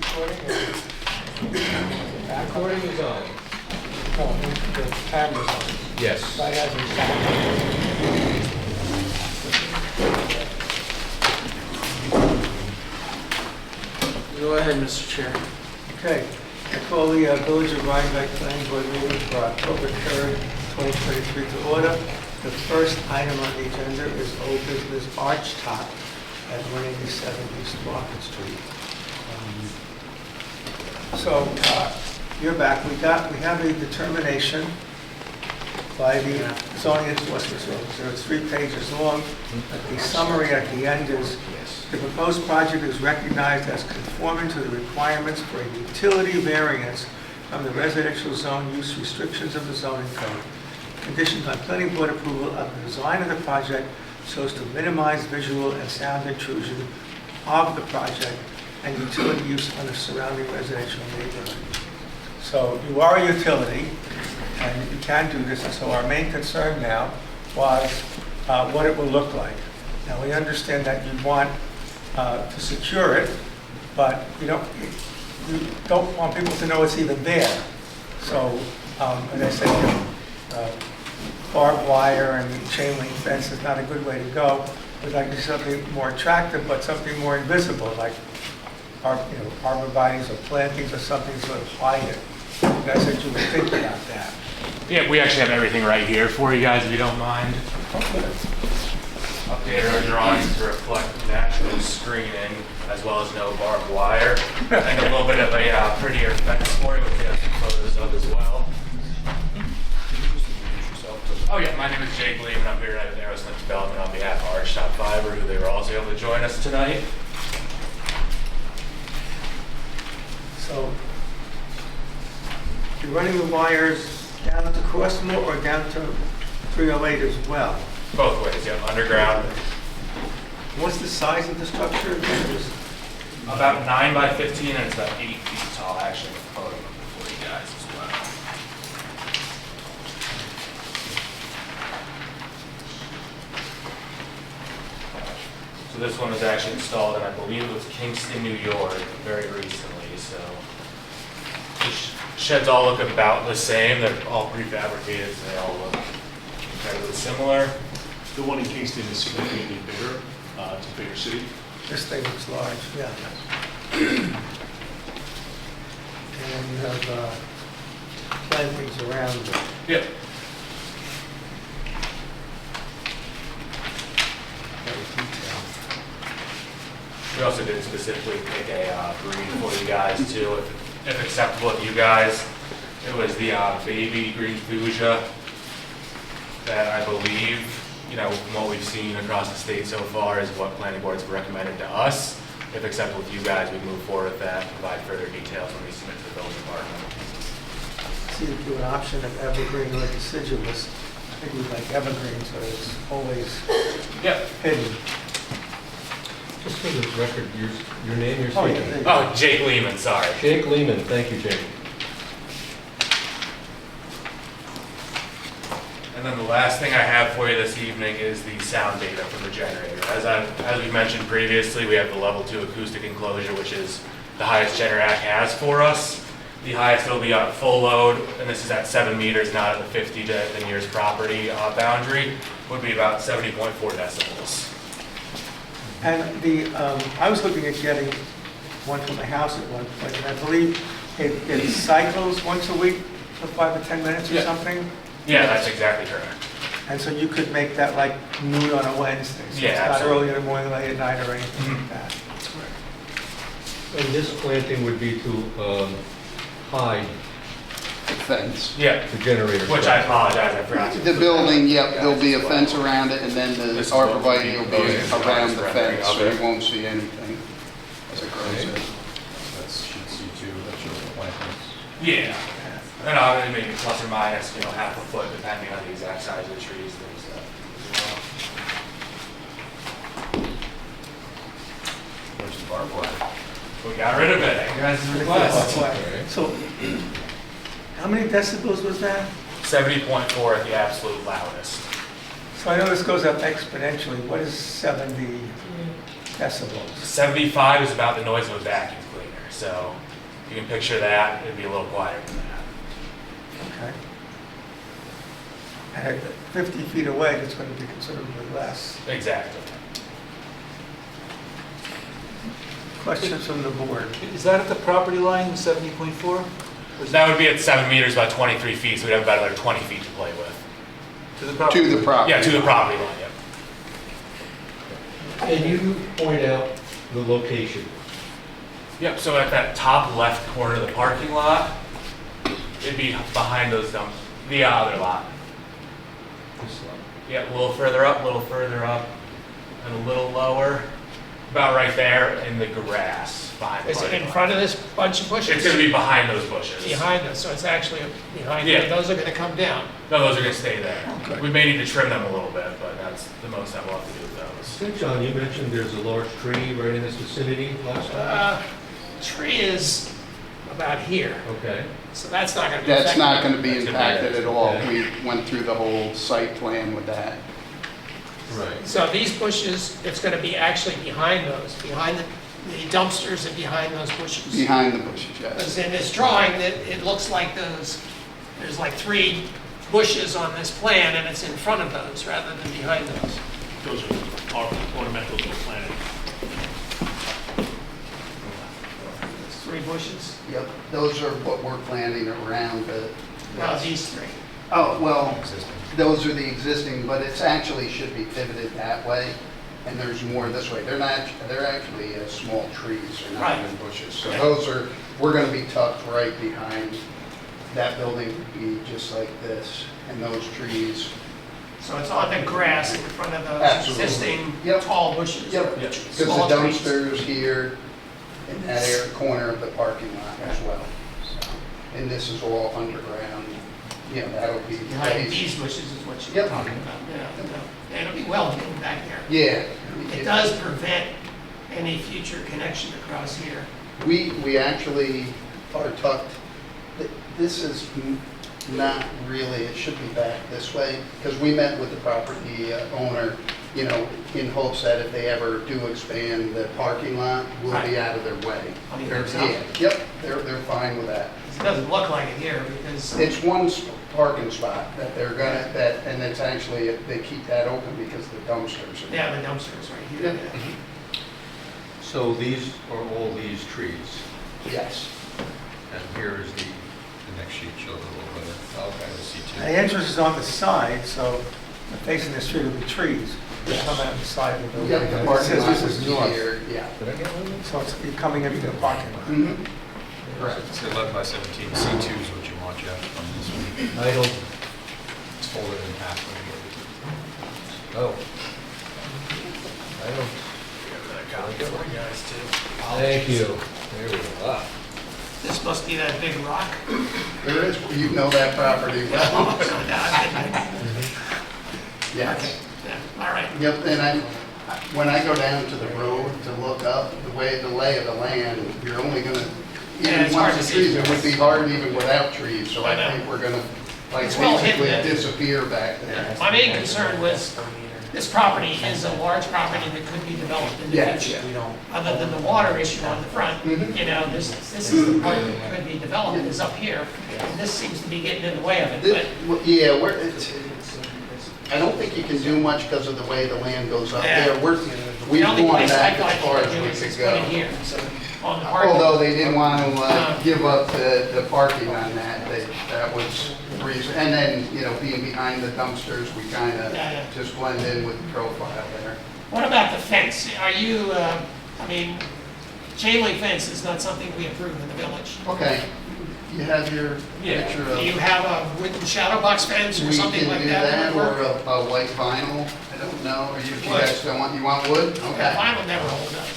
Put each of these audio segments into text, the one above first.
recording? Recording is on. Oh, the camera's on. Yes. So I have Go ahead, Mr. Chair. Okay, I call the Village of Rhinebeck Planning Board meeting for October 3rd, 2023 to order. The first item on the agenda is old business arch top at 187 East Market Street. So you're back. We have a determination by the zoning enforcement officer. It's 3 pages long. The summary at the end is the proposed project is recognized as conforming to the requirements for a utility variance from the residential zone use restrictions of the zoning code. Conditions on planning board approval of the design of the project so as to minimize visual and sound intrusion of the project and utility use on the surrounding residential neighborhood. So you are a utility, and you can do this, and so our main concern now was what it will look like. Now, we understand that you want to secure it, but you don't want people to know it's even there. So, as I said, barbed wire and chain link fence is not a good way to go. We'd like to do something more attractive, but something more invisible, like arborvitae's or plantings or something to sort of hide it. I said you would think about that. Yeah, we actually have everything right here for you guys, if you don't mind. Okay. Update our drawings to reflect natural screening, as well as no barbed wire, and a little bit of a prettier fence for you, which we have some photos of as well. Oh yeah, my name is Jake Lehman. I'm here at Aerosmith Development on behalf of Archtop Fiber, who they were also able to join us tonight. So you're running the wires down to Crossmore or down to 308 as well? Both ways, yeah, underground. What's the size of the structure? About 9 by 15, and it's about 8 feet tall. I actually have a photo for you guys as well. So this one was actually installed in, I believe it was Kingston, New York, very recently. So the sheds all look about the same. They're all prefabricated, so they all look incredibly similar. The one in Kingston is significantly bigger. It's a bigger city. This thing looks large, yeah. And you have plantings around it. Yep. Very detailed. We also did specifically pick a breed for you guys too, if acceptable to you guys. It was the baby green fuchsia that I believe, from what we've seen across the state so far, is what planning boards have recommended to us. If acceptable with you guys, we move forward with that, provide further details when we submit to the building department. See if you an option of evergreen or deciduous. I think we like evergreen, so it's always Yep. hidden. Just for the record, your name, your Oh, speaking. yeah. Oh, Jake Lehman, sorry. Jake Lehman, thank you, Jake. And then the last thing I have for you this evening is the sound data from the generator. As we mentioned previously, we have the level 2 acoustic enclosure, which is the highest Generac has for us. The highest it'll be on full load, and this is at 7 meters, not at the 50 to the nearest property boundary, would be about 70.4 decibels. And I was looking at getting one for my house at one point, and I believe it cycles once a week for 5 or 10 minutes or Yeah. something. Yeah, that's exactly correct. And so you could make that like noon on a Wednesday. So Yeah, it's not absolutely. early in the morning, late at night, or anything like that. And this planting would be to hide Fence. Yeah, the generator. which I apologize, I forgot. to The put building, that yep, there'll be a as fence well. around it, and then the This is arborvitae will what be we propose around as the rendering fence, so of it. you won't see anything as it grows in. That's sheet C2, that shows the plantings. Yeah, and maybe plus or minus, half a foot, depending on the exact size of the trees. There's that as There's the barbed wire. well. We got rid of it. You guys' request. So how many decibels was that? 70.4 at the absolute loudest. So I know this goes up exponentially. What is 70 decibels? 75 is about the noise of a vacuum cleaner. So you can picture that, it'd be a little quieter than that. Okay. And at 50 feet away, it's going to be considerably less. Exactly. Questions from the board? Is that at the property line, 70.4? That would be at 7 meters, about 23 feet, so we'd have about another 20 feet to play with. To the property? To the property. Yeah, to the property line, yep. Can you point out the location? Yep, so at that top left corner of the parking lot, it'd be behind those dumps, the other lot. This lot. Yeah, a little further up, and a little lower. About right there in the grass behind the Is it parking in lot. front of this bunch of bushes? It's gonna be behind those bushes. Behind us, so it's actually behind Yeah. you. Those are gonna come down. No, those are gonna stay there. Okay. We may need to trim them a little bit, but that's the most I will have to do with those. So, John, you mentioned there's a large tree right in this vicinity last time? Tree is about here, Okay. so that's not gonna be That's affected. not going to be That's gonna be impacted it. at all. Okay. We went through the whole site plan with that. Right. So these bushes, it's gonna be actually behind those, behind the dumpsters and behind those bushes. Behind the bushes, Because yes. in this drawing, it looks like there's like 3 bushes on this plan, and it's in front of those rather than behind those. Those are our ornamentals we're planting. 3 bushes? Yep, those are what we're planning around the. Well, these 3. Oh, well, those are the existing, but it's actually should be pivoted that way, and there's more this way. They're actually small trees, they're not Right. even bushes. So Yeah. those are, we're gonna be tucked right behind, that building would be just like this, and those trees. So it's on the grass in front of those Absolutely. existing Yep. tall bushes. Yep, because the Small trees. dumpsters here, in that area, corner of the parking lot as well. So, and this is all underground, you know, that'll be. Behind these bushes is what you're Yep. talking about. Yeah, it'll be well hidden back there. Yeah. It does prevent any future connection across here. We actually are tucked, this is not really, it should be back this way, because we met with the property owner, you know, in hopes that if they ever do expand the parking lot, we'll be out of their way. On the They're- other side? yeah, Yep, they're fine with that. It doesn't look like it here because, It's one parking spot that they're gonna, and it's actually, they keep that open because the dumpsters are. yeah, the dumpster's right here. Yeah. So these are all these trees, Yes. and here is the next sheet shows a little better. Okay. The entrance is on the side, so facing the street will be trees. They come out the side of the building. Yep, the It parking says lot this is is north, here, yeah. Did I get one? so it's you're coming into the parking lot. Mhm. Correct. It's 11 by 17, C2 is what you want, Jeff, on this one. I don't, It's folded in half. oh. I don't, thank you. There we go. Ah. This must be that big rock. There is, you know that property well. Yes. Yeah, all right. Yep, and when I go down to the road to look up, the lay of the land, you're only gonna, Yeah, even it's hard once to the see. trees, it would be hard even without trees, so I I know. think we're gonna, like, It's well hidden, basically yeah. disappear back there. My main concern was, this property is a large property that could be developed in the Yes. future. Other than the water issue on the front, Mhm. you know, this is the part that could be developed, is up here. And this seems to be getting in the way of it, This- but well, yeah, I don't think you can do much because of the way the land goes up Yeah. there. the We've only gone place I back thought as far you as could do we is could just put it go. here, on the parking. Although they didn't want to give up the parking on that, that was the reason. And then, you know, being behind the dumpsters, we kind of Yeah, yeah. just blend in with the profile there. What about the fence? Are you, I mean, chain link fence is not something we approve in the village. Okay, you have your Yeah. picture Do you of, have a wooden shadow box fence or we something can like do that? that, would or work? a white vinyl, I don't know, or you Wood. guys don't want, you want wood? Yeah, Okay. vinyl never hold up.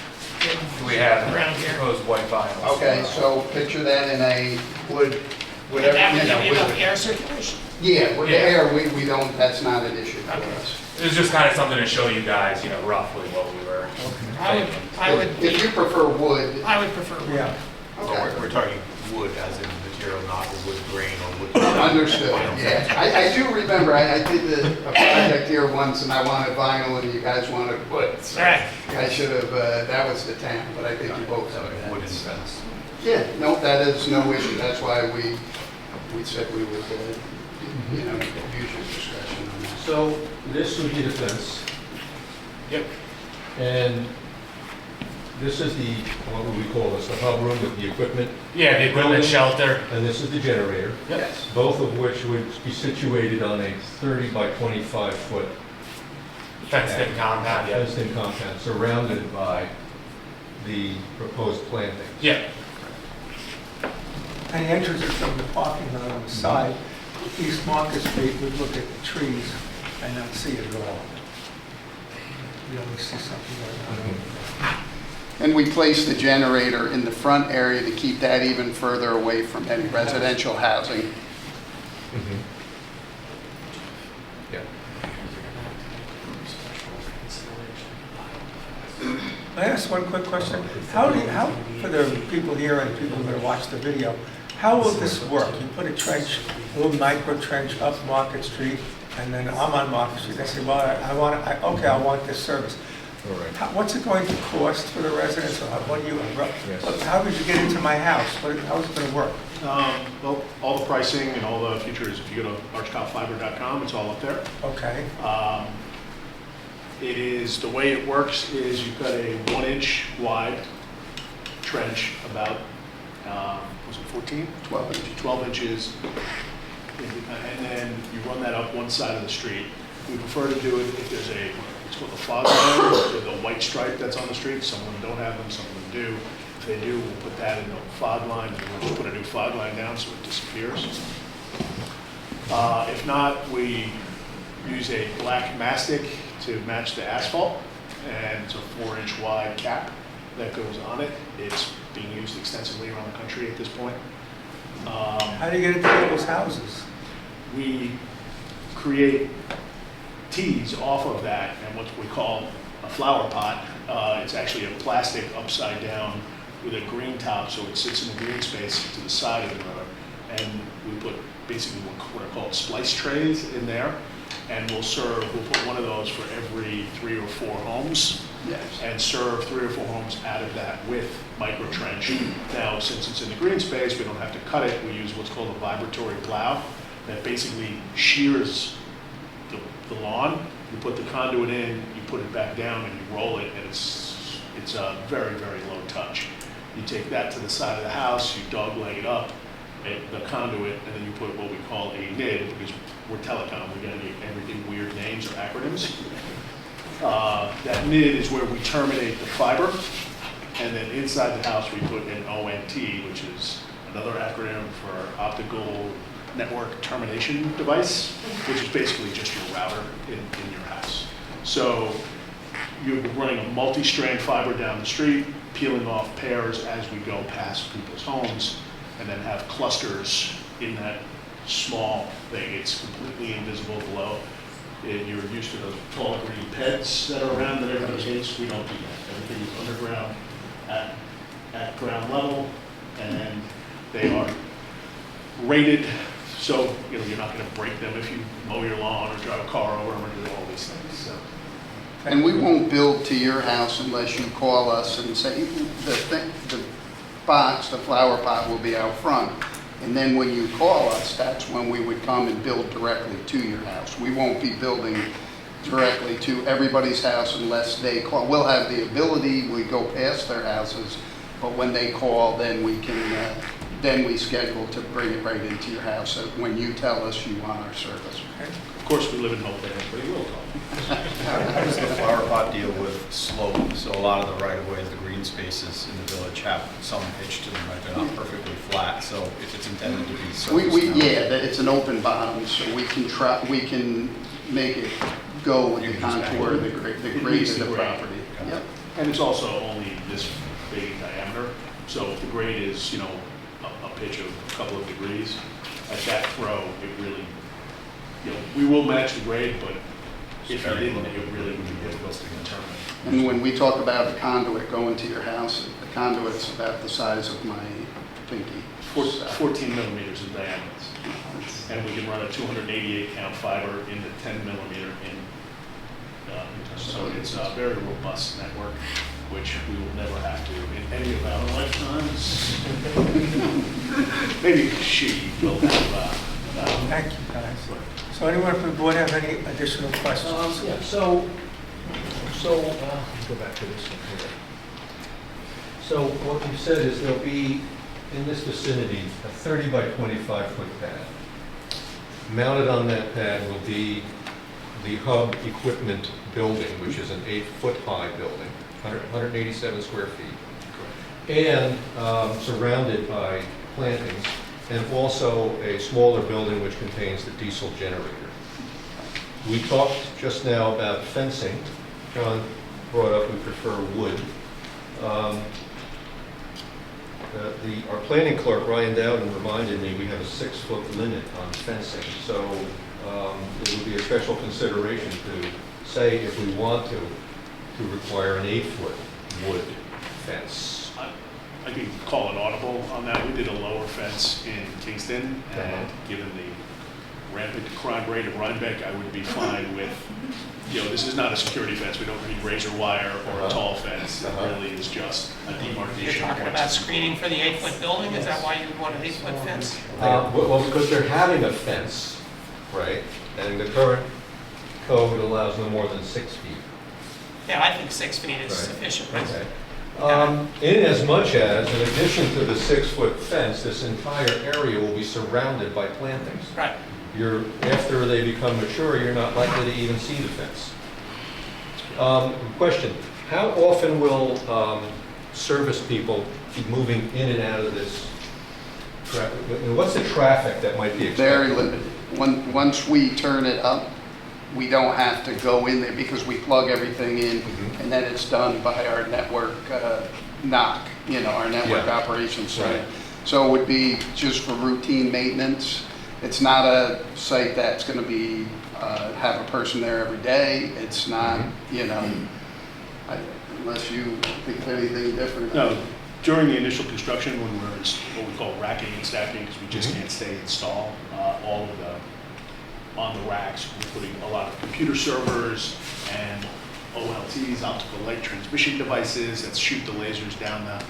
We have Around here. proposed white vinyl. Okay, so picture that in a wood, whatever, And that you would know, give you enough with, air circulation? yeah, with the Yeah. air, we don't, that's not an issue for Okay. us. It was just kind of something to show you guys, you know, roughly what we were thinking. If you prefer wood, I would prefer wood. Yeah, okay. We're talking wood as in material, not the wood grain or wood. Understood, yeah. I do remember, I did a project here once and I wanted vinyl and you guys wanted wood. So All right. I should have, that was the town, but I think you both have Wooden that. fence. Yeah, no, that is no issue. That's why we said we would, use your discretion on that. So this would be the fence, Yep. and this is the, what would we call this, the hub room with the equipment, Yeah, the equipment shelter. and this is the generator, Yes. both of which would be situated on a 30 by 25 foot Fenced-in compound, yeah. fenced-in compound surrounded by the proposed plantings. Yeah, And the entrance is from the parking lot on the side. East Market Street, we look at the trees and not see it at all. We only see something like that. And we placed the generator in the front area to keep that even further away from any residential housing. Yeah. May I ask one quick question? How, for the people here and people who are going to watch the video, how will this work? You put a trench, a little micro trench up Market Street, and then I'm on Market Street. I say, well, I want this service. All right. What's it going to cost for the residents? Or what do you, Yes. how would you get into my house? How is it going to work? Well, all the pricing and all the features, if you go to archcopfiber.com, it's all up there. Okay. It is, the way it works is you've got a 1-inch wide trench about, was it 14? 12 inches. 12 inches. And then you run that up one side of the street. We prefer to do it if there's it's called a fog line, the white stripe that's on the street. Some of them don't have them, some of them do. If they do, we'll put that in the fog line, and we'll just put a new fog line down so it disappears. If not, we use a black mastic to match the asphalt, and it's a 4-inch wide cap that goes on it. It's being used extensively around the country at this point. How do you get into people's houses? We create tees off of that and what we call a flower pot. It's actually a plastic upside down with a green top, so it sits in the green space to the side of the road. And we put basically what are called splice trays in there, and we'll put one of those for every 3 or 4 homes. Yes. And serve 3 or 4 homes out of that with micro trench. Now, since it's in the green space, we don't have to cut it. We use what's called a vibratory plow that basically shears the lawn. You put the conduit in, you put it back down, and you roll it, and it's a very, very low touch. You take that to the side of the house, you dog-leg it up, the conduit, and then you put what we call a NID, because we're telecom, we gotta get everything weird names or acronyms. That NID is where we terminate the fiber, and then inside the house we put an ONT, which is another acronym for optical network termination device, which is basically just your router in your house. So you're running a multi-strand fiber down the street, peeling off pairs as we go past people's homes, and then have clusters in that small thing. It's completely invisible below. You're used to those tall green peds that are around that everybody hates. We don't do that. Everything is underground at ground level, and they are rated so you're not going to break them if you mow your lawn or drive a car over them or do all these things. So. And we won't build to your house unless you call us and say, the box, the flower pot will be out front. And then when you call us, that's when we would come and build directly to your house. We won't be building directly to everybody's house unless they call. We'll have the ability, we go past their houses, but when they call, then we can, then we schedule to bring it right into your house when you tell us you want our service. Of course, we live in Hope, but he will call. How does the flower pot deal with slope? So a lot of the right-of-ways, the green spaces in the village have some pitch to them, right? They're not perfectly flat, so if it's intended to be surface It's an open bottom, so we can make it go with the contour, the grade of the property. Yep. And it's also only this big in diameter, so if the grade is, a pitch of a couple of degrees, at that throw, it really, we will match the grade, but if you didn't, it really would be difficult to determine. And when we talk about a conduit going to your house, the conduit's about the size of my pinky. 14 millimeters in diameter. And we can run a 288 count fiber into 10 millimeter in. So it's a very robust network which we will never have to in any of our lifetimes. Maybe she will have, Thank you, guys. So anyone from the board have any additional questions? Yeah, so, let's go back to this one here. So what you said is there'll be, in this vicinity, a 30 by 25 foot pad. Mounted on that pad will be the hub equipment building, which is an 8-foot high building, 187 square feet. And surrounded by plantings, and also a smaller building which contains the diesel generator. We talked just now about fencing. John brought up we prefer wood. Our planning clerk, Ryan Dowden, reminded me we have a 6-foot limit on fencing, so it would be a special consideration to say if we want to require an 8-foot wood fence. I could call it audible on that. We did a lower fence in Kingston, and given the rampant crime rate of Rhinebeck, I would be fine with, this is not a security fence. We don't need razor wire or a tall fence. It really is just a demarcation. You're talking about screening for the 8-foot building? Is that why you would want an 8-foot fence? Well, because they're having a fence, right? And the current code allows no more than 6 feet. Yeah, I think 6 feet is Right. sufficient. Okay. In as much as, in addition to the 6-foot fence, this entire area will be surrounded by plantings. Right. After they become mature, you're not likely to even see the fence. Question, how often will service people be moving in and out of this? What's the traffic that might be expected? Very limited. Once we turn it up, we don't have to go in there because we plug everything in, and then it's done by our network NOC, our network Yeah. operations center. Right. So it would be just for routine maintenance. It's not a site that's going to be have a person there every day. It's not, unless you think of anything different. No, during the initial construction, when we're what we call racking and stacking, because we just can't stay install all of the on the racks, we're putting a lot of computer servers and OLTs, optical light transmission devices that shoot the lasers down the,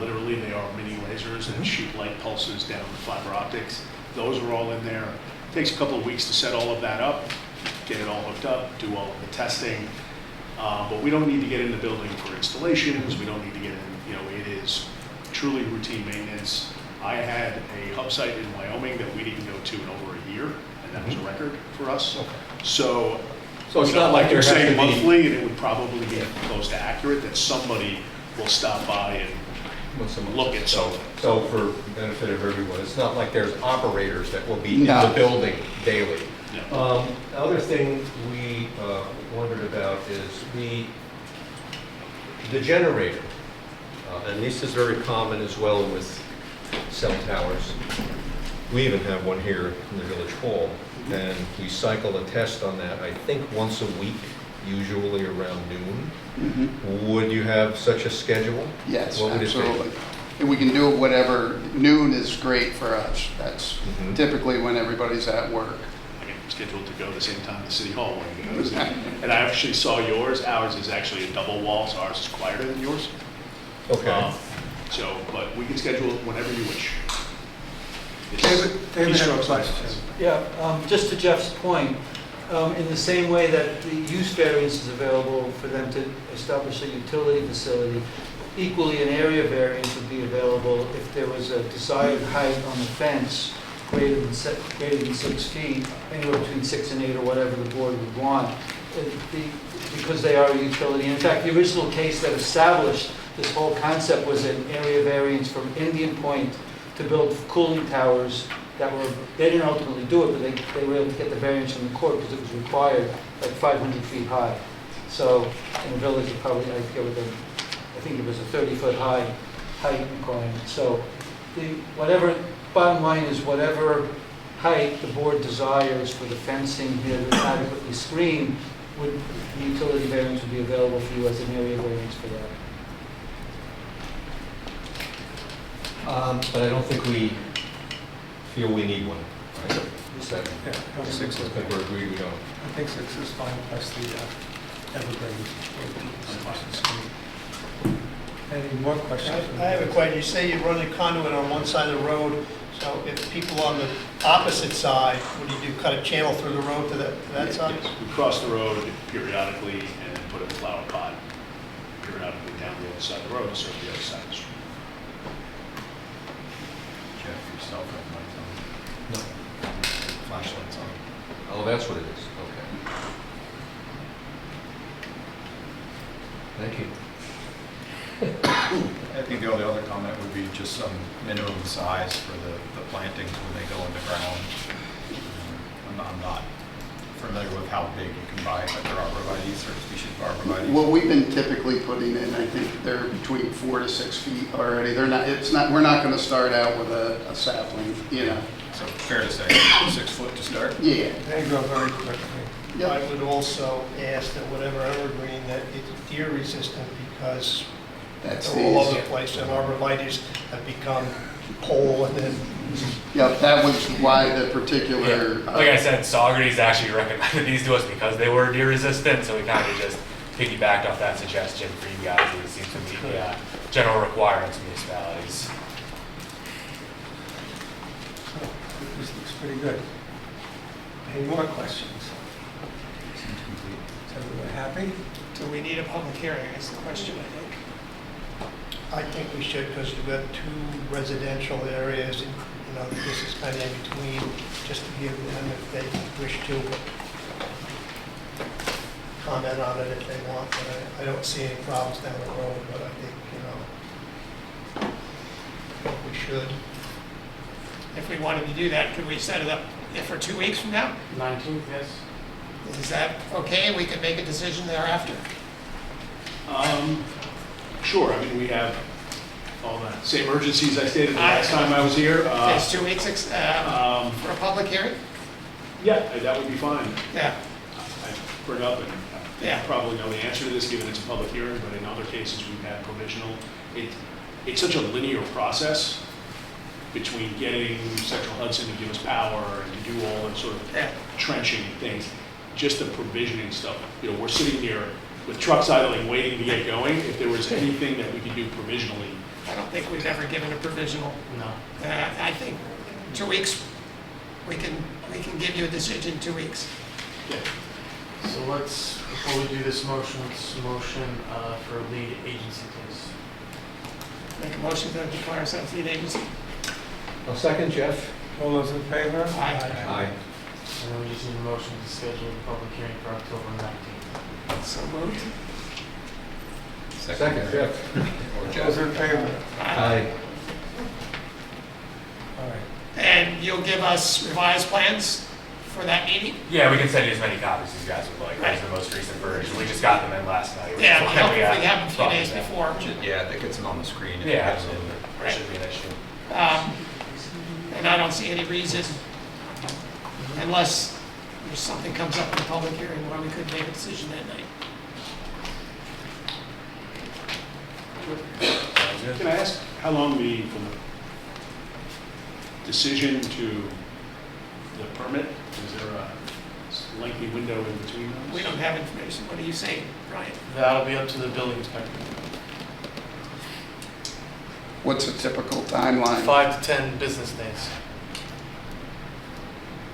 literally they are mini lasers that shoot light pulses down the fiber optics. Those are all in there. It takes a couple of weeks to set all of that up, get it all hooked up, do all of the testing. But we don't need to get in the building for installations. We don't need to get in, it is truly routine maintenance. I had a hub site in Wyoming that we didn't go to in over a year, and that was a record for us. Okay. So it's not like you're there has to saying be- monthly, and it would probably be close to accurate that somebody will stop by and look at something. So for benefit of everyone, it's not like there's operators that will be in No. the building daily. No. The other thing we wondered about is the generator. And this is very common as well with cell towers. We even have one here in the village hall, and we cycle a test on that, I think, once a week, usually around noon. Would you have such a schedule? Yes, What would it be? absolutely. And we can do it whatever. Noon is great for us. That's typically when everybody's at work. I get scheduled to go the same time the city hall when it goes. And I actually saw yours. Ours is actually a double wall, so ours is quieter than yours. Okay. But we can schedule it whenever you wish. David has a Keystrokes. question. Yeah, just to Jeff's point, in the same way that the use variance is available for them to establish a utility facility, equally an area variance would be available if there was a desired height on the fence greater than 6 feet, anywhere between 6 and 8 or whatever the board would want, because they are a utility. In fact, the original case that established this whole concept was an area variance from Indian Point to build cooling towers that were, they didn't ultimately do it, but they were able to get the variance from the court because it was required, like 500 feet high. So in the village, it probably, I forget what I think it was a 30-foot high height requirement. So bottom line is whatever height the board desires for the fencing here to adequately screen, the utility variance would be available for you as an area variance for that. But I don't think we feel we need one, right? Is that, Yeah, no, 6 I is think we're agreed we don't. I think 6 is fine, plus the evergreen. Any more questions? I have a question. You say you run a conduit on one side of the road, so if people on the opposite side, what do you do, cut a channel through the road to that side? Yes, we cross the road periodically and then put a flower pot periodically down the other side of the road to serve the other side of the street. Jeff, your cell phone lights on. No. Flashlights on. Oh, that's what it is, okay. Thank you. I think the only other comment would be just some minimum size for the plantings when they go in the ground. I'm not familiar with how big you can buy, but there are arborvitaes, certain species of arborvitaes. What we've been typically putting in, I think they're between 4 to 6 feet already. They're not, it's not, we're not going to start out with a sapling, you know. So fair to say 6 foot to start? Yeah. They grow very quickly. Yep. I would also ask that whatever evergreen, that it's deer resistant because That's they're all over the, the place and arborvitaes have become whole and then yep, that was why the particular. Like I said, Saugerties actually recommended these to us because they were deer resistant, so we kind of just piggybacked off that suggestion for you guys. It seems to meet the general requirements of municipalities. So, this looks pretty good. Any more questions? Seems complete. Is everyone happy? Do we need a public hearing, is the question, I think. I think we should, because we've got 2 residential areas, and, you know, this is kind of in between, just to give them, if they wish to, comment on it if they want, but I don't see any problems down the road, but I think, you know, I think we should. If we wanted to do that, could we set it up for 2 weeks from now? 19th, yes. Is that okay? We can make a decision thereafter. Sure, I mean, we have all the same urgencies I stated the last time I was here. Is 2 weeks for a public hearing? Yeah, that would be fine. Yeah, I bring up, and Yeah. you probably know the answer to this, given it's a public hearing, but in other cases, we've had provisional. It's such a linear process between getting Central Hudson to give us power and to do all the sort of yeah. trenching things, just the provisioning stuff. You know, we're sitting here with trucks idling, waiting to get going. If there was anything that we could do provisionally, I don't think we've ever given a provisional. No. I think 2 weeks, we can give you a decision in 2 weeks. yeah. So let's, before we do this motion, let's motion for lead agency, please. Make a motion to declare ourselves lead agency. I'll second, Jeff. All those in favor? Aye. Aye. And then we just need a motion to schedule the public hearing for October 19th. So moved. Second, Jeff. Or All Jeff. those in favor? Aye. All right. And you'll give us revised plans for that meeting? Yeah, we can send you as many copies as you guys would like. That's the most recent version. We just got them in last night. which Yeah, is it'd why help if we had have them a few days problems before. Yeah, that gets them on the screen. now. Yeah, absolutely. That shouldn't be an issue. And I don't see any reason, unless there's something comes up in the public hearing, why we couldn't make a decision that night. Sounds good. Can I ask how long from the decision to the permit? Is there a lengthy window in between those? We don't have information. What are you saying, Brian? That'll be up to the building inspector. What's a typical timeline? 5 to 10 business days.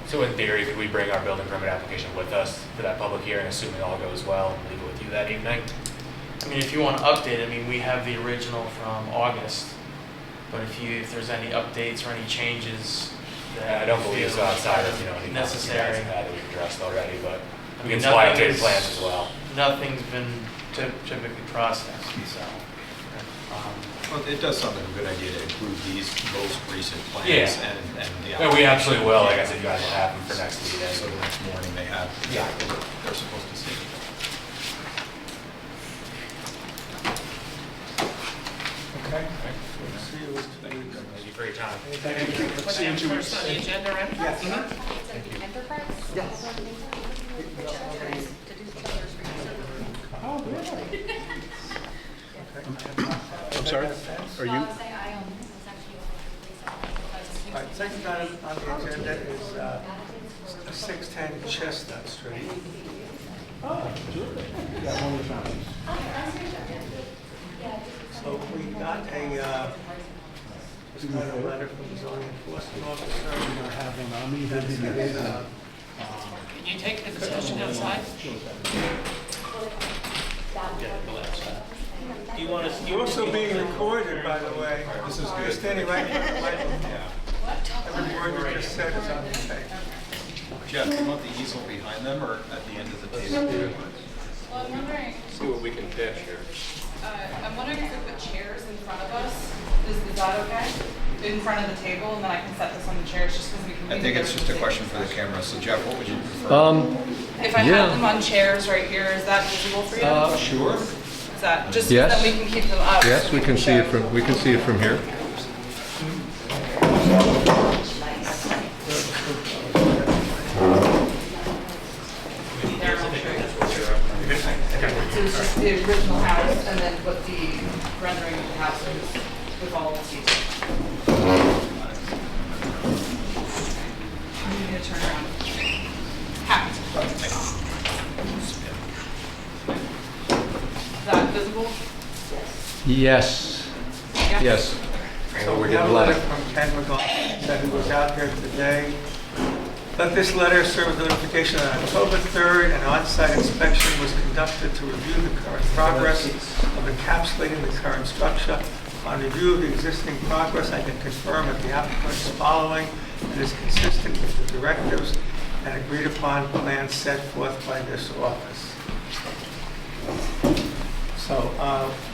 So in theory, could we bring our building permit application with us for that public hearing, assuming all goes well, and leave it with you that evening? I mean, if you want to update, I mean, we have the original from August, but if there's any updates or any changes that I don't you believe feel so outside of, any comments you guys necessary. have had that we've addressed already, but I we mean, can supply nothing updated is- plans as well. Nothing's been typically processed, so. Well, it does sound like a good idea to include these most recent plans Yeah. and the. No, we absolutely will. Like I said, you guys will have them for next meeting. So the next morning they have exactly what they're supposed to see. Okay. We'll see you in 2 weeks. Thank you for your time. Thank you. Put that first on the agenda, right? Yes. Oh, really? I'm sorry? Are you? All right, second item on the agenda is 610 Chestnut Street. So So we got a, just got a letter from the zoning enforcement officer. I have one on me. Can you take the discussion outside? Do you want us? You're also being recorded, by the way. This is You're good. standing right here. Yeah. Every word you just said is on the tape. Jeff, you want the easel behind them or at the end of the table? Well, I'm wondering, See what we can pitch here. I'm wondering if we put chairs in front of us, is that okay? In front of the table, and then I can set this on the chairs just because we can. I think it's just a question for the camera. So Jeff, what would you prefer? If I have them on chairs right here, is that visible for you? Sure. Is that, just so Yes. that we can keep them up? Yes, so we can see it show. from, we can see it from here. There, I'll show you. So it's just the original house, and then what the rendering of the house is with all of the details. I'm gonna turn around. Happy. Is that visible? Yes, Yeah? yes. So we have a letter from Ken McGowan, that he was out here today. Let this letter serve as notification on October 3rd, an on-site inspection was conducted to review the current progress of encapsulating the current structure. On review of the existing progress, I can confirm that the applicant is following and is consistent with the directives and agreed upon plans set forth by this office. So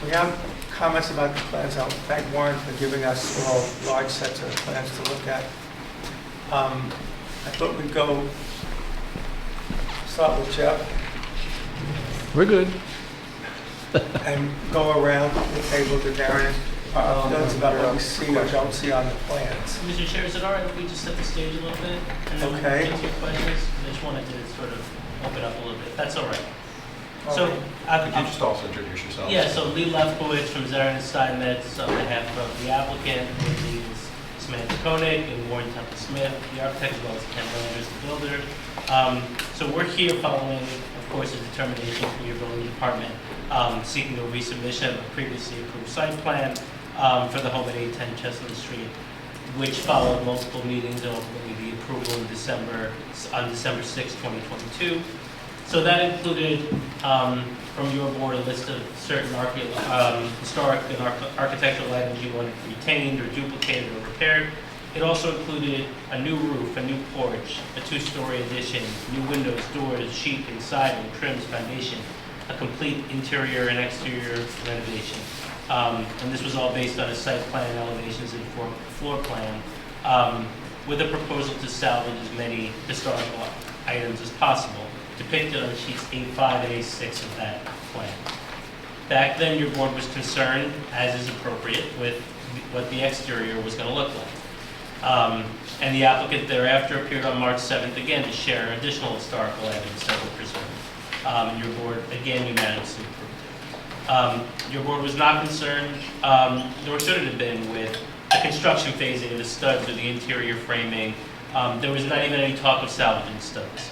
we have comments about the plans. I'll thank Warren for giving us all large sets of plans to look at. I thought we'd go start with Jeff We're good. and go around the table to Darren. Our feelings about what we see or don't see on the plans. Mr. Chair, is it all right if we just set the stage a little bit? And then Okay. get to your questions? I just wanted to sort of open up a little bit. That's all right. All So, right. Could you just also introduce yourself? yeah, so Lee Lefkowitz from Zarin and Steinmetz on behalf of the applicant, which is Samantha Koenig and Warren Temple Smith, the architect, as well as Ken Landers, the builder. So we're here following, of course, a determination from your building department seeking a resubmission of a previously approved site plan for the home at 810 Chestnut Street, which followed multiple meetings and ultimately the approval in on December 6, 2022. So that included, from your board, a list of certain historic and architectural items you wanted retained or duplicated or repaired. It also included a new roof, a new porch, a two-story addition, new windows, doors, sheathing, siding, trims, foundation, a complete interior and exterior renovation. And this was all based on a site plan, elevations, and floor plan, with a proposal to salvage as many historical items as possible, depicted on sheets A5 and A6 of that plan. Back then, your board was concerned, as is appropriate, with what the exterior was going to look like. And the applicant thereafter appeared on March 7th again to share additional historical evidence that were preserved. And your board, again, unanimously approved it. Your board was not concerned, nor should it have been, with the construction phasing of the studs or the interior framing. There was not even any talk of salvaging studs.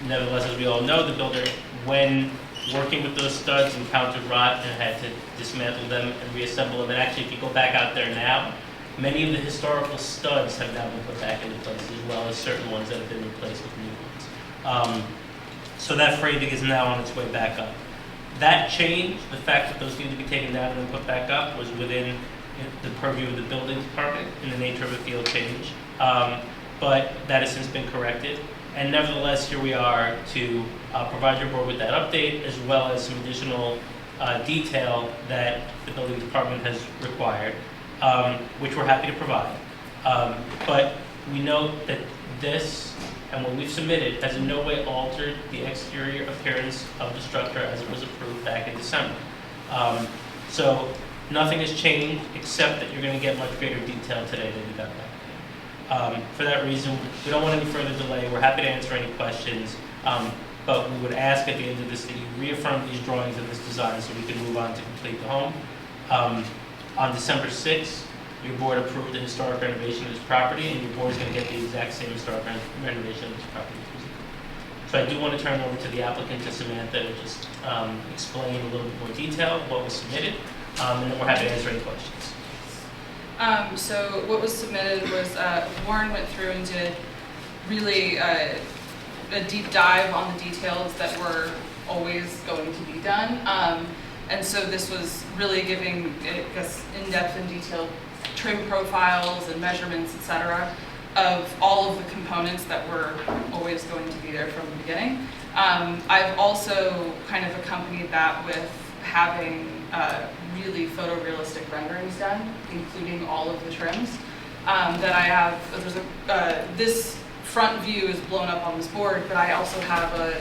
Nevertheless, as we all know, the builder, when working with those studs, encountered rot and had to dismantle them and reassemble them. And actually, if you go back out there now, many of the historical studs have now been put back into place, as well as certain ones that have been replaced with new ones. So that framing is now on its way back up. That change, the fact that those need to be taken down and then put back up, was within the purview of the building department in the nature of a field change. But that has since been corrected. And nevertheless, here we are to provide your board with that update, as well as some additional detail that the building department has required, which we're happy to provide. But we note that this, and what we've submitted, has in no way altered the exterior appearance of the structure as it was approved back in December. So nothing has changed, except that you're going to get much greater detail today than you got back then. For that reason, we don't want any further delay. We're happy to answer any questions, but we would ask at the end of this that you reaffirm these drawings and this design so we can move on to complete the home. On December 6th, your board approved the historic renovation of this property, and your board is going to get the exact same historic renovation of this property. So I do want to turn it over to the applicant, to Samantha, to just explain a little bit more detail what was submitted, and then we're happy to answer any questions. So what was submitted was, Warren went through and did really a deep dive on the details that were always going to be done. And so this was really giving, I guess, in-depth and detailed trim profiles and measurements, et cetera, of all of the components that were always going to be there from the beginning. I've also kind of accompanied that with having really photorealistic renderings done, including all of the trims. That I have, this front view is blown up on this board, but I also have a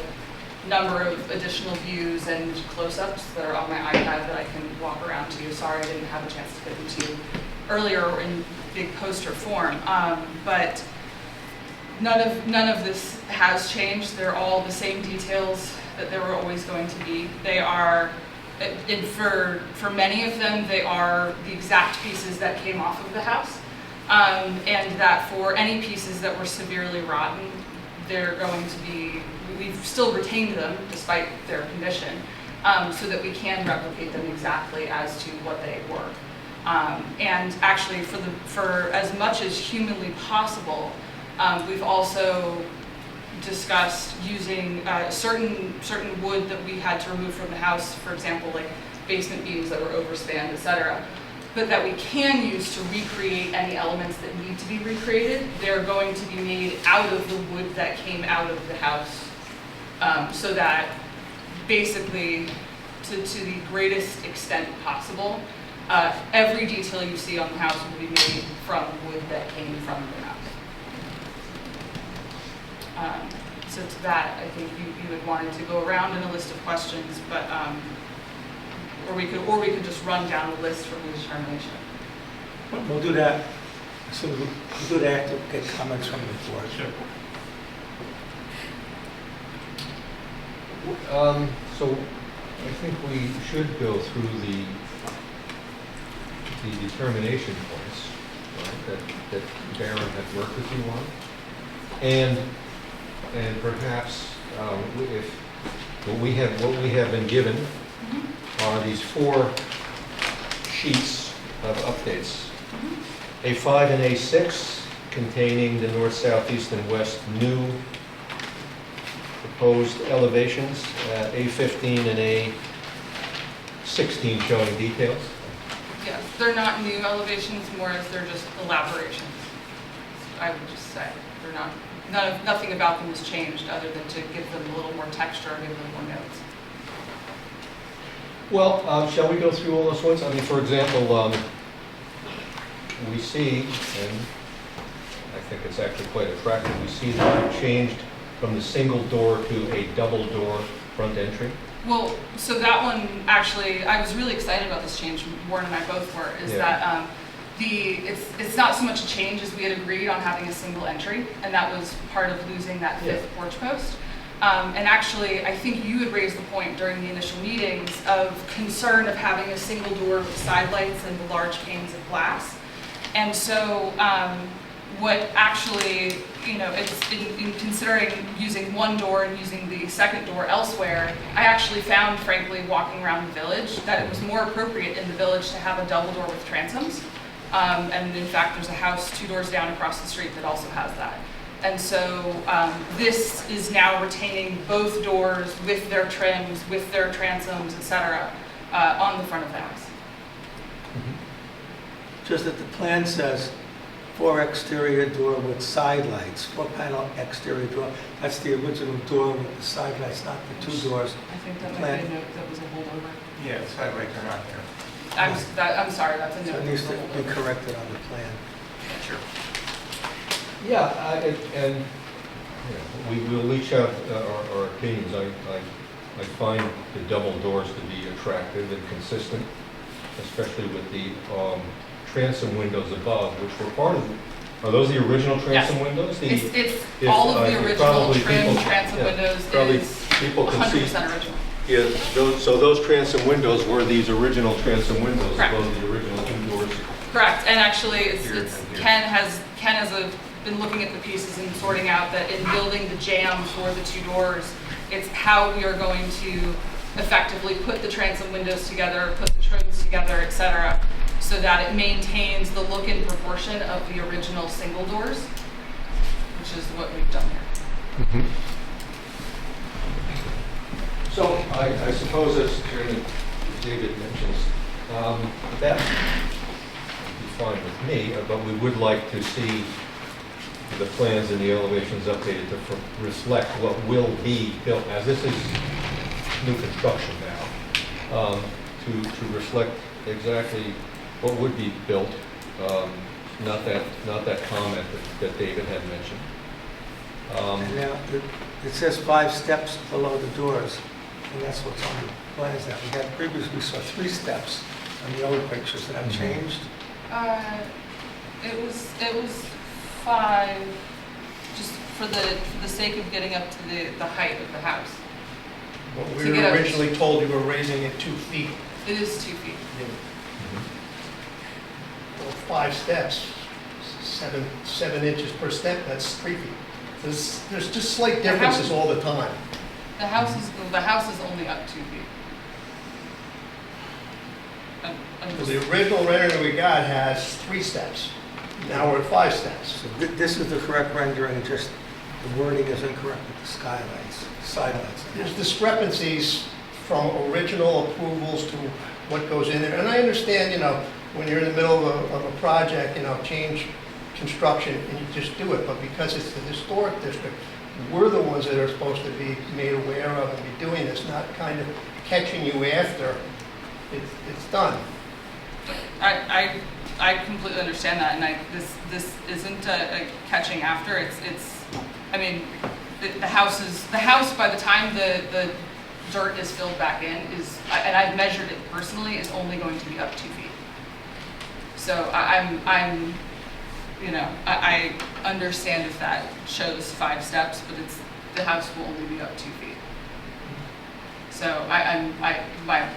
number of additional views and close-ups that are on my iPad that I can walk around to you. Sorry I didn't have a chance to get them to you earlier in big poster form. But none of this has changed. They're all the same details that they were always going to be. They are, and for many of them, they are the exact pieces that came off of the house. And that for any pieces that were severely rotten, they're going to be, we've still retained them despite their condition, so that we can replicate them exactly as to what they were. And actually, for as much as humanly possible, we've also discussed using certain wood that we had to remove from the house, for example, like basement beams that were overspanned, et cetera, but that we can use to recreate any elements that need to be recreated. They're going to be made out of the wood that came out of the house, so that basically, to the greatest extent possible, every detail you see on the house will be made from wood that came from the house. So to that, I think you had wanted to go around in a list of questions, but or we could just run down the list for redetermination. We'll do that. So we'll do that to get comments from the board. Sure. So I think we should go through the determination points, right, that Baron had worked with you on. And perhaps if what we have been given are these 4 sheets of updates. A5 and A6 containing the north, south, east, and west new proposed elevations, A15 and A16 showing details. Yes, they're not new elevations, more as they're just elaborations. I would just say they're not. Nothing about them has changed other than to give them a little more texture, give them more notes. Well, shall we go through all those ones? I mean, for example, we see, and I think it's actually quite attractive, we see that we've changed from the single door to a double door front entry. Well, so that one, actually, I was really excited about this change, Warren and I both were, is that it's not so much a change as we had agreed on having a single entry, and that was part of losing that 5th porch post. And actually, I think you had raised the point during the initial meetings of concern of having a single door with side lights and the large panes of glass. And so what actually, it's in considering using one door and using the second door elsewhere, I actually found, frankly, walking around the village, that it was more appropriate in the village to have a double door with transoms. And in fact, there's a house 2 doors down across the street that also has that. And so this is now retaining both doors with their trims, with their transoms, et cetera, on the front of the house. Just that the plan says 4 exterior door with side lights, 4-panel exterior door. That's the original door with the side lights, not the 2 doors. I think that might be a note that was a holdover. Yeah, the side lights are not there. I'm sorry, that's a So note. it needs to be corrected on the plan. Sure. Yeah, and we will each have our opinions. I find the double doors to be attractive and consistent, especially with the transom windows above, which were part of. Are those the original transom windows? It's all of the original trim transom windows probably is people can see. 100% original. Yeah, so those transom windows were these original transom windows, Correct. above the original 2 doors. Correct, and actually, Here and here. Ken has been looking at the pieces and sorting out that in building the jamb for the 2 doors, it's how we are going to effectively put the transom windows together, put the trims together, et cetera, so that it maintains the look and proportion of the original single doors, which is what we've done here. So I suppose as Chairman David mentions, that would be fine with me, but we would like to see the plans and the elevations updated to reflect what will be built, as this is new construction now, to reflect exactly what would be built, not that comment that David had mentioned. And now, it says 5 steps below the doors, and that's what's on the plans now. We had previously, we saw 3 steps on the old pictures. That have changed? It was 5, just for the sake of getting up to the height of the house. But To we get were a- originally told you were raising it 2 feet. It is 2 feet. Well, 5 steps, 7 inches per step, that's 3 feet. There's just slight differences all the time. The house is only up 2 feet. The original rendering we got has 3 steps. Now we're at 5 steps. So this is the correct rendering, just the wording is incorrect with the skylights, sidelights. There's discrepancies from original approvals to what goes in there. And I understand, when you're in the middle of a project, change construction and you just do it. But because it's the historic district, we're the ones that are supposed to be made aware of and be doing this, not kind of catching you after it's done. I completely understand that, and this isn't a catching after. I mean, the house by the time the dirt is filled back in and I've measured it personally, is only going to be up 2 feet. So I understand if that shows 5 steps, but the house will only be up 2 feet. So my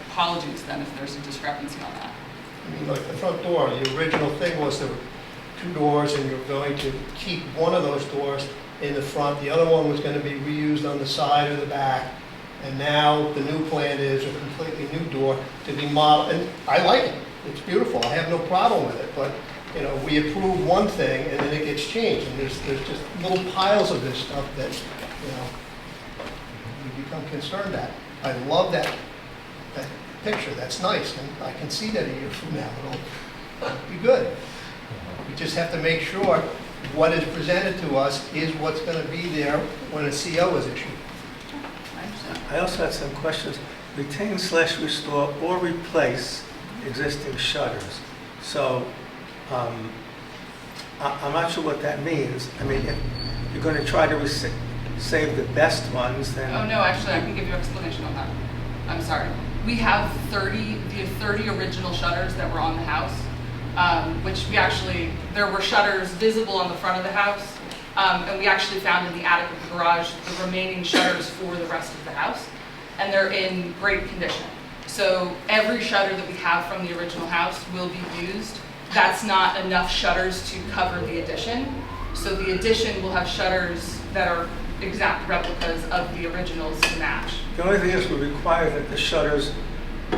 apologies then if there's a discrepancy on that. I mean, like the front door, the original thing was there were 2 doors and you're going to keep one of those doors in the front. The other one was going to be reused on the side or the back. And now the new plan is a completely new door to be modeled. And I like it. It's beautiful. I have no problem with it. But, we approve one thing and then it gets changed. And there's just little piles of this stuff that, you become concerned at. I love that picture. That's nice. And I can see that a year from now. It'll be good. We just have to make sure what is presented to us is what's going to be there when a CO is issued. I understand. I also had some questions. Retain/restore or replace existing shutters. So I'm not sure what that means. I mean, if you're going to try to save the best ones, then... Oh, no, actually, I can give you an explanation on that. I'm sorry. We have 30 original shutters that were on the house, which there were shutters visible on the front of the house, and we actually found in the attic of the garage the remaining shutters for the rest of the house, and they're in great condition. So every shutter that we have from the original house will be used. That's not enough shutters to cover the addition. So the addition will have shutters that are exact replicas of the originals to match. The only thing is we require that the shutters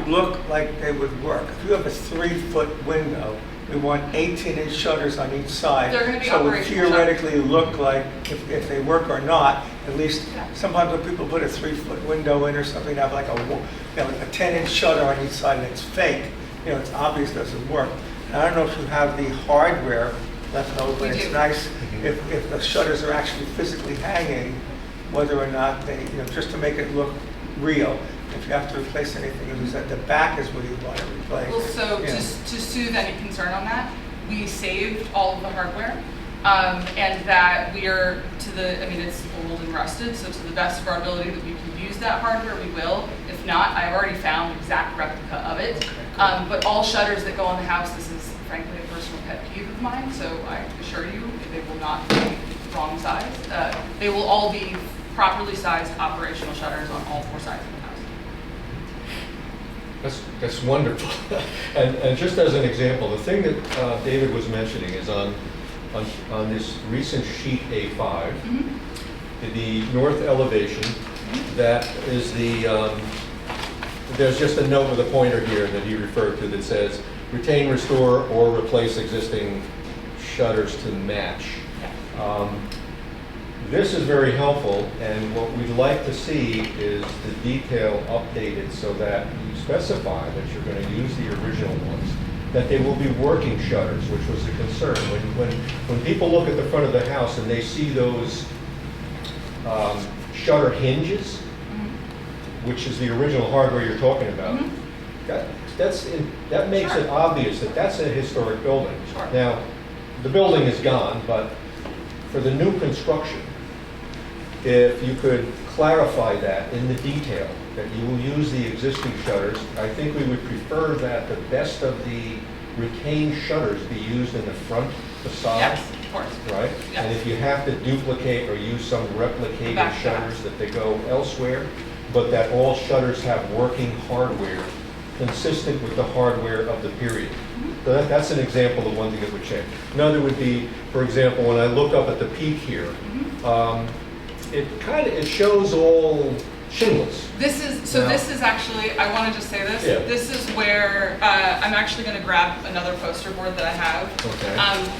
look like they would work. If you have a 3-foot window, we want 18-inch shutters on each side. They're going to be so it would operational theoretically look like, if they work or not, at least sometimes when people put a 3-foot window in or something, they have like a 10-inch shutter on each side and it's fake. It's obvious it doesn't work. And I don't know if you have the hardware left over. We It's do. nice if the shutters are actually physically hanging, whether or not they, just to make it look real. If you have to replace anything, it was at the back is where you want to replace. Well, so Yeah. to soothe any concern on that, we saved all of the hardware, and that we are it's old and rusted, so to the best of our ability that we can use that hardware, we will. If not, I've already found exact replica of it. But all shutters that go on the house, this is frankly a personal pet peeve of mine, so I assure you, they will not be wrong size. They will all be properly sized operational shutters on all 4 sides of the house. That's wonderful. And just as an example, the thing that David was mentioning is on this recent sheet A5, the north elevation, that is the there's just a note with a pointer here that he referred to that says, retain, restore, or replace existing shutters to match. This is very helpful, and what we'd like to see is the detail updated so that you specify that you're going to use the original ones, that they will be working shutters, which was the concern. When people look at the front of the house and they see those shutter hinges, which is the original hardware you're talking about, that makes it obvious that that's a historic building. Sure. Now, the building is gone, but for the new construction, if you could clarify that in the detail, that you will use the existing shutters, I think we would prefer that the best of the retained shutters be used in the front facade. Yes, of course. Right? Yes. And if you have to duplicate or use some replicated Back to back. shutters, that they go elsewhere, but that all shutters have working hardware consistent with the hardware of the period. So that's an example of one thing that would change. Another would be, for example, when I look up at the peak here, it shows all shingles. This is Now- this is actually, I want to just say this. Yeah. This is where I'm actually going to grab another poster board that I have. Okay.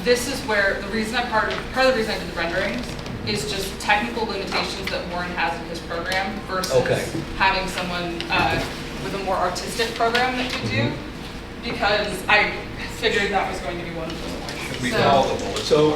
This is where the reason part of the reason I did the renderings is just technical limitations that Warren has in his program versus Okay. having someone with a more artistic program that could do. Because I figured that was going to be one of the ones. So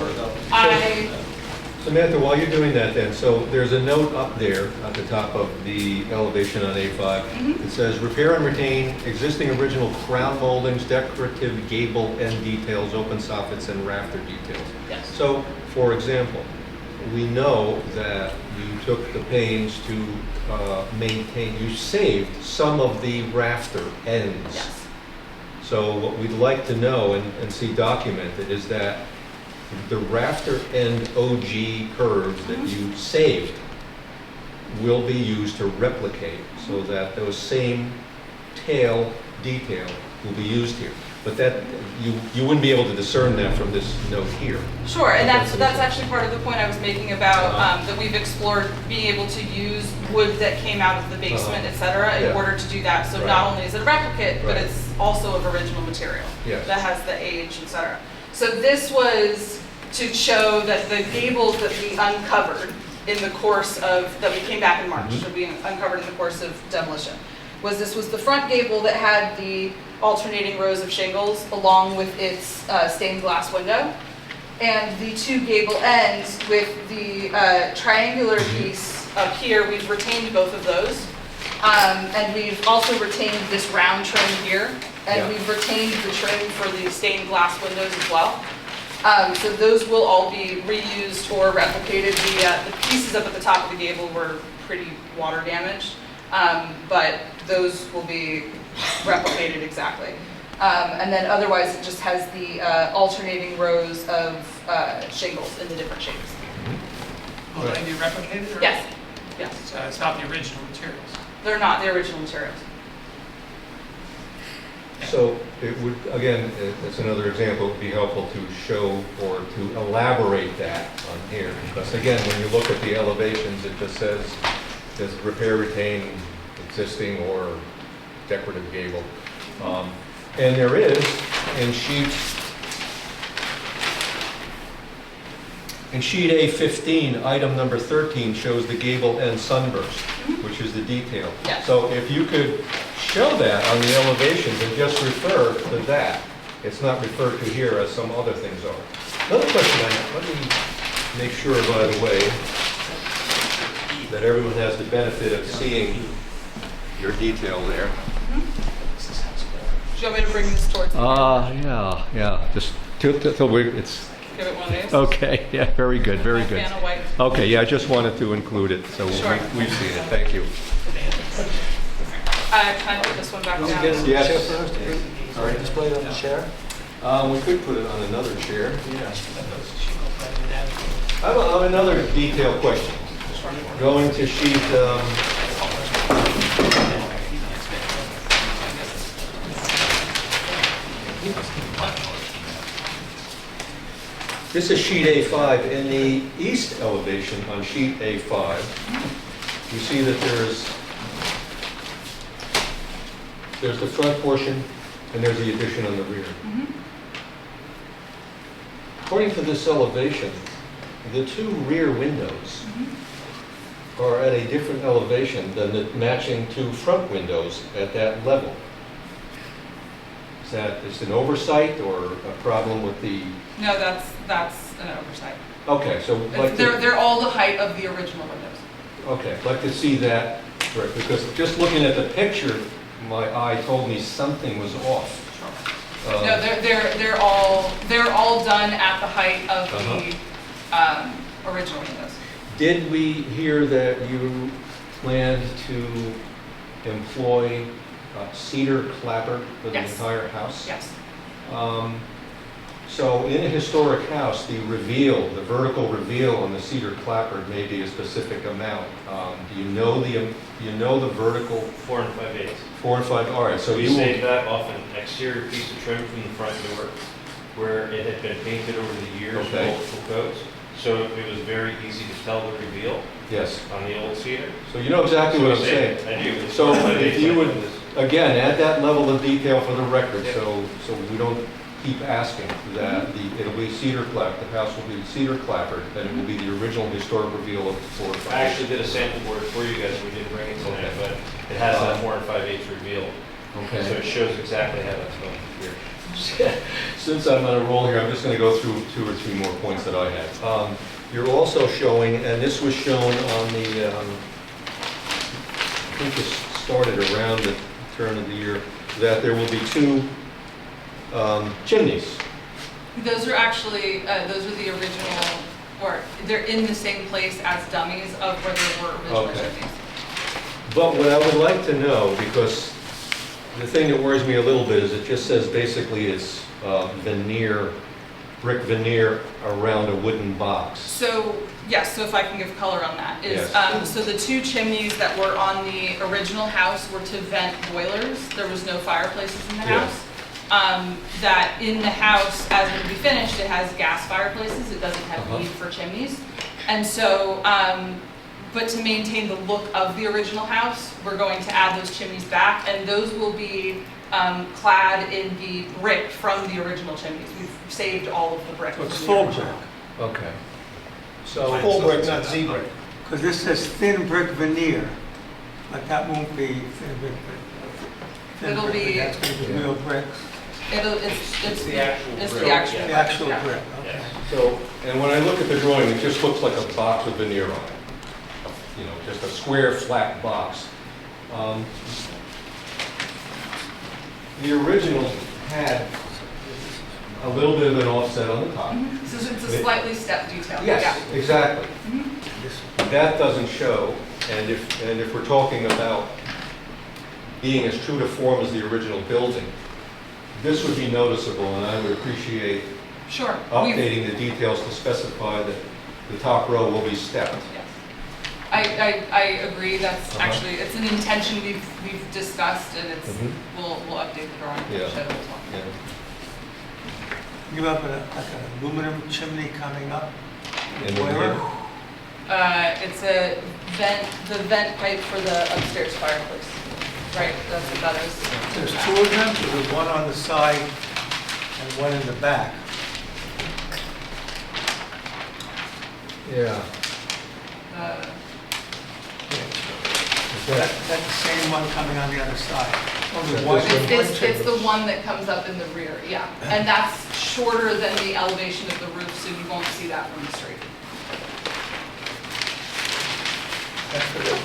Samantha, while you're doing that then, so there's a note up there at the top of the elevation on A5. It says, repair and retain existing original crown moldings, decorative gable end details, open soffits, and rafter details. Yes. So, for example, we know that you took the pains to maintain, you saved some of the rafter ends. Yes. So what we'd like to know and see documented is that the rafter end OG curves that you saved will be used to replicate so that those same tail detail will be used here. But that, you wouldn't be able to discern that from this note here. Sure, and that's Okay. actually part of the point I was making about that we've explored being able to use wood that came out of the basement, et cetera, in Yeah. order to do that. So Right. not only is it a replicate, but Right. it's also of original material Yes. that has the age, et cetera. So this was to show that the gables that we uncovered in the course of, that we came back in March, that we uncovered in the course of demolition, was the front gable that had the alternating rows of shingles along with its stained glass window, and the two gable ends with the triangular piece up here. We've retained both of those, and we've also retained this round trim here, and Yeah. we've retained the trim for the stained glass windows as well. So those will all be reused or replicated. The pieces up at the top of the gable were pretty water damaged, but those will be replicated exactly. And then otherwise, it just has the alternating rows of shingles in the different shapes. Will they be replicated? Or? Yes, yes. So it's not the original materials. They're not the original materials. So it would, again, it's another example, it would be helpful to show or to elaborate that on here. Because again, when you look at the elevations, it just says repair, retain, existing, or decorative gable. And there is, in sheet A15, item number 13 shows the gable end sunburst, which is the detail. Yes. So if you could show that on the elevations and just refer to that, it's not referred to here as some other things are. Another question I have, let me make sure, by the way, that everyone has the benefit of seeing your detail there. Do you want me to bring this towards you? Yeah, just till we, it's, Give it one of these. okay, yeah, very good, very My good. fan of white. Okay, yeah, I just wanted to include it, so Sure. we've seen it, thank you. Can I put this one back down? Yes. Chair first? Or display it on the chair? We could put it on another chair. I have another detailed question. Going to sheet, this is sheet A5. In the east elevation on sheet A5, you see that there's there's the front portion, and there's the addition on the rear. Mhm. According to this elevation, the two rear windows Mhm. are at a different elevation than the matching two front windows at that level. Is that just an oversight or a problem with the, No, that's an oversight. okay, so like, They're all the height of the original windows. okay, I'd like to see that, right, because just looking at the picture, my eye told me something was off. No, they're all done at the height of Uh-huh. the original windows. Did we hear that you planned to employ cedar clapboard for the Yes. entire house? Yes. So in a historic house, the reveal, the vertical reveal on the cedar clapboard may be a specific amount. Do you know the vertical 4 5/8. 4 and 5? All right, so We you will, saved that off an exterior piece of trim from the front door where it had been painted over the years with Okay. multiple coats. So it was very easy to tell the reveal yes. on the old cedar. So you know exactly what I'm So we saying. saved it. I do. It's So 4 5/8 if you would, like this. again, add that level of detail for the record, Yeah. so we don't keep asking that it'll be cedar clap, the house will be cedar clapboard, and it will be the original historic reveal of 4 and 5. I actually did a sample board for you guys. We didn't bring it tonight, Okay. but it has that 4 5/8 reveal. So Okay. it shows exactly how that's going here. Since I'm on a roll here, I'm just going to go through 2 or 3 more points that I had. You're also showing, and this was shown on the, I think this started around the turn of the year, that there will be 2 chimneys. Those are actually, those are the original, or they're in the same place as dummies of where they were original Okay. chimneys. But what I would like to know, because the thing that worries me a little bit is it just says basically it's veneer, brick veneer around a wooden box. So, yes, so if I can give color on that, is, Yes. so the 2 chimneys that were on the original house were to vent boilers. There was no fireplaces in the Yeah. house. That in the house, as it will be finished, it has gas fireplaces, it doesn't have Uh-huh. need for chimneys. And so, but to maintain the look of the original house, we're going to add those chimneys back, and those will be clad in the brick from the original chimneys. We've saved all of the brick. So it's from the full original. brick, Okay. So, Full brick, not Z brick. because this says thin brick veneer, but that won't be thin brick. Thin It'll brick, be- That's going to be real bricks, It's the actual it's brick. the actual. the actual yeah. brick, okay. Yes. so, and when I look at the drawing, it just looks like a box with veneer on it. You know, just a square, flat box. The original had a little bit of an offset on the top. So it's a slightly stepped detail. Yes, exactly. Mhm. That doesn't show, and if we're talking about being as true to form as the original building, this would be noticeable, and I would appreciate Sure. updating the details to specify that the top row will be stepped. Yes. I agree, that's Uh-huh. actually, it's an intention we've discussed, and it's, Mhm. we'll update the drawing to Yeah. show it as well. Yeah. You have like an aluminum chimney coming up? In the Boiler? rear. It's a the vent pipe for the upstairs fireplace. Right, that's what that is. There's 2 of them, so there's one on the side and one in the back. Yeah. Uh, That's the same one coming on the other side. Only Is that one- this one? It's the one that comes up in the rear, yeah. And that's shorter than the elevation of the roof, so you won't see that from the street. That's for the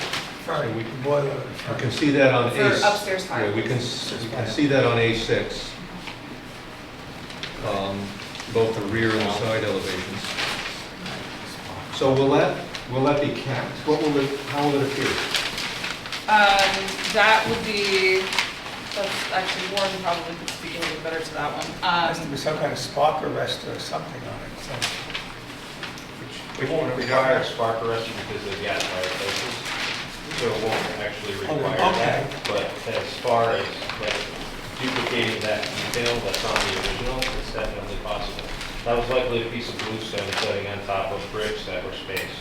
furnace, boiler. We can see that on For A6. upstairs Yeah, we can, fireplace. we can see that on A6. Both the rear and the side elevations. So will that be capped? How will it appear? That would be, that's actually Warren probably could speak a little bit better to that one. Has to be some kind of spark arrestor or something on it, so. We won't require a spark arrestor because of gas fireplaces, so it won't actually require okay. that. But as far as like duplicating that detail that's on the original, it's definitely possible. That was likely a piece of bluestone setting on top of bricks that were spaced.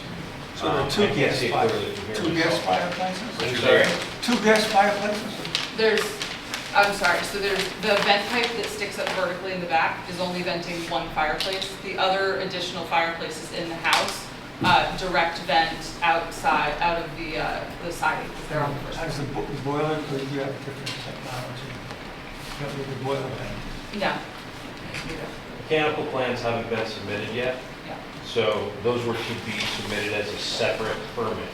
So there are I 2 can't gas see it fire, clearly from here 2 gas myself. fireplaces? I'm sorry? 2 gas fireplaces? There's I'm sorry, so there's the vent pipe that sticks up vertically in the back is only venting one fireplace. The other additional fireplaces in the house, direct vent outside, out of the siding, because they're on the first Has floor. the boiler, or do you have different technology? You have the boiler thing? No. Mechanical plans haven't been submitted yet, Yeah. so those were to be submitted as a separate permit.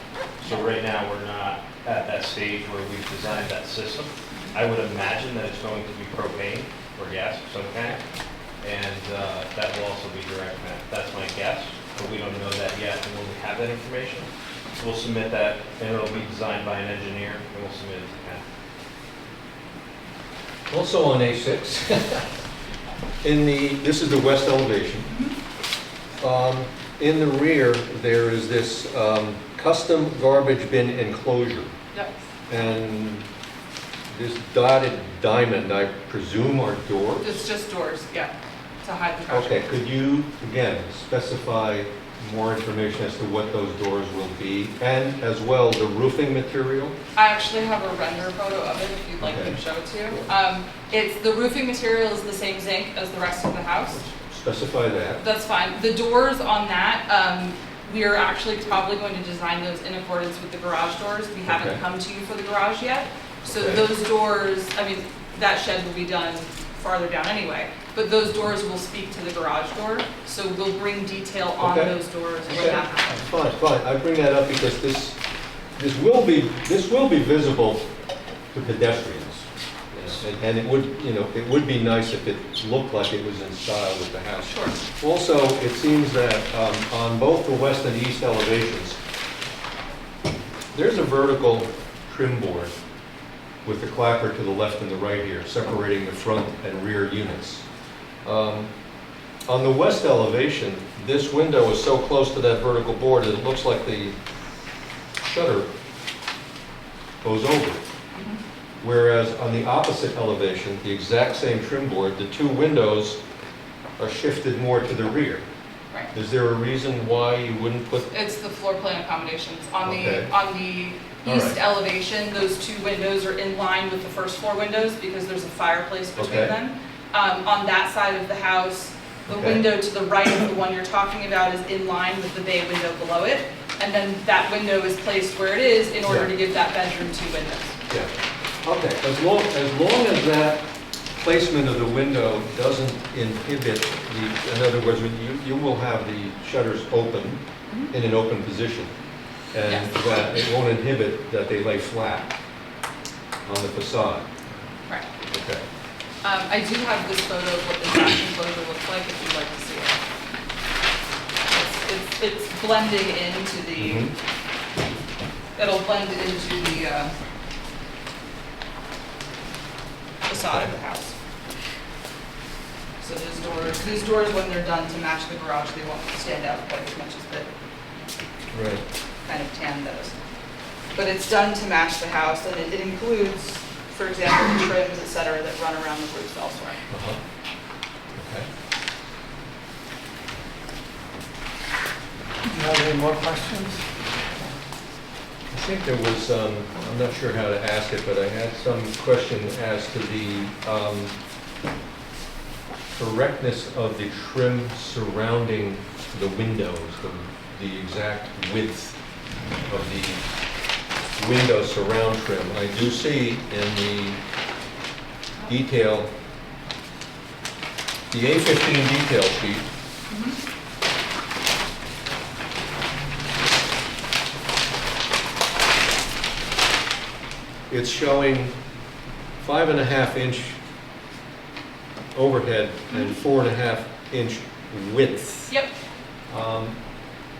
So right now, we're not at that stage where we've designed that system. I would imagine that it's going to be propane or gas of some kind, and that will also be direct vent. That's my guess, but we don't know that yet, and when we have that information, we'll submit that, and it'll be designed by an engineer, and we'll submit it to Ken. Also on A6, this is the west elevation. In the rear, there is this custom garbage bin enclosure. Yep. And this dotted diamond, I presume, are doors? It's just doors, yeah, to hide the trash. Okay, could you, again, specify more information as to what those doors will be? And as well, the roofing material? I actually have a render photo of it if you'd like me to Okay. show it to you. The roofing material is the same zinc as the rest of the house. Specify that. That's fine. The doors on that, we are actually probably going to design those in accordance with the garage doors. We haven't Okay. come to you for the garage yet. So Okay. those doors, I mean, that shed will be done farther down anyway, but those doors will speak to the garage door. So we'll bring detail on Okay. those doors when Okay, that happens. fine, fine. I bring that up because this will be visible to pedestrians. And it would be nice if it looked like it was in style with the house. Sure. Also, it seems that on both the west and east elevations, there's a vertical trim board with the clapper to the left and the right here, separating the front and rear units. On the west elevation, this window is so close to that vertical board that it looks like the shutter goes over. Whereas on the opposite elevation, the exact same trim board, the two windows are shifted more to the rear. Right. Is there a reason why you wouldn't put, It's the floor plan accommodations. On Okay. the All east right. elevation, those two windows are in line with the first floor windows because there's a fireplace between Okay. them. On that side of the house, the Okay. window to the right of the one you're talking about is in line with the bay window below it. And then that window is placed where it is in order Yeah. to give that bedroom two windows. yeah, okay, as long as that placement of the window doesn't inhibit in other words, you will have the shutters open in an open position. And Yes. that it won't inhibit that they lay flat on the facade. Right. Okay. I do have this photo of what the glass enclosure looks like if you'd like to see it. It's blending into the, it'll blend into the facade of the house. So these doors, when they're done to match the garage, they won't stand out quite as much as the Right. kind of tan those. But it's done to match the house, and it includes, for example, the trims, et cetera, that run around the roof elsewhere. Uh-huh. Okay. Do you have any more questions? I think there was, I'm not sure how to ask it, but I had some question as to the correctness of the trim surrounding the windows, the exact width of the window surround trim. I do see in the detail, the A15 detail sheet, it's showing 5.5-inch overhead and 4.5-inch width. Yep,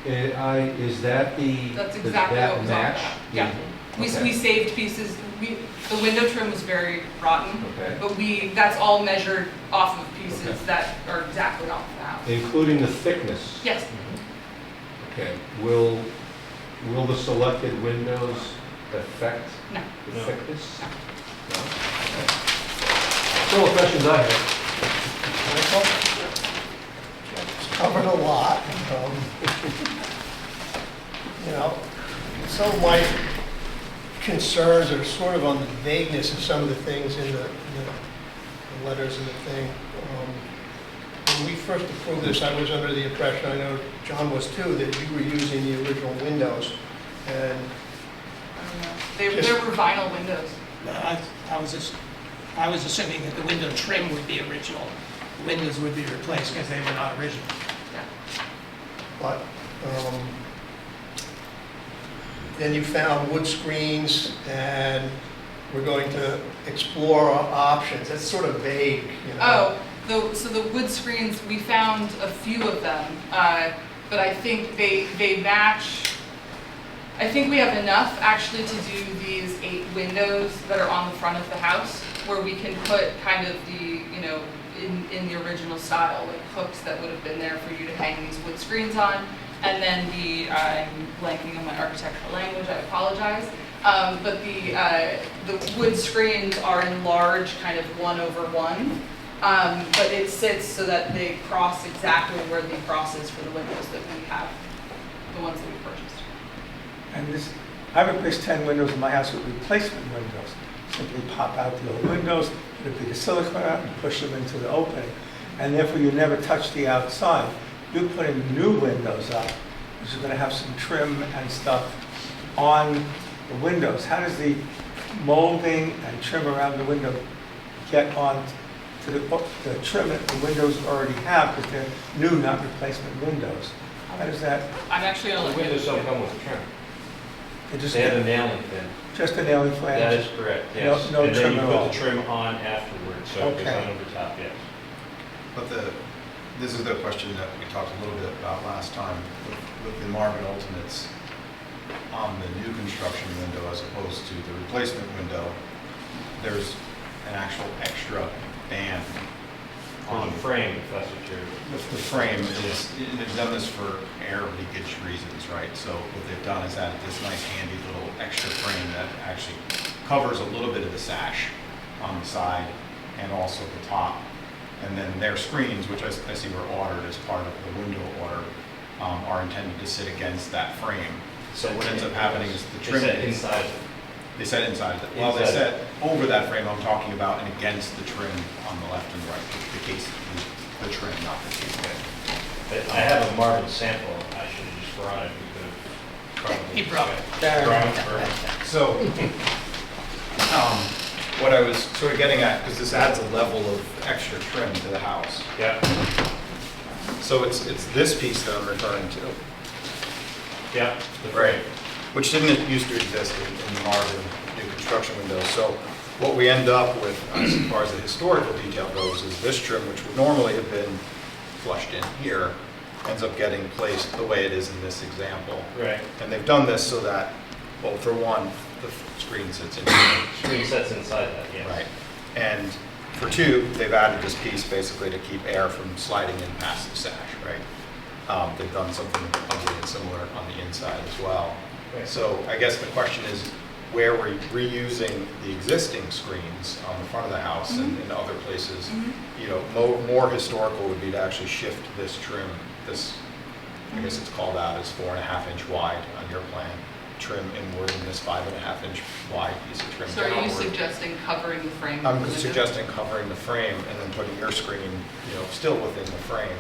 Is that the, that's does exactly that what was on match? that. Yeah. We Okay. saved pieces, the window trim was very rotten, Okay. but that's all measured off of pieces Okay. that are exactly off the house. Including the thickness? Yes, Okay. Will the selected windows affect no. the No. thickness? No? Okay. That's all the questions I have. Michael? Covered a lot. You know, so Mike, concerns are sort of on the vagueness of some of the things in the letters and the thing. When we first approved this, I was under the impression, I know John was too, that you were using the original windows. And I don't know. They were vinyl windows. I was assuming that the window trim would be original. Windows would be replaced because they were not original. but then you found wood screens, and we're going to explore our options. That's sort of vague, you know? So the wood screens, we found a few of them, but I think they match. I think we have enough actually to do these 8 windows that are on the front of the house, where we can put kind of the, you know, in the original style, like hooks that would have been there for you to hang these wood screens on. And then I'm blanking on my architectural language, I apologize. But the wood screens are in large, kind of 1/1. But it sits so that they cross exactly where the cross is for the windows that we have, the ones that we purchased. And I replaced 10 windows in my house with replacement windows. Simply pop out the old windows, put a big silicone out, and push them into the opening. And therefore, you never touch the outside. You're putting new windows up, which is going to have some trim and stuff on the windows. How does the molding and trim around the window get on to the trim that the windows already have, because they're new, not replacement windows? How does that? I'm actually The going to windows don't come with a trim. It just They have a nailing pin. just a nailing flange? That is correct, yes. No And then trim you at put all? the trim on afterwards, so it goes Okay. on over top, yes. But this is the question that we talked a little bit about last time with the Marvin Ultimates on the new construction window as opposed to the replacement window. There's an actual extra band On on the frame, if that's what you're. the frame is, and they've done this for air leakage reasons, right? So what they've done is added this nice handy little extra frame that actually covers a little bit of the sash on the side and also the top. And then their screens, which I see were ordered as part of the window order, are intended to sit against that frame. So what ends up happening is the trim. They set inside. They set inside. Well, they set over that frame I'm talking about and against the trim on the left and right. The case, the trim, not the case. But I have a Marvin sample, I should have just brought it, we could have probably. He brought it. Brought it for- So, what I was sort of getting at, because this adds a level of extra trim to the house. Yeah, So it's this piece that I'm referring to. yeah. Right. Which didn't used to exist in the Marvin new construction windows. So what we end up with, as far as the historical detail goes, is this trim, which would normally have been flushed in here, ends up getting placed the way it is in this example. Right. And they've done this so that, well, for one, the screen sits in here. Screen sets inside that, yes. Right. And for two, they've added this piece basically to keep air from sliding in past the sash, right? They've done something ugly and similar on the inside as well. Right. So I guess the question is, where we're reusing the existing screens on the front of the house and in other places, you know, more historical would be to actually shift this trim, this, I guess it's called out as 4.5 inch wide on your plan, trim inward in this 5.5 inch wide piece of trim So are you downward. suggesting covering the frame? I'm with the window? suggesting covering the frame and then putting your screen, you know, still within the frame,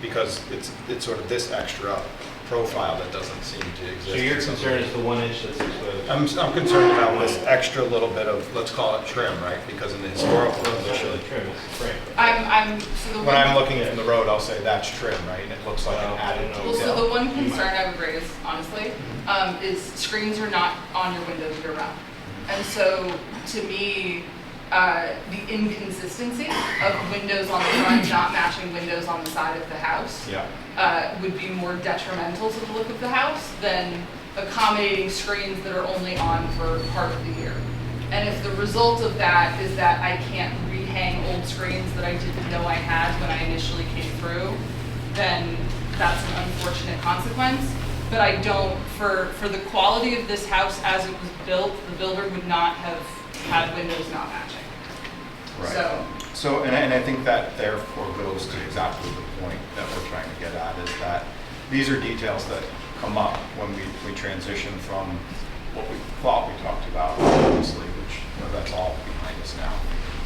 because it's sort of this extra profile that doesn't seem to exist. So your in some concern of is the 1 inch that's exposed? I'm concerned about this extra little bit of, let's call it trim, right? Because in the historical It's not condition, really trim, it's the frame. So the when I'm one, looking from the road, I'll say that's trim, right? And it looks like an added well, so the detail. one concern I would raise, honestly, is screens are not on your windows year round. And so, to me, the inconsistency of windows on the front not matching windows on the side of the house Yeah. would be more detrimental to the look of the house than accommodating screens that are only on for part of the year. And if the result of that is that I can't rehang old screens that I didn't know I had when I initially came through, then that's an unfortunate consequence. But I don't, for the quality of this house as it was built, the builder would not have had windows not matching. Right. So, and I think that therefore goes to exactly the point that we're trying to get at, is that these are details that come up when we transition from what we thought we talked about, obviously, which, that's all behind us now.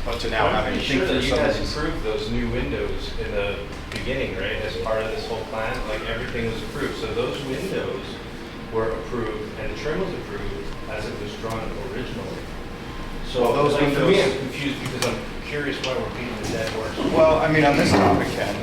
But to now I'm having pretty to think sure through that you some of guys these. approved those new windows in the beginning, right, as part of this whole plan? Like, everything was approved, so those windows were approved, and the trim was approved as it was drawn originally. So, Well, those like, for me, windows- I'm confused because I'm curious why we're beating the dead horse. Well, I mean, on this topic, Ken,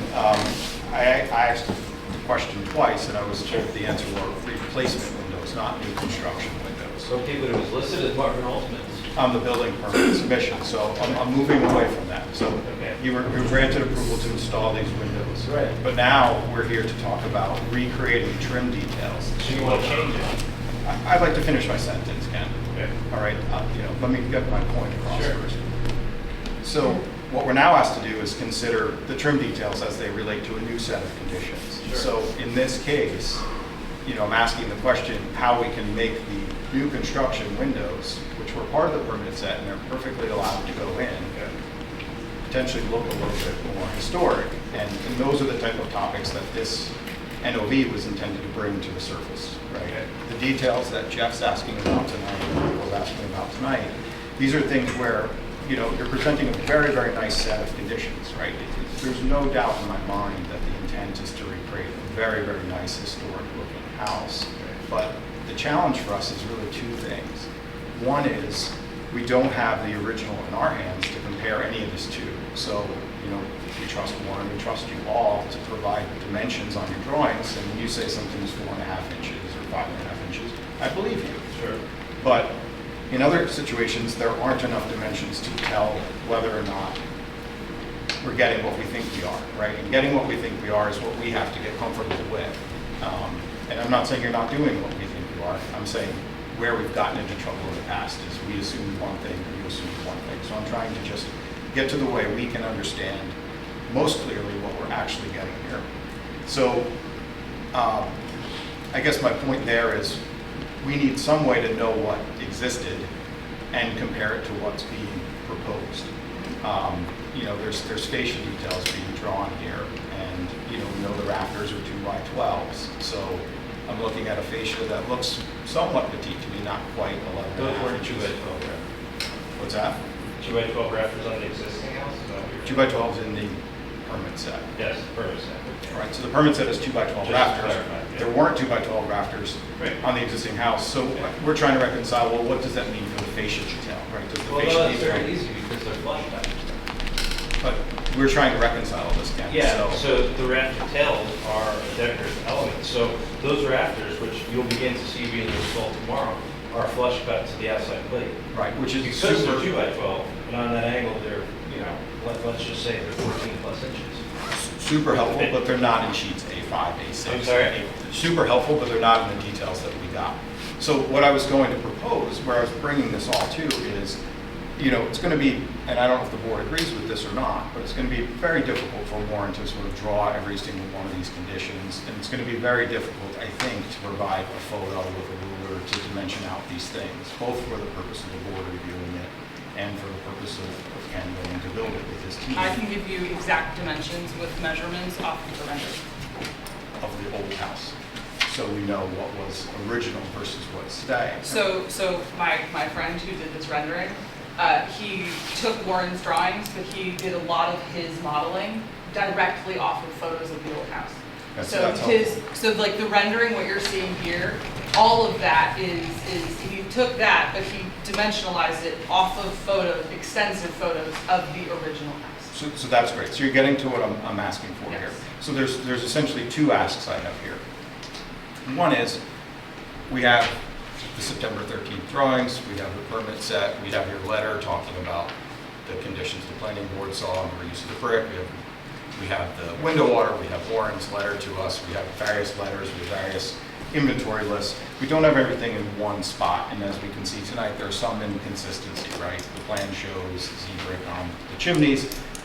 I asked the question twice, and I was told the answer were replacement windows, not new construction windows. Okay, but it was listed as Marvin Holtzman's. On the building permit submission, so I'm moving away from that. So Okay. you were granted approval to install these windows. Right. But now we're here to talk about recreating trim details. So you want to change it? I'd like to finish my sentence, Ken. Okay. All right, let me get my point across Sure. first. So what we're now asked to do is consider the trim details as they relate to a new set of conditions. Sure. So in this case, I'm asking the question how we can make the new construction windows, which were part of the permit set and they're perfectly allowed to go in, potentially look a little bit more historic. And those are the type of topics that this NOV was intended to bring to the surface, right? The details that Jeff's asking about tonight, and was asking about tonight, these are things where, you're presenting a very, very nice set of conditions, right? There's no doubt in my mind that the intent is to recreate a very, very nice historic looking house. But the challenge for us is really two things. One is we don't have the original in our hands to compare any of this to. So, we trust Warren, we trust you all to provide dimensions on your drawings. And when you say something's 4.5 inches or 5.5 inches, I believe you. Sure. But in other situations, there aren't enough dimensions to tell whether or not we're getting what we think we are, right? And getting what we think we are is what we have to get comfortable with. And I'm not saying you're not doing what we think you are. I'm saying where we've gotten into trouble in the past is we assume one thing, you assume one thing. So I'm trying to just get to the way we can understand most clearly what we're actually getting here. So I guess my point there is we need some way to know what existed and compare it to what's being proposed. There's fascia details being drawn here, and we know the rafters are 2x12s. So I'm looking at a fascia that looks somewhat petite to me, not quite 11. Those weren't 2x12 rafters. What's that? 2x12 rafters on the existing house? Is that what you're- 2x12s in the permit set. Yes, permit set. All right, so the permit set is 2x12 Just to rafters. clarify, yeah. There weren't 2x12 rafters Right. on the existing house. So we're trying to reconcile, well, what does that mean for the fascia detail, right? Does the Well, fascia no, it's detail? very easy because they're flush cut. But we're trying to reconcile this, Ken. Yeah, so the rafter tails are a decorative element. So those rafters, which you'll begin to see being installed tomorrow, are flush cut to the outside plate. Right, which is Because they're super, 2x12, and on that angle, they're, let's just say they're 14 plus inches. super helpful, but they're not in sheets A5, A6. I'm sorry? Super helpful, but they're not in the details that we got. So what I was going to propose, where I was bringing this all to, is, it's going to be, and I don't know if the board agrees with this or not, but it's going to be very difficult for Warren to sort of draw every single one of these conditions, and it's going to be very difficult, I think, to provide a photo with a ruler to dimension out these things, both for the purpose of the board reviewing it and for the purpose of Ken going to build it with his team I can give you exact dimensions with measurements off of the render. of the old house. So we know what was original versus what's today. So my friend who did this rendering, he took Warren's drawings, but he did a lot of his modeling directly off of photos of the old house. Okay, so So that's helpful. the rendering, what you're seeing here, all of that is he took that, but he dimensionalized it off of photos, extensive photos of the original house. So that's great. So you're getting to what I'm asking for Yes. here. So there's essentially two asks I have here. One is, we have the September 13th drawings, we have the permit set, we have your letter talking about the conditions the planning board saw and the reuse of the brick, we have the window water, we have Warren's letter to us, we have various letters, we have various inventory lists. We don't have everything in one spot, and as we can see tonight, there's some inconsistency, right? The plan shows Z-brick on the chimneys,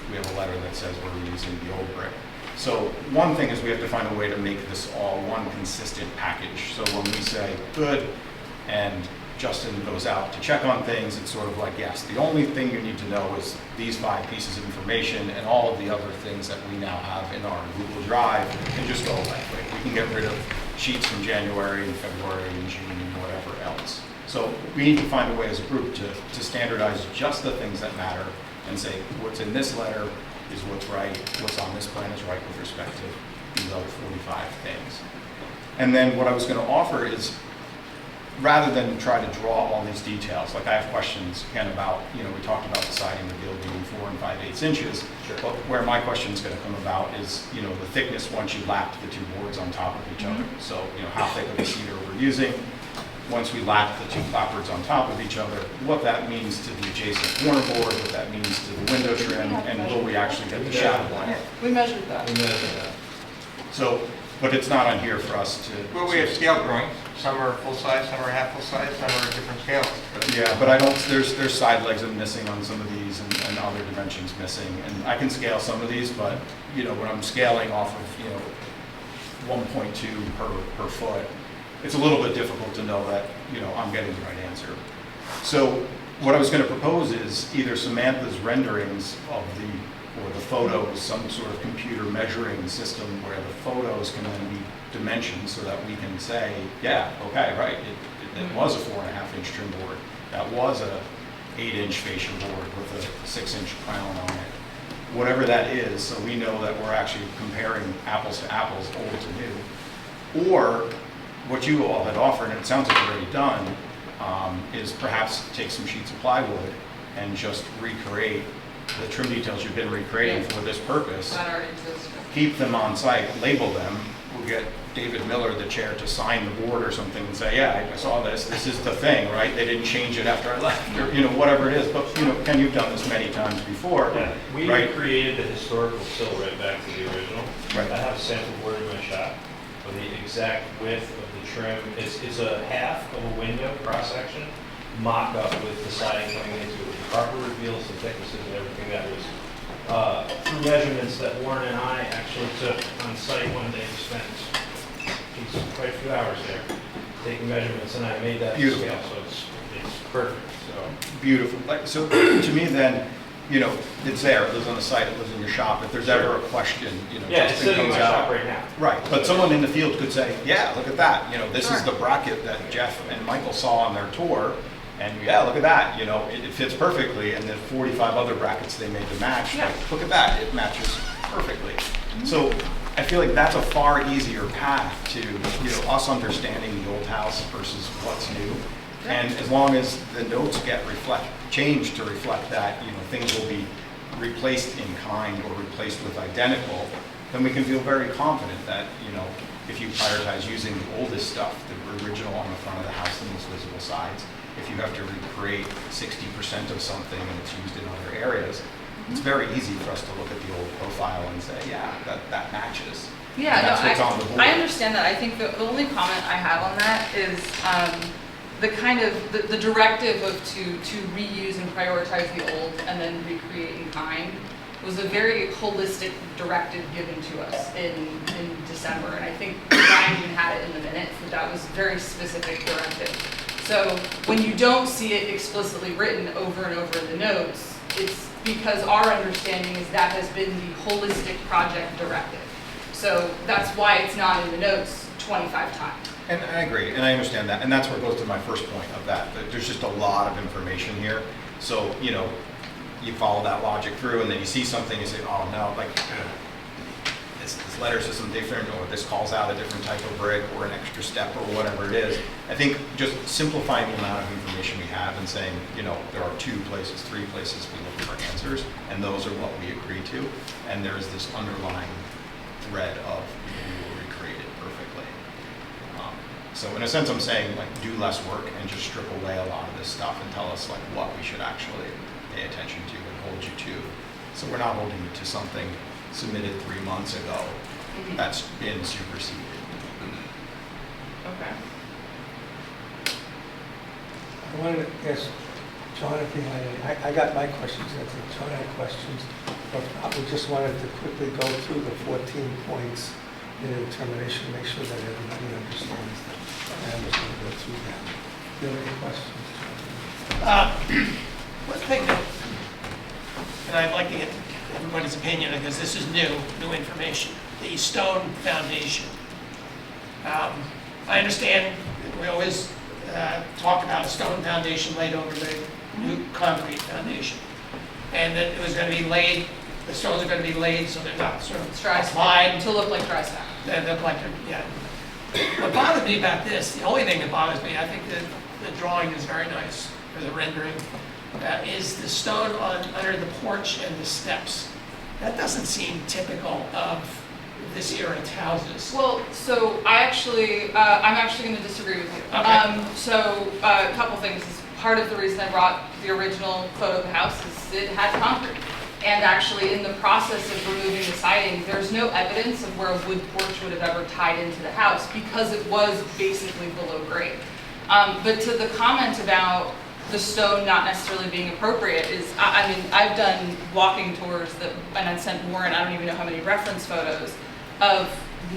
we have a letter that says we're reusing the old brick. So one thing is we have to find a way to make this all one consistent package. So when we say good and Justin goes out to check on things, it's sort of like, yes, the only thing you need to know is these 5 pieces of information, and all of the other things that we now have in our Google Drive can just go away. We can get rid of sheets from January and February and June and whatever else. So we need to find a way as a group to standardize just the things that matter and say what's in this letter is what's right, what's on this plan is right with respect to these other 45 things. And then what I was going to offer is, rather than try to draw all these details, like I have questions again about, we talked about the siding reveal being 4 5/8 inches, but where my question is going to come about is, the thickness once you lap the two boards on top of each other. So, how thick of a cedar we're using. Once we lap the two clapboards on top of each other, what that means to the adjacent corner board, what that means to the window trim, and will we actually get the shadow line? We measured that. So, but it's not on here for us to. Well, we have scale drawings. Some are full size, some are half full size, some are different scales. Yeah, but I don't, there's side legs are missing on some of these and other dimensions missing. And I can scale some of these, but, when I'm scaling off of, 1.2 per foot, it's a little bit difficult to know that, I'm getting the right answer. So what I was going to propose is either Samantha's renderings of or the photos, some sort of computer measuring system where the photos can then be dimensioned so that we can say, yeah, okay, right, it was a 4.5-inch trim board. That was a 8-inch fascia board with a 6-inch crown on it. Whatever that is, so we know that we're actually comparing apples to apples, old to new. Or what you all had offered, and it sounds like you've already done, is perhaps take some sheets of plywood and just recreate the trim details you've been recreating for this purpose. That already exists. Keep them on site, label them. We'll get David Miller, the chair, to sign the board or something and say, yeah, I saw this. This is the thing, right? They didn't change it after I left, or whatever it is. But Ken, you've done this many times before. Yeah, we right? recreated the historical sill right back to the original. Right. I have a sample board in my shop of the exact width of the trim. It's a half of a window cross section, mock up with the siding coming into it, the proper reveals, the thicknesses, and everything that was through measurements that Warren and I actually took on site one day. We spent quite a few hours there taking measurements, and I made that to Beautiful. scale, so it's perfect. So Beautiful. So to me then, it's there, it lives on the site, it lives in your shop. If there's ever a question, yeah, it's Justin sitting in comes my out. shop right now. Right, but someone in the field could say, yeah, look at that, this is the bracket that Jeff and Michael saw on their tour, and yeah, look at that, it fits perfectly, and then 45 other brackets they made to match, like, look at that, it matches perfectly. So I feel like that's a far easier path to, us understanding the old house versus what's new. And as long as the notes get changed to reflect that, things will be replaced in kind or replaced with identical, then we can feel very confident that, if you prioritize using the oldest stuff, the original on the front of the house, the most visible sides, if you have to recreate 60% of something and it's used in other areas, it's very easy for us to look at the old profile and say, yeah, that matches. Yeah, And that's what's on the board. I understand that. I think the only comment I have on that is the kind of, the directive of to reuse and prioritize the old and then recreate in kind was a very holistic directive given to us in December. And I think Ryan even had it in the minutes that was a very specific directive. So when you don't see it explicitly written over and over in the notes, it's because our understanding is that has been the holistic project directive. So that's why it's not in the notes 25 times. And I agree, and I understand that, and that's where it goes to my first point of that there's just a lot of information here. So, you follow that logic through, and then you see something, you say, oh no, like, this letter says something different, or this calls out a different type of brick, or an extra step, or whatever it is. I think just simplifying the amount of information we have and saying, there are 2 places, 3 places we look for answers, and those are what we agree to, and there's this underlying thread of we will recreate it perfectly. So in a sense, I'm saying, like, do less work and just strip away a lot of this stuff and tell us, like, what we should actually pay attention to and hold you to. So we're not holding you to something submitted 3 months ago that's been superseded. Okay. I wanted to ask John if he had any, I got my questions answered, John had questions, but I just wanted to quickly go through the 14 points in the determination, make sure that everybody understands them. And I'm just going to go through them. Do you have any questions, John? One thing that, and I'd like to get everybody's opinion, because this is new information, the stone foundation. I understand, we always talk about a stone foundation laid over the new concrete foundation. And that it was gonna be laid, the stones are gonna be laid so they're not sort of Dry applied. to look like dry stack. They look like they're, yeah. What bothered me about this, the only thing that bothers me, I think that the drawing is very nice, or the rendering, is the stone under the porch and the steps. That doesn't seem typical of this era houses. Well, so I'm actually going to disagree with you. Okay. A couple things. Part of the reason I brought the original photo of the house is it had concrete. And actually, in the process of removing the siding, there's no evidence of where a wood porch would have ever tied into the house because it was basically below grade. But to the comment about the stone not necessarily being appropriate is, I mean, I've done walking tours and I sent Warren, I don't even know how many reference photos of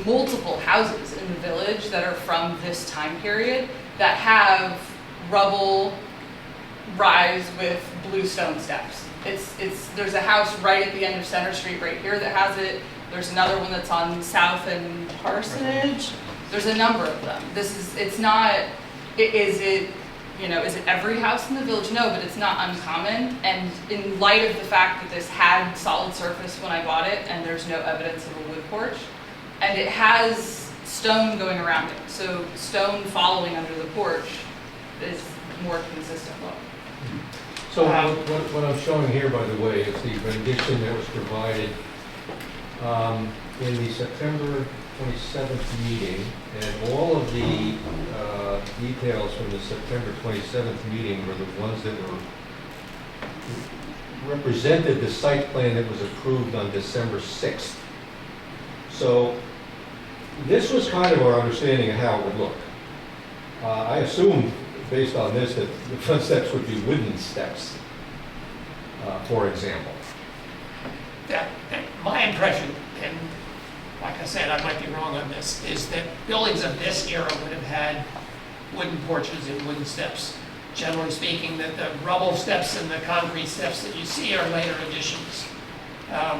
multiple houses in the village that are from this time period that have rubble rise with blue stone steps. There's a house right at the end of Center Street right here that has it. There's another one that's on South and Parsonage. There's a number of them. Is it every house in the village? No, but it's not uncommon. And in light of the fact that this had solid surface when I bought it and there's no evidence of a wood porch, and it has stone going around it, so stone following under the porch is more consistent look. So what I'm showing here, by the way, is the rendition that was provided in the September 27th meeting, and all of the details from the September 27th meeting were the ones that represented the site plan that was approved on December 6th. So this was kind of our understanding of how it would look. I assumed, based on this, that the front steps would be wooden steps, for example. My impression, and like I said, I might be wrong on this, is that buildings of this era would have had wooden porches and wooden steps. Generally speaking, that the rubble steps and the concrete steps that you see are later additions.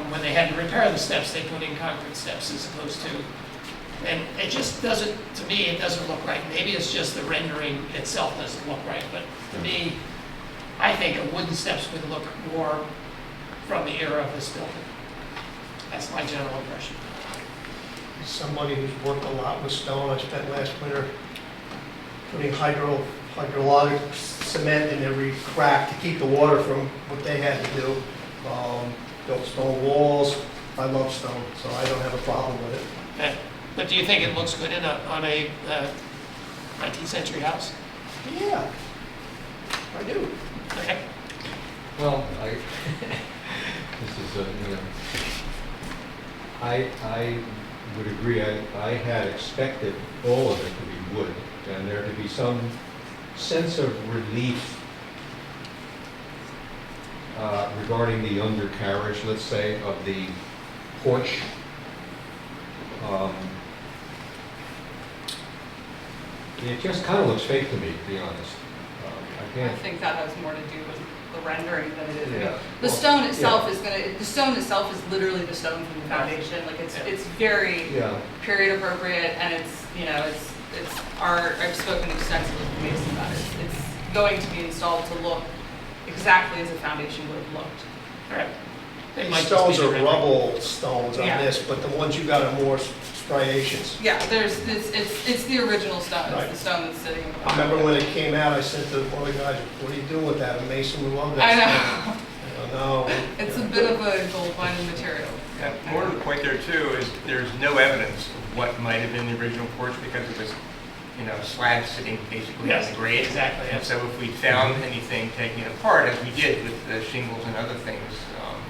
When they had to repair the steps, they put in concrete steps as opposed to, and it just doesn't, to me, it doesn't look right. Maybe it's just the rendering itself doesn't look right, but to me, I think a wooden steps would look more from the era of this building. That's my general impression. As somebody who's worked a lot with stone, I spent last winter putting hydraulic cement in every crack to keep the water from what they had to do. Built stone walls. I love stone, so I don't have a problem with it. Okay. But do you think it looks good on a 19th century house? Yeah, I do. Okay. Well, this is I would agree. I had expected all of it to be wood, and there to be some sense of relief regarding the undercarriage, let's say, of the porch. It just kind of looks fake to me, to be honest. I I can't. think that has more to do with the rendering than it is. I mean, Yeah. the Well, stone itself yeah. the stone itself is literally the stone from the foundation. Like it's very Yeah. period appropriate, and I've spoken extensively with Mason about it. It's going to be installed to look exactly as a foundation would have looked. All right. It These might just stones be the are rendering. rubble stones on Yeah. this, but the ones you got are more striations. Yeah, it's the original stone. Right. It's the stone that's sitting. in the I remember when it came out, I said to one of the guys, "What are you doing with that?" And Mason would love that. I know. stone. I don't know. It's a bit of a gold-minded material. Yeah, more to the point there too is there's no evidence of what might have been the original porch because it was, slab sitting basically on Yes, the grade. exactly, And so if we found anything taking it apart, as we did with the shingles and other things,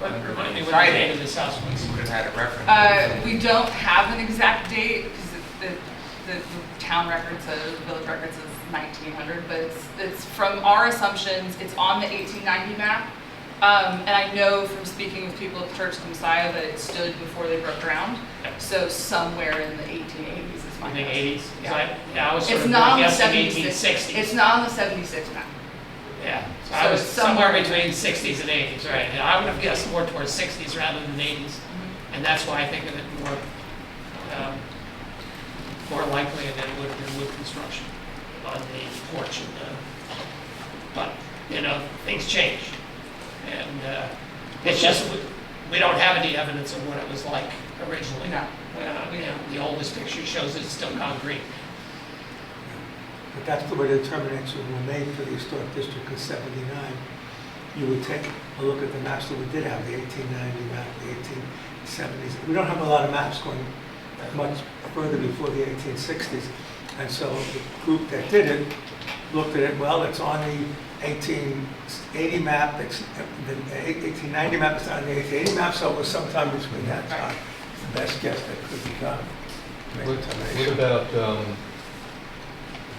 But under remind me the what the date siding, of this house was. we would have had a reference. We don't have an exact date because the town record says, the village record says 1900, but it's from our assumptions, it's on the 1890 map. And I know from speaking with people at the Church of the Messiah that it stood before they broke ground. So somewhere in the 1880s is my I think guess. 80s. Yeah. I was sort It's of not on the guessing 76. 1860s. It's not on the 76 map. Yeah, so So I was it's somewhere somewhere- between 60s and 80s, right? And I would have guessed more towards 60s rather than 80s. And that's why I think of it more. more likely than it would have been wood construction on the porch. But, you know, things change. And it's just, we don't have any evidence of what it was like originally. No. You know, the oldest picture shows it's still concrete. But that's the way the determinations were made for the historic district in '79. You would take a look at the maps that we did have, the 1890 map, the 1870s. We don't have a lot of maps going much further before the 1860s. And so the group that did it looked at it, well, it's on the 1880 map, it's the 1890 map, it's on the 1880 map, so it was sometime between that time. It's the best guess that could be done. to make a What determination. about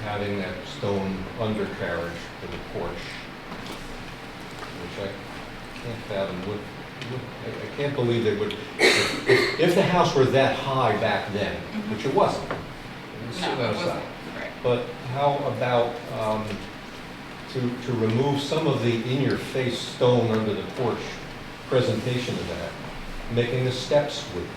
having that stone undercarriage for the porch? Which I can't fathom, I can't believe they would, if the house were that high back then, which it wasn't. No, it wasn't. Right. But how about to remove some of the in-your-face stone under the porch presentation of that, making the steps wooden?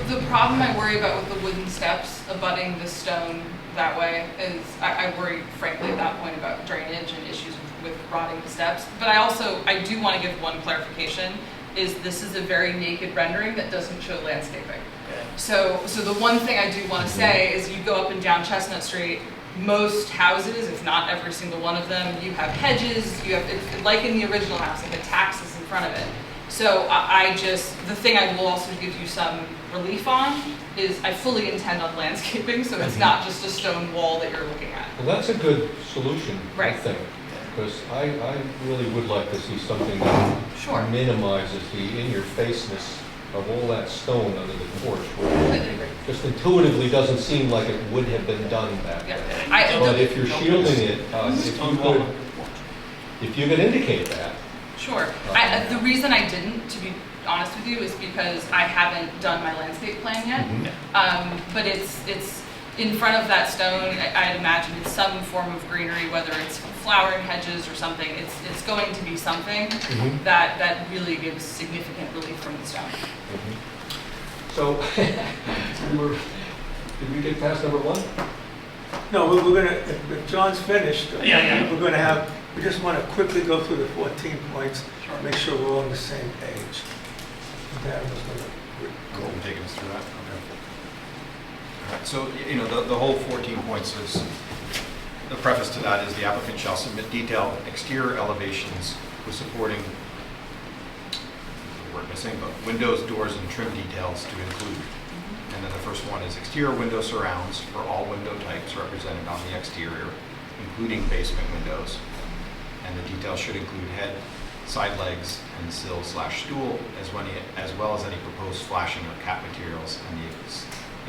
The problem I worry about with the wooden steps abutting the stone that way is I worry frankly at that point about drainage and issues with rotting the steps. But I do want to give one clarification, is this is a very naked rendering that doesn't show landscaping. So the one thing I do want to say is you go up and down Chestnut Street, most houses, if not every single one of them, you have hedges, you have, it's like in the original house, like a taxis in front of it. So the thing I will also give you some relief on is I fully intend on landscaping, so it's not just a stone wall that you're looking at. Well, that's a good solution, I Right. think, because I really would like to see something that Sure. minimizes the in-your-faceness of all that stone under the porch, which Completely agree. just intuitively doesn't seem like it would have been done back Yeah. then. But if you're shielding it, if you could indicate that. Sure. The reason I didn't, to be honest with you, is because I haven't done my landscape plan yet. But it's in front of that stone. I'd imagine it's some form of greenery, whether it's flowering hedges or something. It's going to be something that really gives significant relief from the stone. So, did we get past number one? No, we're going to, if John's finished, Yeah. we're going to have, we just want to quickly go through the 14 points, make sure we're all on the same page. Darren was going to Go and take us through that, okay. All right, so, you know, the whole 14 points is, the preface to that is the applicant shall submit detailed exterior elevations with supporting, the word missing, but windows, doors, and trim details to include. And then the first one is exterior window surrounds for all window types represented on the exterior, including basement windows. And the details should include head, side legs, and sill/stool, as well as any proposed flashing or cap materials and the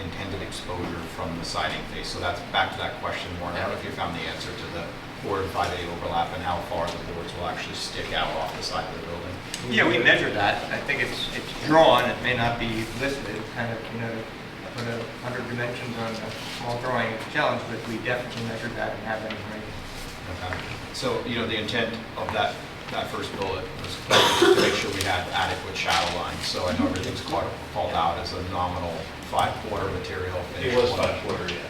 intended exposure from the siding face. So that's back to that question, Warren. I don't know if you found the answer to the 4 and 5A overlap and how far the boards will actually stick out off the side of the building. Yeah, we measured that. I think it's drawn, it may not be listed, it's kind of, you know, put 100 dimensions on a small drawing is a challenge, but we definitely measured that and have that information. Okay. So, you know, the intent of that first bullet was just to make sure we had adequate shadow lines. So I know everything's called out as a nominal 5/4 material. It was 5/4, yes.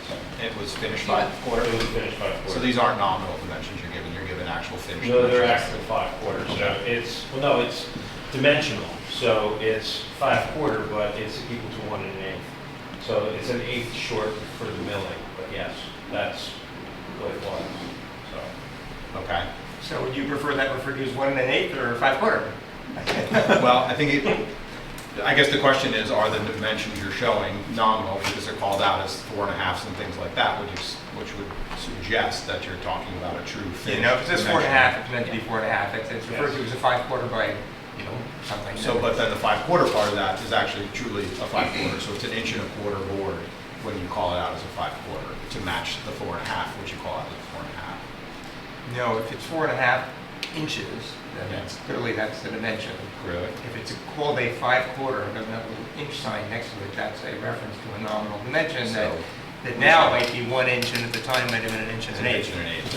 It was finished 5/4? It was finished 5/4. So these aren't nominal dimensions you're given actual finished No, they're dimensions. actual 5/4. So it's dimensional. So it's 5/4, but it's equal to 1 1/8. So it's an 1/8 short for the milling, but yes, that's what it was. So. Okay. So would you prefer that referred to as 1 1/8 or 5/4? Well, I guess the question is, are the dimensions you're showing nominal because they're called out as 4.5 and things like that, which would suggest that you're talking about a true finished You know, if it says dimension. 4.5, it's meant to be 4.5. It's referred to as a 5/4 by, you know, something. So, but then the 5/4 part of that is actually truly a 5/4, so it's an 1.25 inch board when you call it out as a 5/4 to match the 4.5, which you call out as a 4.5. No, if it's 4.5 inches, then that's the dimension. Really? If it's called a 5/4 and doesn't have a little inch sign next to it, that's a reference to a nominal dimension that now might be 1 inch and at the time might have been 1 1/8 inches. An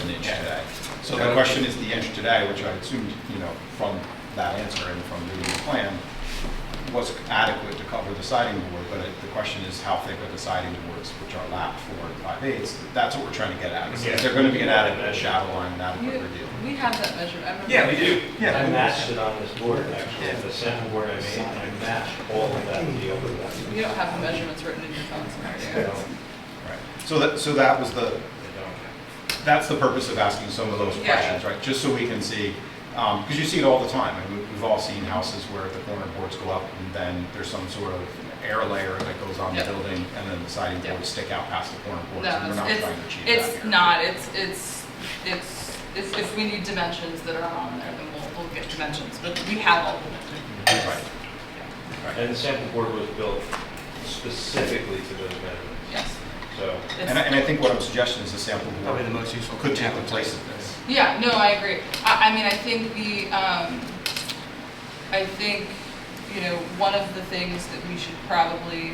inch Yeah. today. So the question is the inch today, which I assumed, you know, from that answer and from reading the plan, was adequate to cover the siding board, but the question is how thick are the siding boards, which are lap 4 and 5/8. That's what we're trying to get at. Is there going to be an adequate shadow line, an adequate reveal? We have that measured. I remember. Yeah, we do. I matched it on this board, actually, the sample board I made, and I matched all of that deal with that. You don't have the measurements written in your phone somewhere, do you? Right. So that was that's the purpose of asking some of those Yeah. questions, right? Just so we can see, because you see it all the time. I mean, we've all seen houses where the corner boards go up and then there's some sort of air layer that goes on the Yep. building and then the siding Yep. boards stick out past the corner boards. And we're No, not it's, trying to achieve that here. it's not, it's, if we need dimensions that are on there, then we'll get dimensions, but we have all the dimensions. Right. Right. And the sample board was built specifically to those measurements, Yes. so. And I think what I'm suggesting is a sample board Probably the most useful. could take the place of this. Yeah, no, I agree. I mean, I think I think, you know, one of the things that we should probably,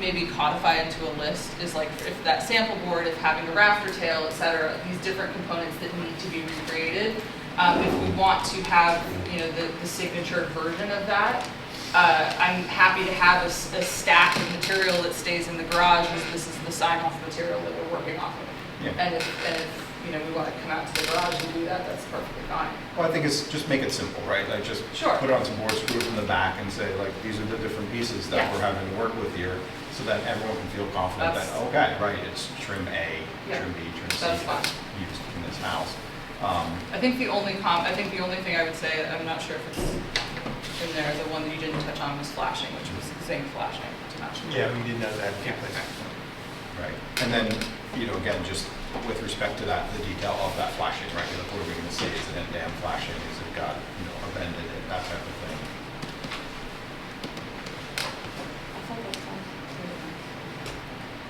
maybe codify into a list is like, if that sample board, if having a rafter tail, et cetera, these different components that need to be recreated. If we want to have, you know, the signature version of that, I'm happy to have a stack of material that stays in the garage, as this is the sign-off material that we're working off of. Yeah. And if, you know, we want to come out to the garage and do that, that's perfectly fine. Well, I think it's just make it simple, right? Like just Sure. put on some boards, screw it in the back and say like, these are the different pieces that Yes. we're having to work with here so that everyone can feel confident that, That's- okay, right, it's trim A, Yeah. trim B, trim C That's fine. that's used in this house. I think the only thing I would say, I'm not sure if it's in there, the one that you didn't touch on was flashing, which was the same flashing to match. Yeah, we did know that. Right. And then, you know, again, just with respect to that, the detail of that flashing, right? You know, what are we going to say? Is it end-dam flashing? Is it got, you know, a bend in it? That type of thing.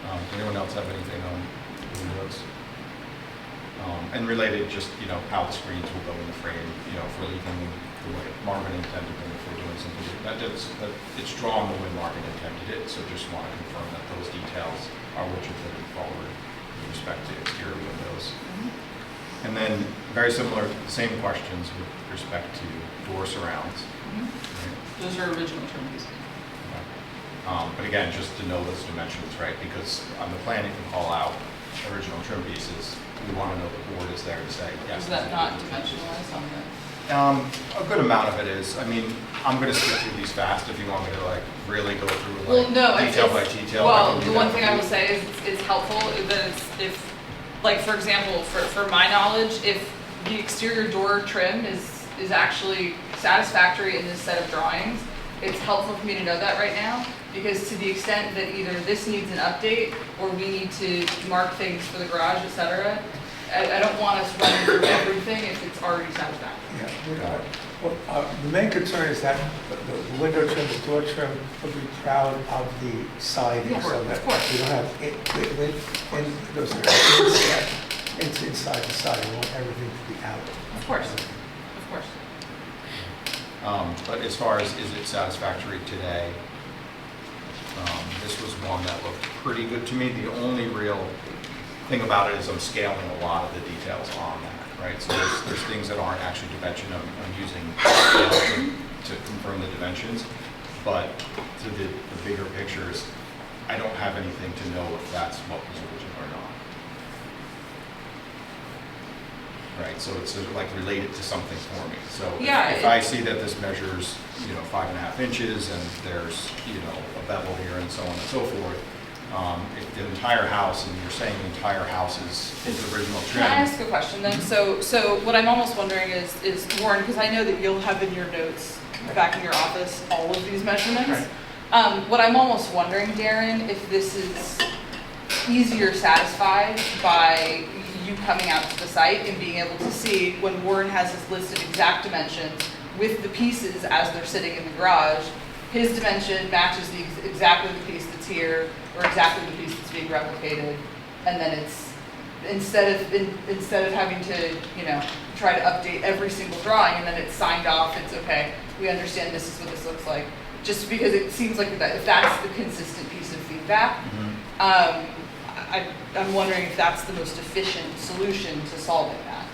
Does anyone else have anything on windows? And related, just, you know, how the screens will go in the frame, you know, if we're leaving the way Marvin intended them, if we're doing something, it's drawn the way Marvin intended it, so just want to confirm that those details are what you're putting forward with respect to exterior windows. And then, very similar, same questions with respect to door surrounds. Right? Those are original trim pieces. But again, just to know those dimensions, right? Because on the plan, you can call out original trim pieces. We want to know the board is there to say, yes. Is this that not original trim piece. dimensionalized on the? A good amount of it is. I mean, I'm going to skip through these fast if you want me to like really go through Well, like no, detail by detail. I Well, can do the that one for thing I you. will say is it's helpful that if, like, for example, for my knowledge, if the exterior door trim is actually satisfactory in this set of drawings, it's helpful for me to know that right now, because to the extent that either this needs an update or we need to mark things for the garage, et cetera, I don't want us running through everything if it's already satisfactory. Yeah, the main concern is that the window trim, the door trim, will be proud of the siding, Yeah, so of that course. we don't have, it's inside the siding, we want everything to be out. Of course, of course. But as far as is it satisfactory today, this was one that looked pretty good to me. The only real thing about it is I'm scaling a lot of the details on that, right? So there's things that aren't actually dimensioned. I'm using scale to confirm the dimensions, but to the bigger pictures, I don't have anything to know if that's what was original or not. Right, so it's like related to something for me. So Yeah, if I see that this measures, you know, 5.5 inches and there's, you know, a bevel here and so on and so forth, if the entire house, and you're saying the entire house is original trim. Can I ask a question then? So what I'm almost wondering is Warren, because I know that you'll have in your notes back in your office all of these measurements. What I'm almost wondering, Darren, if this is easier satisfied by you coming out to the site and being able to see when Warren has his list of exact dimensions with the pieces as they're sitting in the garage, his dimension matches exactly the piece that's here or exactly the piece that's being replicated, and then it's instead of having to, you know, try to update every single drawing and then it's signed off, it's okay, we understand this is what this looks like. Just because it seems like that if that's the consistent piece of feedback, I'm wondering if that's the most efficient solution to solving that.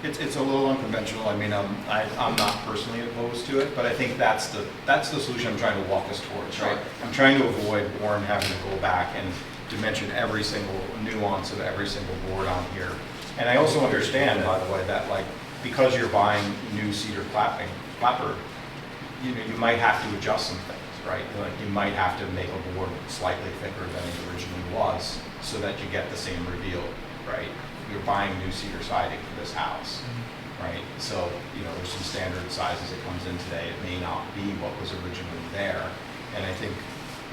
It's a little unconventional. I mean, I'm not personally opposed to it, but I think that's the solution I'm trying to walk us towards, right? I'm trying to avoid Warren having to go back and dimension every single nuance of every single board on here. And I also understand, by the way, that like, because you're buying new cedar clapper, you know, you might have to adjust some things, right? Like, you might have to make a board slightly thicker than it originally was so that you get the same reveal, right? You're buying new cedar siding for this house, right? So, you know, there's some standard sizes it comes in today. It may not be what was originally there. And I think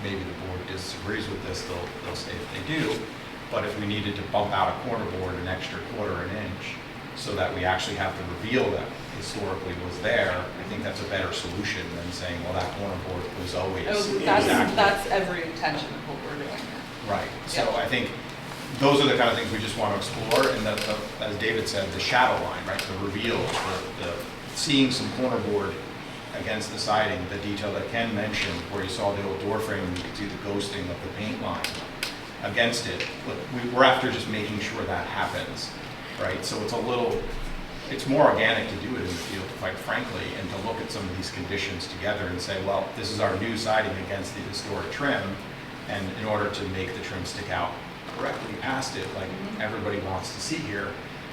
maybe the board disagrees with this, they'll say if they do. But if we needed to bump out a corner board an extra quarter an inch so that we actually have the reveal that historically was there, I think that's a better solution than saying, well, that corner board was always exactly. That's every intention of what we're doing here. Right. So Yeah. I think those are the kind of things we just want to explore, and as David said, the shadow line, right, the reveal, the seeing some corner board against the siding, the detail that Ken mentioned, where you saw the old door frame, you could see the ghosting of the paint line against it. Look, we're after just making sure that happens, right? So it's more organic to do it in the field, quite frankly, and to look at some of these conditions together and say, well, this is our new siding against the historic trim, and in order to make the trim stick out correctly past it, like everybody wants to see here,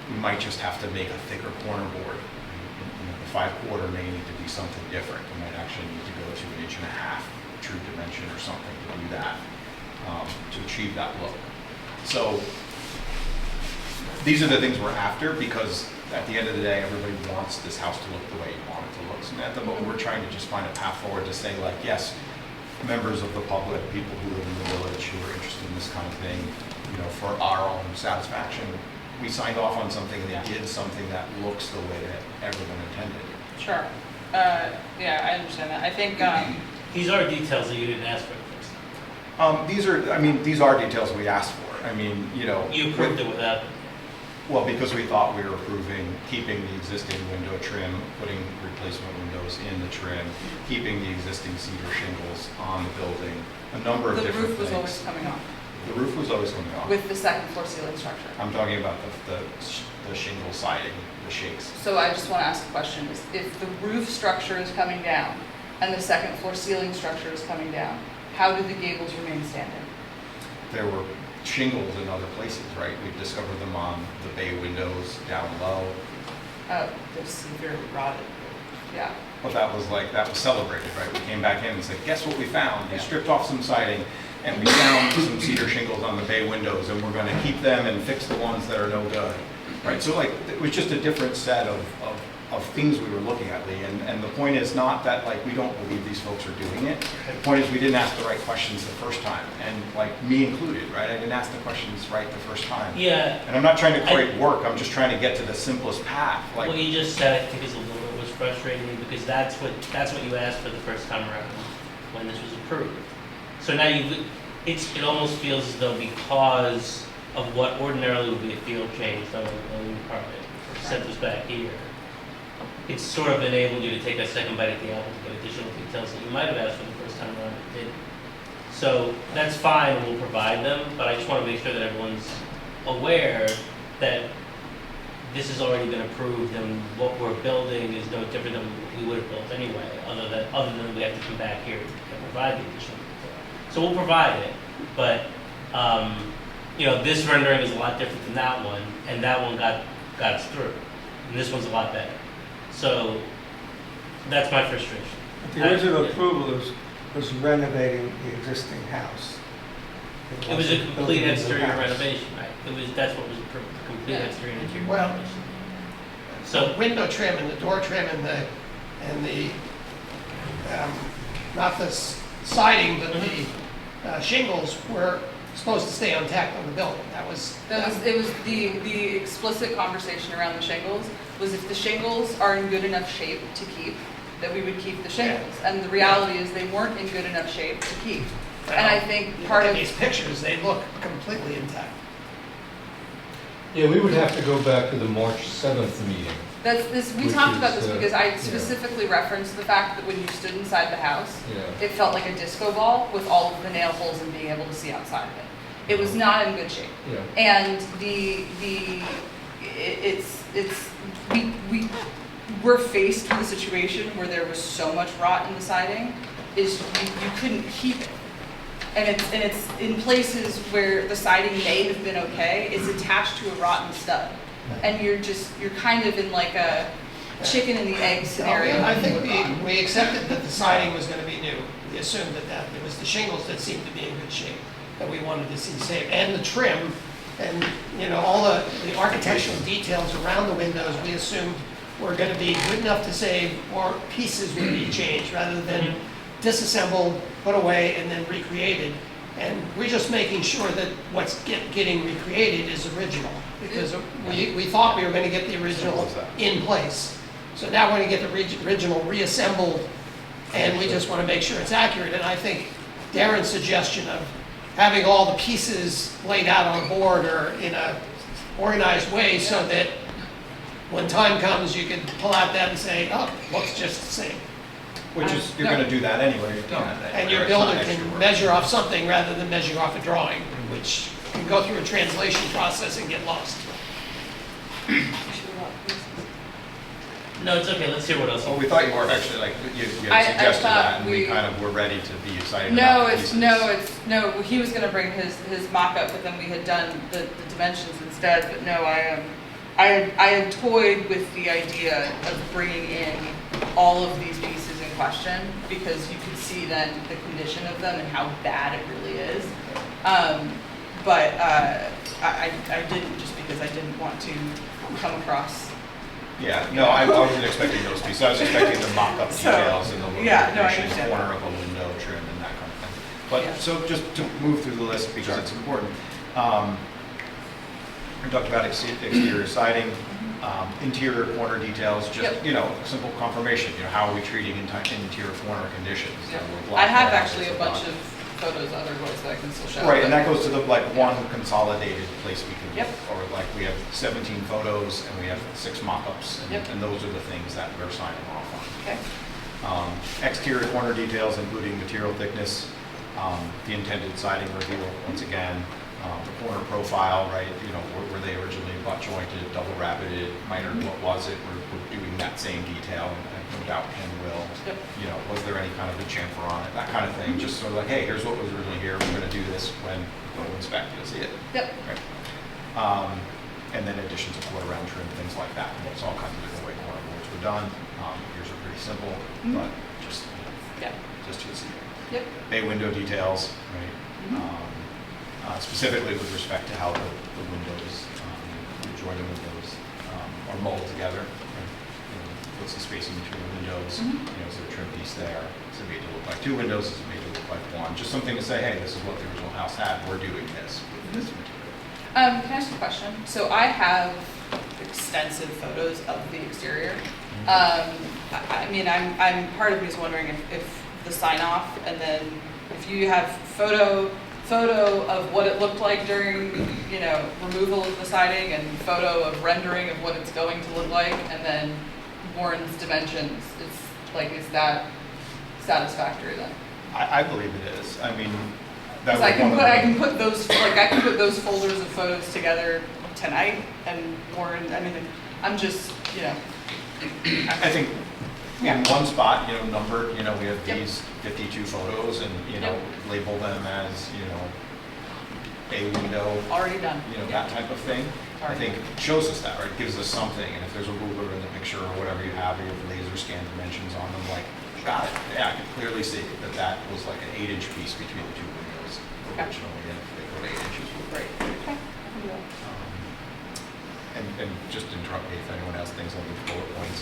we might just have to make a thicker corner board. You know, the 5/4 may need to be something different. We might actually need to go to 1.5 inches true dimension or something to do that, to achieve that look. So these are the things we're after, because at the end of the day, everybody wants this house to look the way you want it to look, Samantha, but we're trying to just find a path forward to say, like, yes, members of the public, people who live in the village who are interested in this kind of thing, you know, for our own satisfaction, we signed off on something and they did something that looks the way that everyone intended. Sure. Yeah, I understand that. I think, These are details that you didn't ask for first. These are details we asked for. I mean, you know. You approved it without, Well, because we thought we were approving keeping the existing window trim, putting replacement windows in the trim, keeping the existing cedar shingles on the building, a number of the different roof was things. always coming off The roof was always coming off. with the second floor ceiling structure. I'm talking about the shingle siding, the shakes. So I just want to ask a question, is if the roof structure is coming down and the second floor ceiling structure is coming down, how do the gables remain standing? There were shingles in other places, right? We discovered them on the bay windows down low. Oh, they're severely rotted. Yeah. But that was celebrated, right? We came back in and said, guess what we found? We stripped off some siding and we found some cedar shingles on the bay windows, and we're gonna keep them and fix the ones that are no good, right? So like, it was just a different set of things we were looking at, Lee. And the point is not that like we don't believe these folks are doing it. The point is we didn't ask the right questions the first time, and like me included, right? I didn't ask the questions right the first time. yeah, And I'm not trying to create work, I'm just trying to get to the simplest path. what Like, you just said, I think is a little bit was frustrating, because that's what you asked for the first time around when this was approved. So now it almost feels as though because of what ordinarily would be a field change done by the building department, sent us back here, it's sort of enabled you to take a second bite at the apple to get additional details that you might have asked for the first time around but didn't. So that's fine, and we'll provide them, but I just want to make sure that everyone's aware that this has already been approved, and what we're building is no different than we would have built anyway, other than we have to come back here and provide the additional detail. So we'll provide it, but you know, this rendering is a lot different than that one, and that one got us through, and this one's a lot better. So that's my frustration. The original approval was renovating the existing house. It was a wasn't complete building a new exterior house. renovation, right? That's what was approved, a complete Yeah. exterior and interior Well, renovation. So window trim and the door trim and the not the siding, but the shingles were supposed to stay intact on the building. It was the explicit conversation around the shingles was if the shingles are in good enough shape to keep, that we would keep the shingles. And the reality is they weren't in good enough shape to keep. And I think You part look of, at these pictures, they look completely intact. Yeah, we would have to go back to the March 7th meeting. we Which talked about is, this because I yeah. specifically referenced the fact that when you stood inside the house, Yeah. it felt like a disco ball with all of the nail holes and being able to see outside of it. It was not in good shape. Yeah. And the we're faced with a situation where there was so much rot in the siding, is you couldn't keep it. And it's in places where the siding may have been okay, it's attached to a rotten stub. And you're kind of in like a chicken and the egg scenario. I think we accepted that the siding was gonna be new. We assumed that it was the shingles that seemed to be in good shape, that we wanted to see saved, and the trim, and, you know, all the architectural details around the windows, we assumed were gonna be good enough to save, or pieces would be changed, rather than disassembled, put away, and then recreated. And we're just making sure that what's getting recreated is original, because we thought we were gonna get the original in place. So now we're gonna get the original reassembled, and we just wanna make sure it's accurate. And I think Darren's suggestion of having all the pieces laid out on a board or in a organized way, so that when time comes, you can pull out that and say, oh, looks just the same. Which is, you're gonna do that anyway. And your builder can measure off something rather than measure off a drawing, which can go through a translation process and get lost. No, it's okay, let's hear what else. Well, we thought you were actually, like, you I had suggested thought that, and we we- kind of were ready to be excited No, about the it's, pieces. no, he was gonna bring his mock-up, but then we had done the dimensions instead, but no, I had toyed with the idea of bringing in all of these pieces in question, because you could see then the condition of them and how bad it really is. But I didn't, just because I didn't want to come across. Yeah, no, I wasn't expecting those pieces. I was expecting the mock-up So, details and the little yeah, no, I location, understand corner that. of a window trim and that kind of thing. But, Yeah. so just to move through the list, because it's important. We talked about exterior siding, interior corner details, just, Yep. you know, simple confirmation, you know, how are we treating interior corner conditions? Yep. We're blocked I have out, actually a it's bunch blocked. of photos otherwise that I can still show. Right, and but- that goes to the, like, one consolidated place we can, Yep. or like, we have 17 photos and we have 6 mock-ups, Yep. and those are the things that we're signing off on. Okay. Exterior corner details, including material thickness, the intended siding reveal, once again, the corner profile, right, you know, were they originally butt jointed, double rabbited, minor, what was it? We're doing that same detail, and no doubt Ken will. Yep. You know, was there any kind of a chamfer on it, that kind of thing, just sort of like, hey, here's what was originally here, we're gonna do this when we'll inspect, you'll see it. Yep. Right. And then additions of quarter round trim, things like that, and there's all kinds of different way corner boards were done. Yours are pretty simple, but just, Yeah. just to see. Yep. Bay window details, right? Specifically with respect to how the windows, the joining windows are molded together. Right? You know, what's the spacing between the windows? You know, is there a trim piece there? Is it made to look like 2 windows? Is it made to look like 1? Just something to say, hey, this is what the original house had. We're doing this with this material. Can I ask you a question? So I have extensive photos of the exterior. I mean, I'm part of me is wondering if the sign off, and then if you have photo of what it looked like during, you know, removal of the siding, and photo of rendering of what it's going to look like, and then Warren's dimensions, it's like, is that satisfactory then? I believe it is. I mean, that Because was one of the... I can put those folders of photos together tonight, and Warren, I mean, I'm just, you know. I think Yeah. in one spot, you know, numbered, you know, we have Yep. these 52 photos and, you know, Yep. label them as, you know, bay window, Already done. you know, Yeah. that type of thing. I Already think it shows us that, right? Gives us something, and if there's a ruler in the picture or whatever you have, or you have laser scan dimensions on them, like, got it. Yeah, I can clearly see that that was like an 8-inch piece between the 2 windows Okay. originally, and they were 8 inches. Great. Okay. And just interrupt me if anyone has things on these bullet points.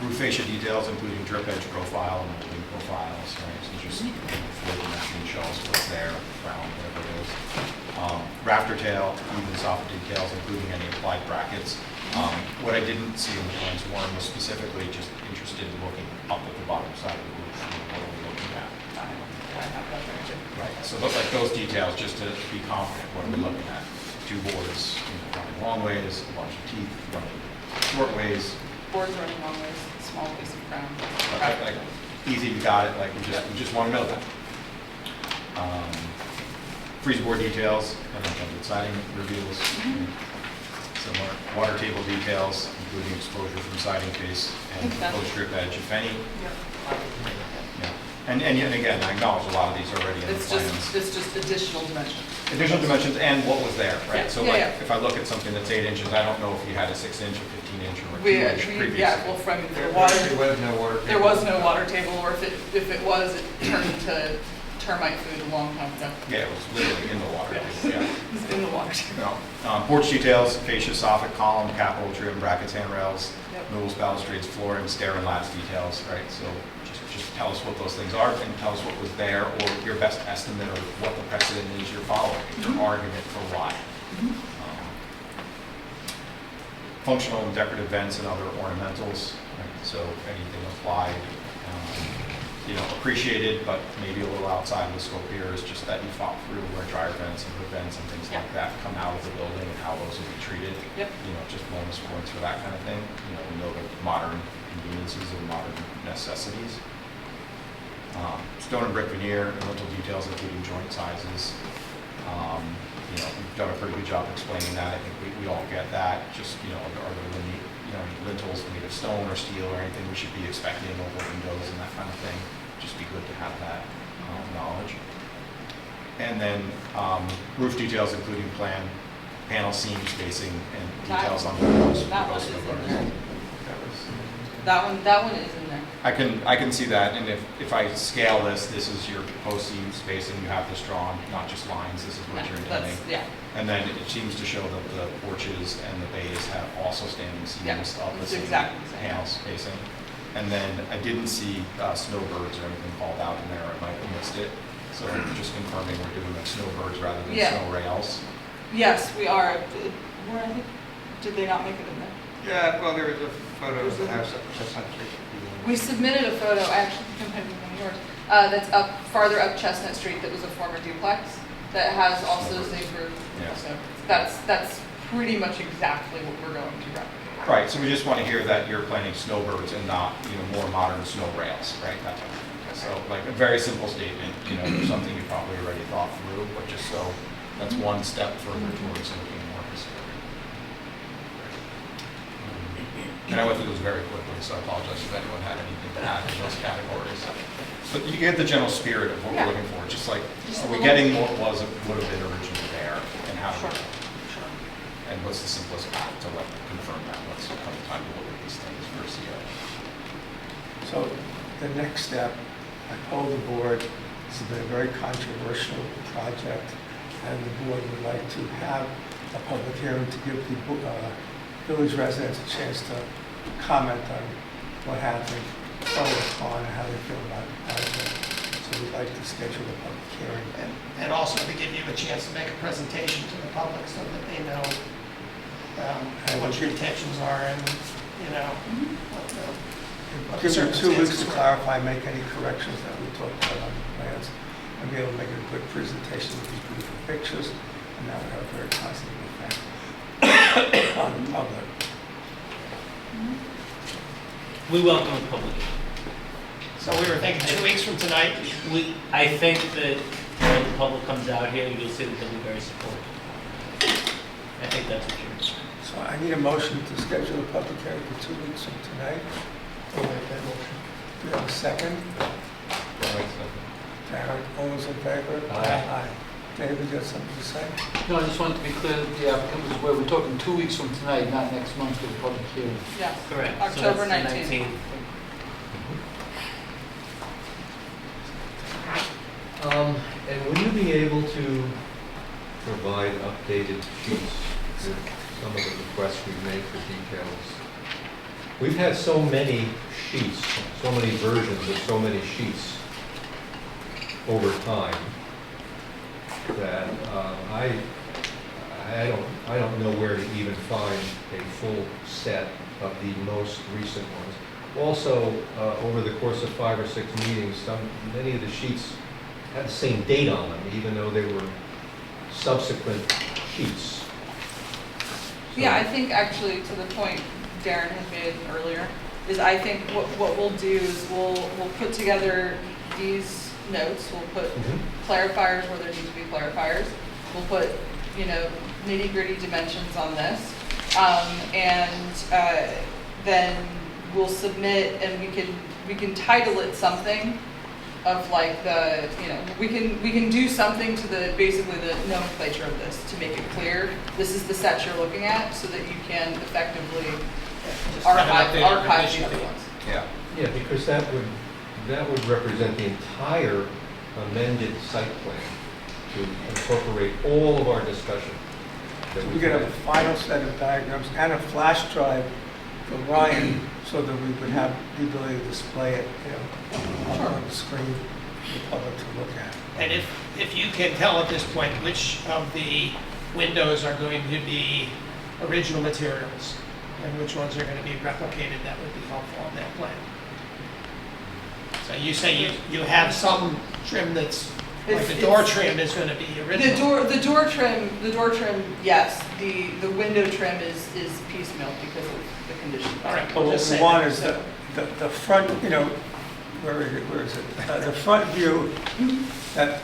Roof fascia details, including drip edge profile and molding profiles, right? So just floor dimension shows what's there, round, whatever it is. Rafter tail, even soffit details, including any applied brackets. What I didn't see in the plans, Warren was specifically just interested in looking up at the bottom side of the roof. You know, what are we looking at? I have that there too. Right, so look like those details, just to be confident, what are we looking at? 2 boards, you know, running long ways, a bunch of teeth running short ways. Boards running long ways, small piece of crown. Like, easy, you got it, like, we just want to know that. freeze-board details, and then siding reveals, similar water table details, including exposure from siding face and proposed strip edge, if any. Yeah. And yet again, I acknowledge a lot of these are already in the plans. It's just additional dimensions. Additional dimensions and what was there, right? Yeah. So Yeah, like, yeah. if I look at something that's 8 inches, I don't know if you had a 6 inch or 15 inch or a 2 We, inch previously. yeah, well, from There the water, there was no water. there was no water table, or if it was, it turned into termite food a long time ago. Yeah, it was literally in the water, Yes. yeah. It was in the water table. No. Porch details, fascia, soffit, column, capital trim, brackets, handrails, Yep. newels, balustrades, flooring, stair and lattice details, right? So just tell us what those things are and tell us what was there or your best estimate of what the precedent is you're following, your argument for why. Functional and decorative vents and other ornamentals, right? So anything applied, appreciated, but maybe a little outside of the scope here is just that you thought through where dryer vents and hood vents and things like that come out of the building and how those will be treated. Yep. Just bonus points for that kind of thing. We know the modern conveniences and modern necessities. Stone and brick veneer, and lintel details including joint sizes. We've done a pretty good job explaining that. I think we all get that. Just, are there any lintels made of stone or steel or anything we should be expecting over windows and that kind of thing? Just be good to have that knowledge. And then roof details including panel seam spacing and details on windows. That one is in there. That one is in there. I can see that, and if I scale this is your post seam spacing, you have this drawn, not just lines, this is what you're intending. Yeah. And then it seems to show that the porches and the bays have also standing Yeah, seams of the it's same exactly the same. panel spacing. And then I didn't see snowbirds or anything called out in there, I might have missed it. So just confirming we're doing like snowbirds rather than Yeah. snow rails. Yes, we are. Did they not make it in there? Yeah, well, there was a photo of the house up Chestnut Street. We submitted a photo, I actually think I have one of yours, that's farther up Chestnut Street that was a former duplex that has also zinc roof. Yeah. So that's pretty much exactly what we're going to replicate. Right, so we just want to hear that you're planning snowbirds and not, more modern snow rails, right? That type of thing. So like a very simple statement, something you probably already thought through, but just so that's one step further towards looking more historic. And I went through those very quickly, so I apologize if anyone had anything to add in those categories. But you get the general spirit of what we're looking for, just like, are we getting what would have been originally there, and how do we, and what's the simplest path to confirm that? What's the time to look at these things for CO? So the next step, I told the board, this has been a very controversial project, and the board would like to have a public hearing to give the village residents a chance to comment on what happened, pro and con, and how they feel about the project. So we'd like to schedule a public hearing. And also to give you a chance to make a presentation to the public so that they know what your intentions are and, what the Give them 2 weeks to circumstances were. clarify, make any corrections that we talked about on the plans, and be able to make a good presentation with these beautiful pictures, and that would have a very positive effect on the public. We welcome the public. So we were thinking 2 weeks from tonight. I think that when the public comes out here, you'll see that they'll be very supportive. I think that's what you're saying. So I need a motion to schedule a public hearing for 2 weeks from tonight. I'll make that motion. Do you have a second? Darren, all those in favor? Aye. David, you got something to say? No, I just wanted to be clear that the applicant was aware, we're talking 2 weeks from tonight, not next month for the public hearing. Yes. Correct. So October that's the 19th. 19th. And will you be able to provide updated sheets with some of the requests we've made for details? We've had so many sheets, so many versions of so many sheets over time that I don't know where to even find a full set of the most recent ones. Also, over the course of 5 or 6 meetings, many of the sheets had the same date on them, even though they were subsequent sheets. Yeah, I think actually to the point Darren had made earlier, is I think what we'll do is we'll put together these notes, we'll put clarifiers where there need to be clarifiers. We'll put, nitty-gritty dimensions on this. Then we'll submit, and we can title it something of like we can do something to basically the nomenclature of this to make it clear. This is the set you're looking at, so that you can effectively archive the other ones. Yeah. Yeah, because that would represent the entire amended site plan to incorporate all of our discussion. We get a final set of diagrams and a flash drive from Ryan so that we would have the ability to display it, up on the screen for the public to look at. And if you can tell at this point which of the windows are going to be original materials and which ones are going to be replicated, that would be helpful on that plan. So you say you have some trim that's, like the door trim is going to be original. The door trim, yes. The window trim is piecemeal because of the condition. All right. But what we want is the front, where is it? The front view, that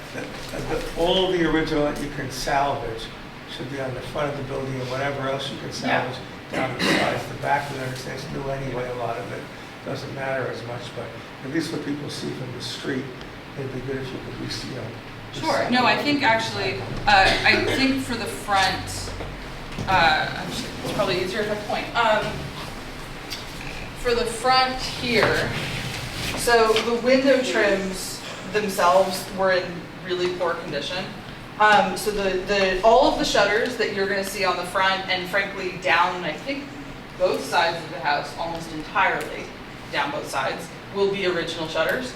all of the original that you can salvage should be on the front of the building, and whatever else you can salvage down the sides. The back, we understand, is new anyway, a lot of it doesn't matter as much, but at least what people see from the street, it'd be good if you could at least, Sure. No, I think actually, I think for the front, actually, it's probably easier if I point. For the front here, so the window trims themselves were in really poor condition. So all of the shutters that you're going to see on the front, and frankly down, I think both sides of the house, almost entirely down both sides, will be original shutters.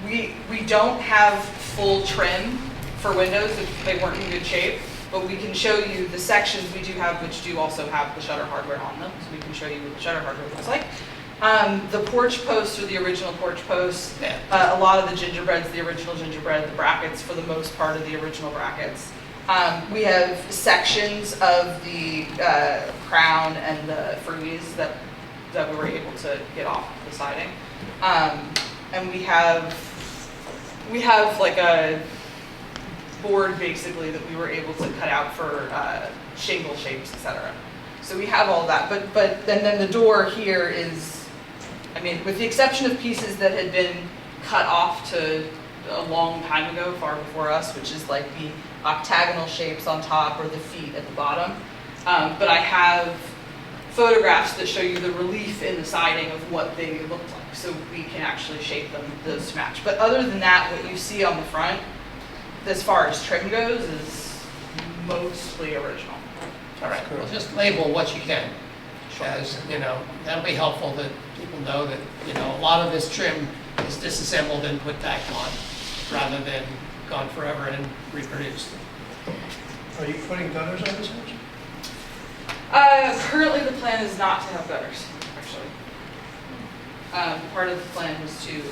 We don't have full trim for windows if they weren't in good shape, but we can show you the sections we do have, which do also have the shutter hardware on them, so we can show you what the shutter hardware looks like. The porch posts are the original porch posts. A lot of the gingerbread's the original gingerbread, the brackets for the most part are the original brackets. We have sections of the crown and the frieze that we were able to get off the siding. And we have like a board basically that we were able to cut out for shingle shapes, etc. So we have all that, but then the door here is, with the exception of pieces that had been cut off to a long time ago, far before us, which is like the octagonal shapes on top or the feet at the bottom. But I have photographs that show you the relief in the siding of what they looked like, so we can actually shape them to match. But other than that, what you see on the front, as far as trim goes, is mostly original. All right, well, just label what you can, as, that'll be helpful that people know that, a lot of this trim is disassembled and put back on, rather than gone forever and reproduced. Are you putting gutters on this house? Currently, the plan is not to have gutters, actually. Part of the plan was to,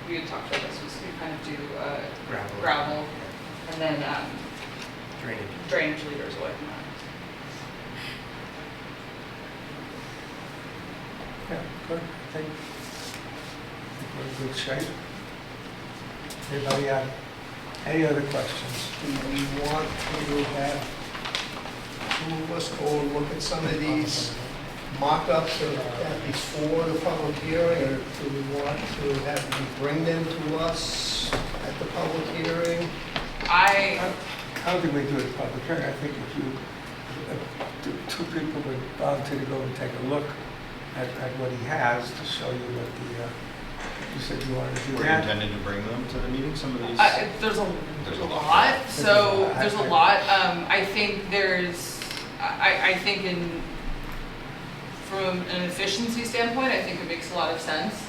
we had talked about this, was to kind of do gravel and then drainage leaders away from that. Yeah, good. I think we're in good shape. Anybody have any other questions? Do we want to have two of us go and look at some of these mock-ups before the public hearing, or do we want to have you bring them to us at the public hearing? I don't think we do it in public hearing. I think if two people would volunteer to go and take a look at what he has to show you what you said you wanted to do. Were you intending to bring them to the meeting, some of these? There's a lot. So there's a lot. I think I think from an efficiency standpoint, I think it makes a lot of sense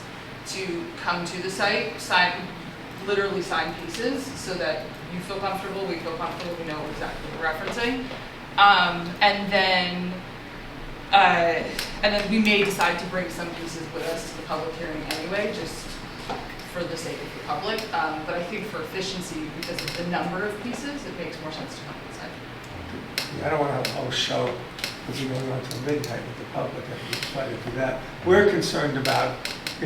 to come to the site, literally sign pieces, so that you feel comfortable, we feel comfortable, we know exactly what we're referencing. And then we may decide to bring some pieces with us to the public hearing anyway, just for the sake of the public. But I think for efficiency, because of the number of pieces, it makes more sense to come to the site. I don't want to have a whole show because we're going on till midnight with the public, and we try to do that. We're concerned about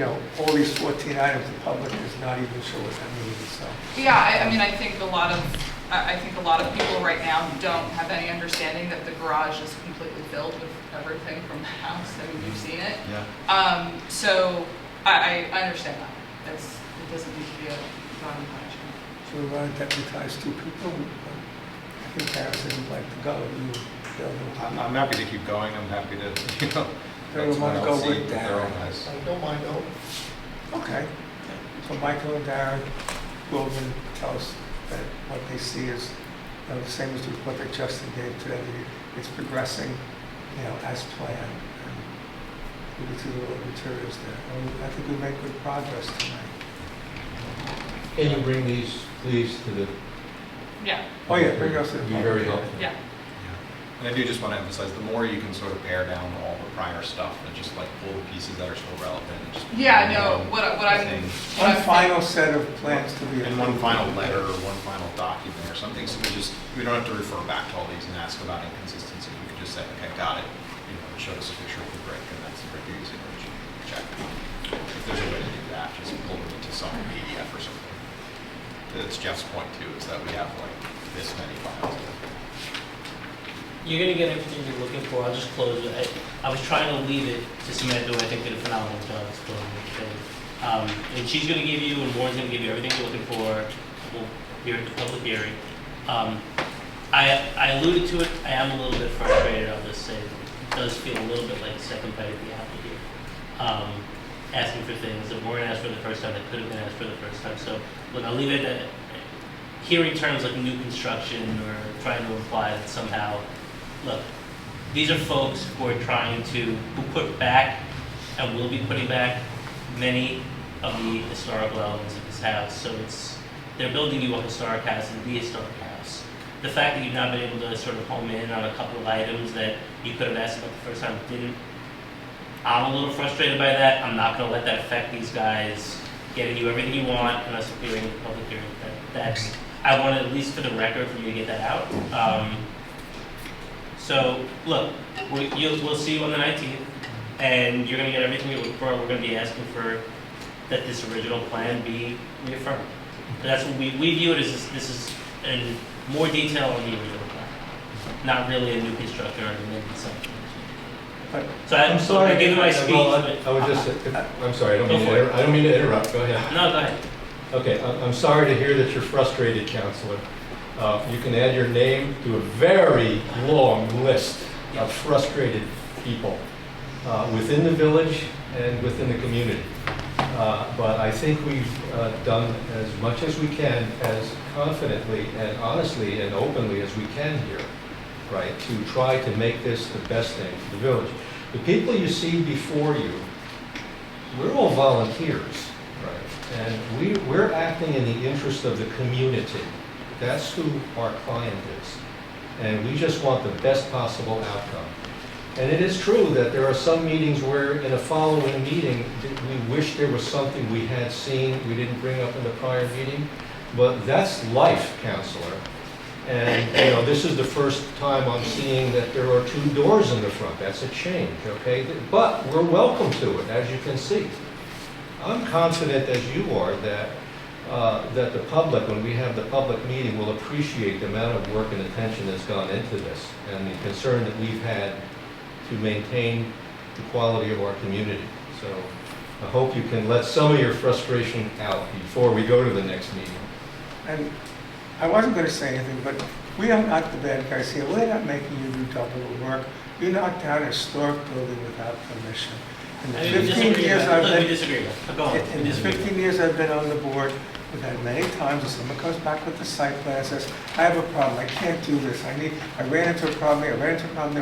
all these 14 items, the public is not even sure what that means, so. Yeah, I mean, I think a lot of people right now don't have any understanding that the garage is completely filled with everything from the house. I mean, you've seen it. Yeah. So I understand that. It doesn't need to be a driving punishment. So we want to deputize 2 people. I think parents would like to go. I'm happy to keep going, I'm happy to, They let want to someone go else see with with their own Darren. eyes. I don't mind going. Okay. So Michael and Darren will then tell us that what they see is the same as what that Justin gave today. It's progressing, as planned. And we can see the little materials there. And I think we made good progress tonight. Can you bring these, please, to the... Yeah, Oh, yeah, bring us to the Be very public. helpful. yeah. And I do just want to emphasize, the more you can sort of pare down all the prior stuff and just like pull the pieces that are still relevant and just. Yeah, no, what I'm. thing. One final set of plans to be. And one final letter or one final document or something, so we don't have to refer back to all these and ask about inconsistency. We can just say, okay, got it. Show us a picture of the brick, and that's pretty easy to check. If there's a way to do that, just pull it into some PDF or something. That's Jeff's point too, is that we have like this many files. You're gonna get everything you're looking for. I'll just close it. I was trying to leave it to Samantha, who I think did a phenomenal job explaining everything. And she's gonna give you, and Warren's gonna give you everything you're looking for. We'll hear at the public hearing. I alluded to it. I am a little bit frustrated. I'll just say it does feel a little bit like a second bite at the apple here. Asking for things that weren't asked for the first time, that could have been asked for the first time. So look, I'll leave it at that. Hearing terms like new construction or trying to imply that somehow, look, these are folks who put back and will be putting back many of the historical elements of this house. So they're building you a historic house and the historic house. The fact that you've not been able to sort of home in on a couple of items that you could have asked about the first time didn't. I'm a little frustrated by that. I'm not going to let that affect these guys getting you everything you want unless we're hearing the public hearing. I want at least for the record for me to get that out. So look, we'll see you on the 19th, and you're going to get everything you look for. We're going to be asking for that this original plan be reaffirmed. So that's what we view it as. This is in more detail on the original plan, not really a new construction or an amended something. So I'm sorry to give my speech. I'm sorry, I don't mean to interrupt, go ahead. No, go ahead. Okay, I'm sorry to hear that you're frustrated, Counselor. You can add your name to a very long list of frustrated people within the village and within the community. But I think we've done as much as we can, as confidently and honestly and openly as we can here, right, to try to make this the best thing for the village. The people you see before you, we're all volunteers, right? And we're acting in the interest of the community. That's who our client is. And we just want the best possible outcome. And it is true that there are some meetings where in a following meeting, we wish there was something we had seen, we didn't bring up in the prior meeting. But that's life, Counselor. And, this is the first time I'm seeing that there are 2 doors in the front. That's a change, okay? But we're welcome to it, as you can see. I'm confident, as you are, that the public, when we have the public meeting, will appreciate the amount of work and attention that's gone into this and the concern that we've had to maintain the quality of our community. So I hope you can let some of your frustration out before we go to the next meeting. And I wasn't going to say anything, but we are not the bad guys here. We're not making you do double the work. You knocked down a historic building without permission. In the 15 years I've been, in the 15 years I've been on the board, we've had many times when someone comes back with the site plan and says, I have a problem, I can't do this, I ran into a problem here,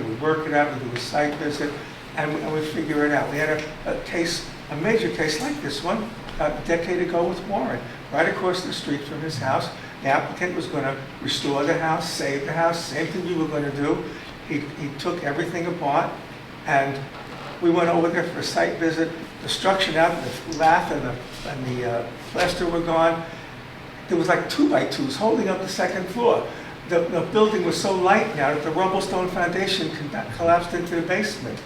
we work it out, we do a site visit, and we figure it out. We had a major case like this one, a decade ago with Warren, right across the street from his house. The applicant was going to restore the house, save the house, same thing you were going to do. He took everything apart, and we went over there for a site visit. The structure out, the lath and the plaster were gone. There was like 2x2s holding up the second floor. The building was so light now that the rubble stone foundation collapsed into the basement.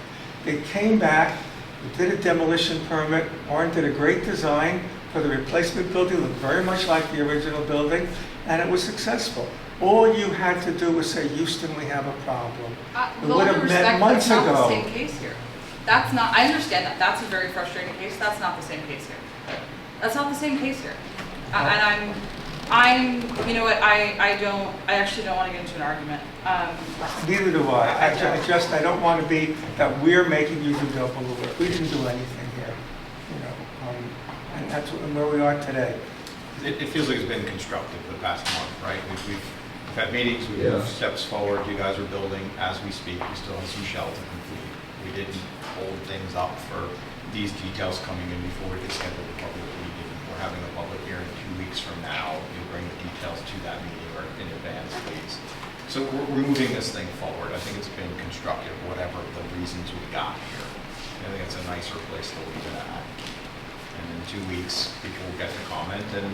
They came back, We did a demolition permit. Warren did a great design for the replacement building, looked very much like the original building, and it was successful. All you had to do was say, Houston, we have a problem. We With all would due have met respect, months that's not the ago. same case here. That's not, I understand that, that's a very frustrating case, that's not the same case here. That's not the same case here. And you know what, I actually don't want to get into an argument. Neither do I. I don't want to be that we're making you do double the work. We didn't do anything here, you know, and that's where we are today. It feels like it's been constructive the past month, right? We've had meetings, we've Yeah. moved steps forward, you guys are building as we speak, we still have some shell to complete. We didn't hold things up for these details coming in before we could schedule the public meeting. We're having a public hearing 2 weeks from now. You bring the details to that meeting or in advance, please. So we're moving this thing forward. I think it's been constructive, whatever the reasons we got here. I think it's a nicer place to leave it at. And in 2 weeks, people will get to comment and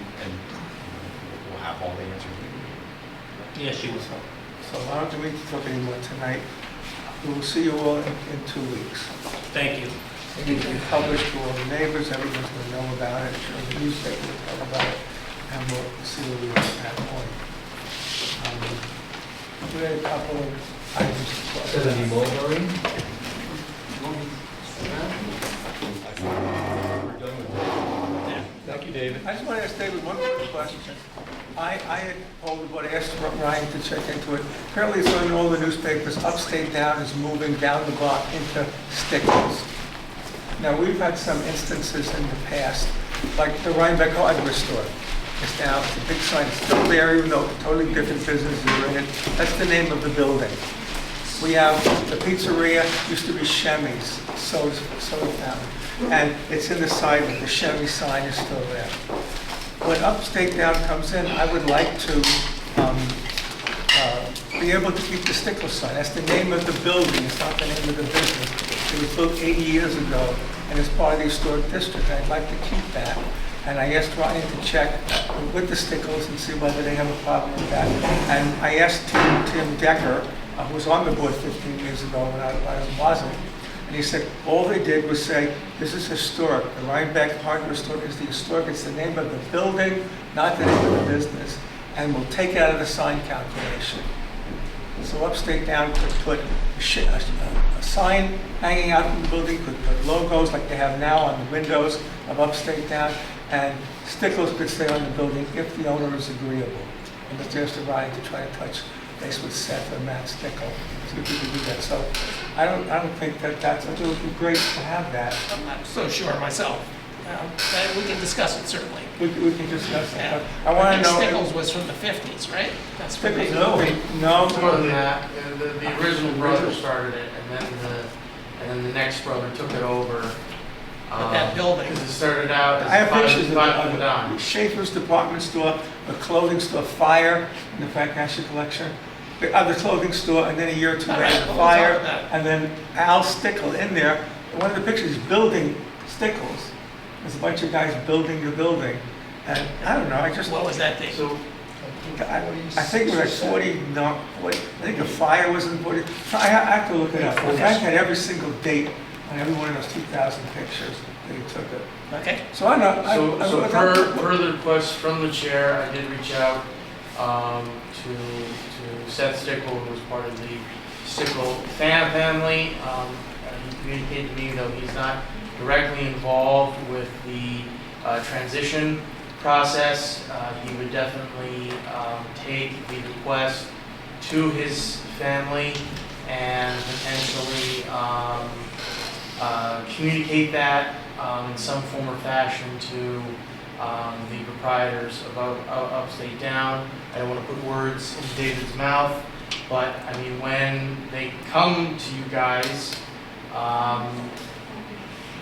we'll have all the answers we need. Yes, you will. So I don't need to talk anymore tonight. We will see you all in 2 weeks. Thank you. It needs to be published to all the neighbors, everyone's going to know about it, sure the newspaper will tell about it, and we'll see where we are at that point. We had a couple of items to talk Said any about. more, Maureen? Thank you, David. I just want to ask David one quick question. I had told what asked Ryan to check into it. Apparently it's on all the newspapers, Upstate Down is moving down the block into Stickles. Now, we've had some instances in the past, like the Rhinebeck hardware store. It's now, it's a big sign, it's still there, even though it's a totally different business are in it. That's the name of the building. We have the pizzeria, used to be Shemmy's, soda fountain. And it's in the side, but the Chevy sign is still there. When Upstate Down comes in, I would like to be able to keep the Stickles sign. That's the name of the building, it's not the name of the business. It was built 80 years ago, and it's part of the historic district. I'd like to keep that. And I asked Ryan to check with the Stickles and see whether they have a problem with that. And I asked Tim Decker, who was on the board 15 years ago when I wasn't, and he said, all they did was say, this is historic. The Rhinebeck hardware store is the historic. It's the name of the building, not the name of the business. And we'll take it out of the sign calculation. So Upstate Down could put a sign hanging out from the building, could put logos like they have now on the windows of Upstate Down, and Stickles could stay on the building if the owner is agreeable. And if there's the right to try to touch base with Seth or Matt Stickle, see if we can do that. So I don't think that's, I think it would be great to have that. I'm not so sure myself. But we can discuss it certainly. We can discuss Yeah. that. I want to know. Stickles was from the 50s, right? That's from Stickles, the- no. More than that, the original brother started it, and then the next brother took it over. But that building. Because it started out I have as pictures five of dime. Schaefer's department store, a clothing store, fire in the Frank Asher collection, the other clothing store, and then a year or two All right, later, we'll fire, talk about it. and then Al Stickle in there. One of the pictures is building Stickles. There's a bunch of guys building the building, and I don't know, I just, What was that date? So I think it was like 40, no, 40, I think the fire was in 40. I have to look it up. Frank had every single date on every one of those 2,000 pictures that he took it. Okay. So I know. So per the request from the chair, I did reach out to Seth Stickle, who was part of the Stickle family. He communicated to me, though he's not directly involved with the transition process. He would definitely take the request to his family and potentially communicate that in some form or fashion to the proprietors of Upstate Down. I don't want to put words in David's mouth, but I mean, when they come to you guys,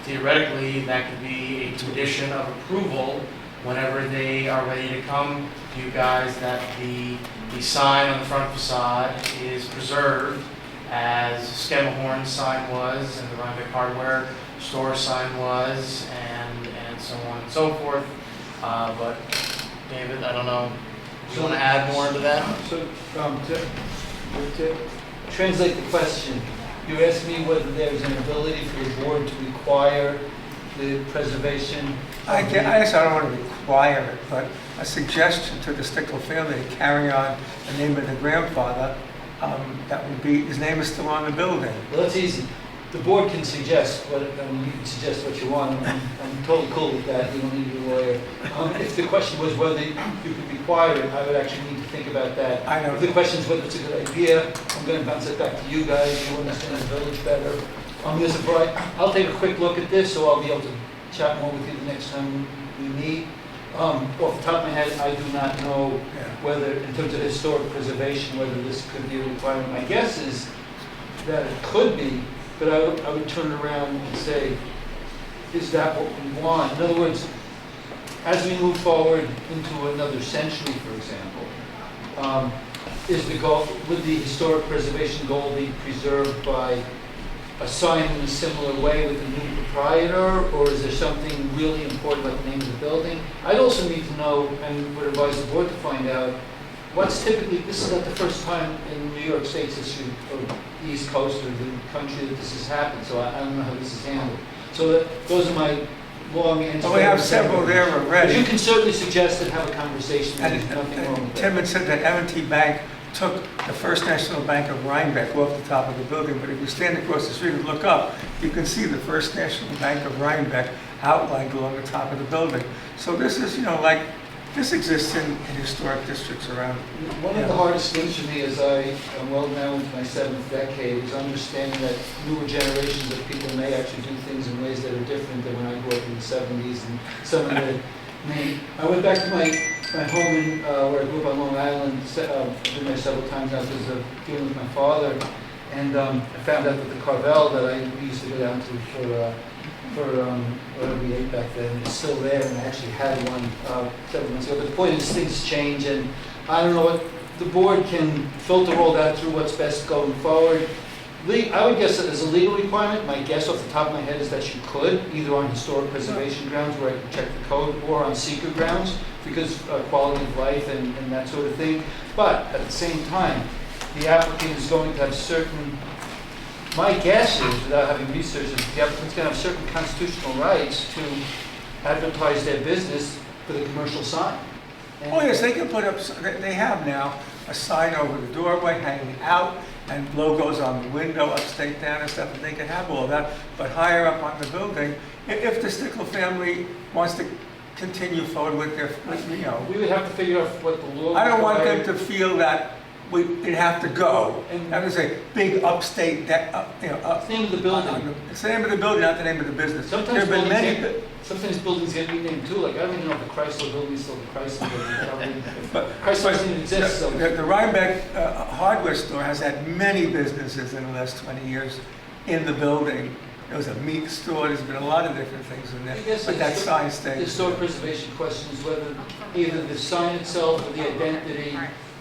theoretically, that could be a condition of approval whenever they are ready to come to you guys, that the sign on the front facade is preserved as Skemahorn's sign was and the Rhinebeck Hardware store sign was, and so on and so forth. But David, I don't know, do you want to add more to that? So, to translate the question, You're asking me whether there's an ability for the board to require the preservation? I guess I don't want to require it, but a suggestion to the Stickle family to carry on the name of the grandfather, that would be, his name is still on the building. Well, that's easy. The board can suggest what, you can suggest what you want. I'm totally cool with that. You don't need a lawyer. If the question was whether you could require it, I would actually need to think about that. I know. If the question is whether it's a good idea, I'm going to bounce it back to you guys. You understand the village better. There's a variety. I'll take a quick look at this, so I'll be able to chat more with you the next time we meet. Off the top of my head, I do not know whether, in terms of historic preservation, whether this could be a requirement. My guess is that it could be, but I would turn it around and say, is that what we want? In other words, as we move forward into another century, for example, is the goal, would the historic preservation goal be preserved by a sign in a similar way with a new proprietor, or is there something really important about the name of the building? I'd also need to know, and would advise the board to find out, what's typically, this is not the first time in New York State's history, or the East Coast, or the country that this has happened, so I don't know how this is handled. So those are my long answers. Well, we have several there already. But you can certainly suggest and have a conversation, and there's nothing wrong with that. Tim had said that M&T Bank took the First National Bank of Rhinebeck off the top of the building, but if you stand across the street and look up, you can see the First National Bank of Rhinebeck outlined along the top of the building. So this is, like, this exists in historic districts around. One of the hardest things for me, as I am well now into my 7th decade, is understanding that newer generations of people may actually do things in ways that are different than when I grew up in the 70s, and some of the I went back to my home in, where I grew up on Long Island. I've been there several times now because of dealing with my father. And I found out that the Carvel that we used to go down to for whatever we ate back then is still there. And I actually had one several months ago. But the point is, things change. And I don't know what the board can filter all that through what's best going forward. I would guess that as a legal requirement, my guess off the top of my head is that you could, either on historic preservation grounds where I can check the code, or on secret grounds, because quality of life and that sort of thing. But at the same time, the applicant is going to have certain, my guess is, without having researched it, the applicant's going to have certain constitutional rights to advertise their business with a commercial sign. Oh yes, they can put up, they have now a sign over the doorway hanging out, and logos on the window, upstate down and stuff, and they can have all that. But higher up on the building, if the Stickle family wants to continue forward with their, We would have to figure out what the law. I don't want them to feel that it'd have to go. That is a big upstate, It's the name of the building. It's the name of the building, not the name of the business. Sometimes There have been sometimes buildings get renamed too. Like, I don't even know if the Chrysler building is still the Chrysler building. But Chrysler doesn't even exist, so. the Rhinebeck hardware store has had many businesses in the last 20 years in the building. There was a meat store, there's been a lot of different things in there, I guess but that sign the stays. historic preservation question is whether either the sign itself or the identity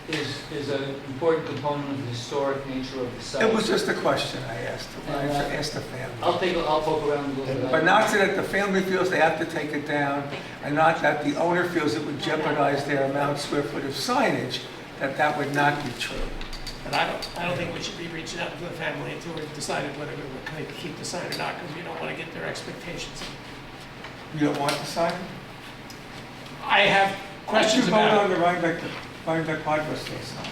is an important component of the historic nature of the site. It was just a question I asked, And, asked the family. I'll poke around a little bit. But not so that the family feels they have to take it down, and not that the owner feels it would jeopardize their amount of square foot of signage, that would not be true. And I don't think we should be reaching out to the family until we've decided whether we're going to keep the sign or not, because we don't want to get their expectations. You don't want the sign? I have questions Why about don't you it. vote on the Rhinebeck hardware store sign?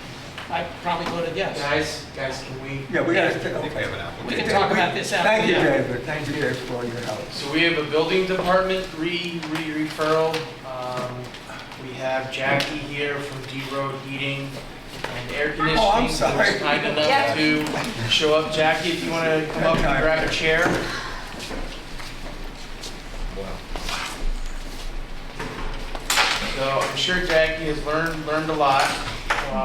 I probably voted yes. Guys, can we? Yeah, we gotta, I think we okay. have an application. We can talk about this after. Thank you, Yeah. David. Thank you, Dave, for all your help. So we have a building department referral. We have Jackie here from D Road Heating and Air Conditioning. Oh, I'm sorry. Who's kind enough to show up. Jackie, if you want to come up and grab a chair. So I'm sure Jackie has learned a lot.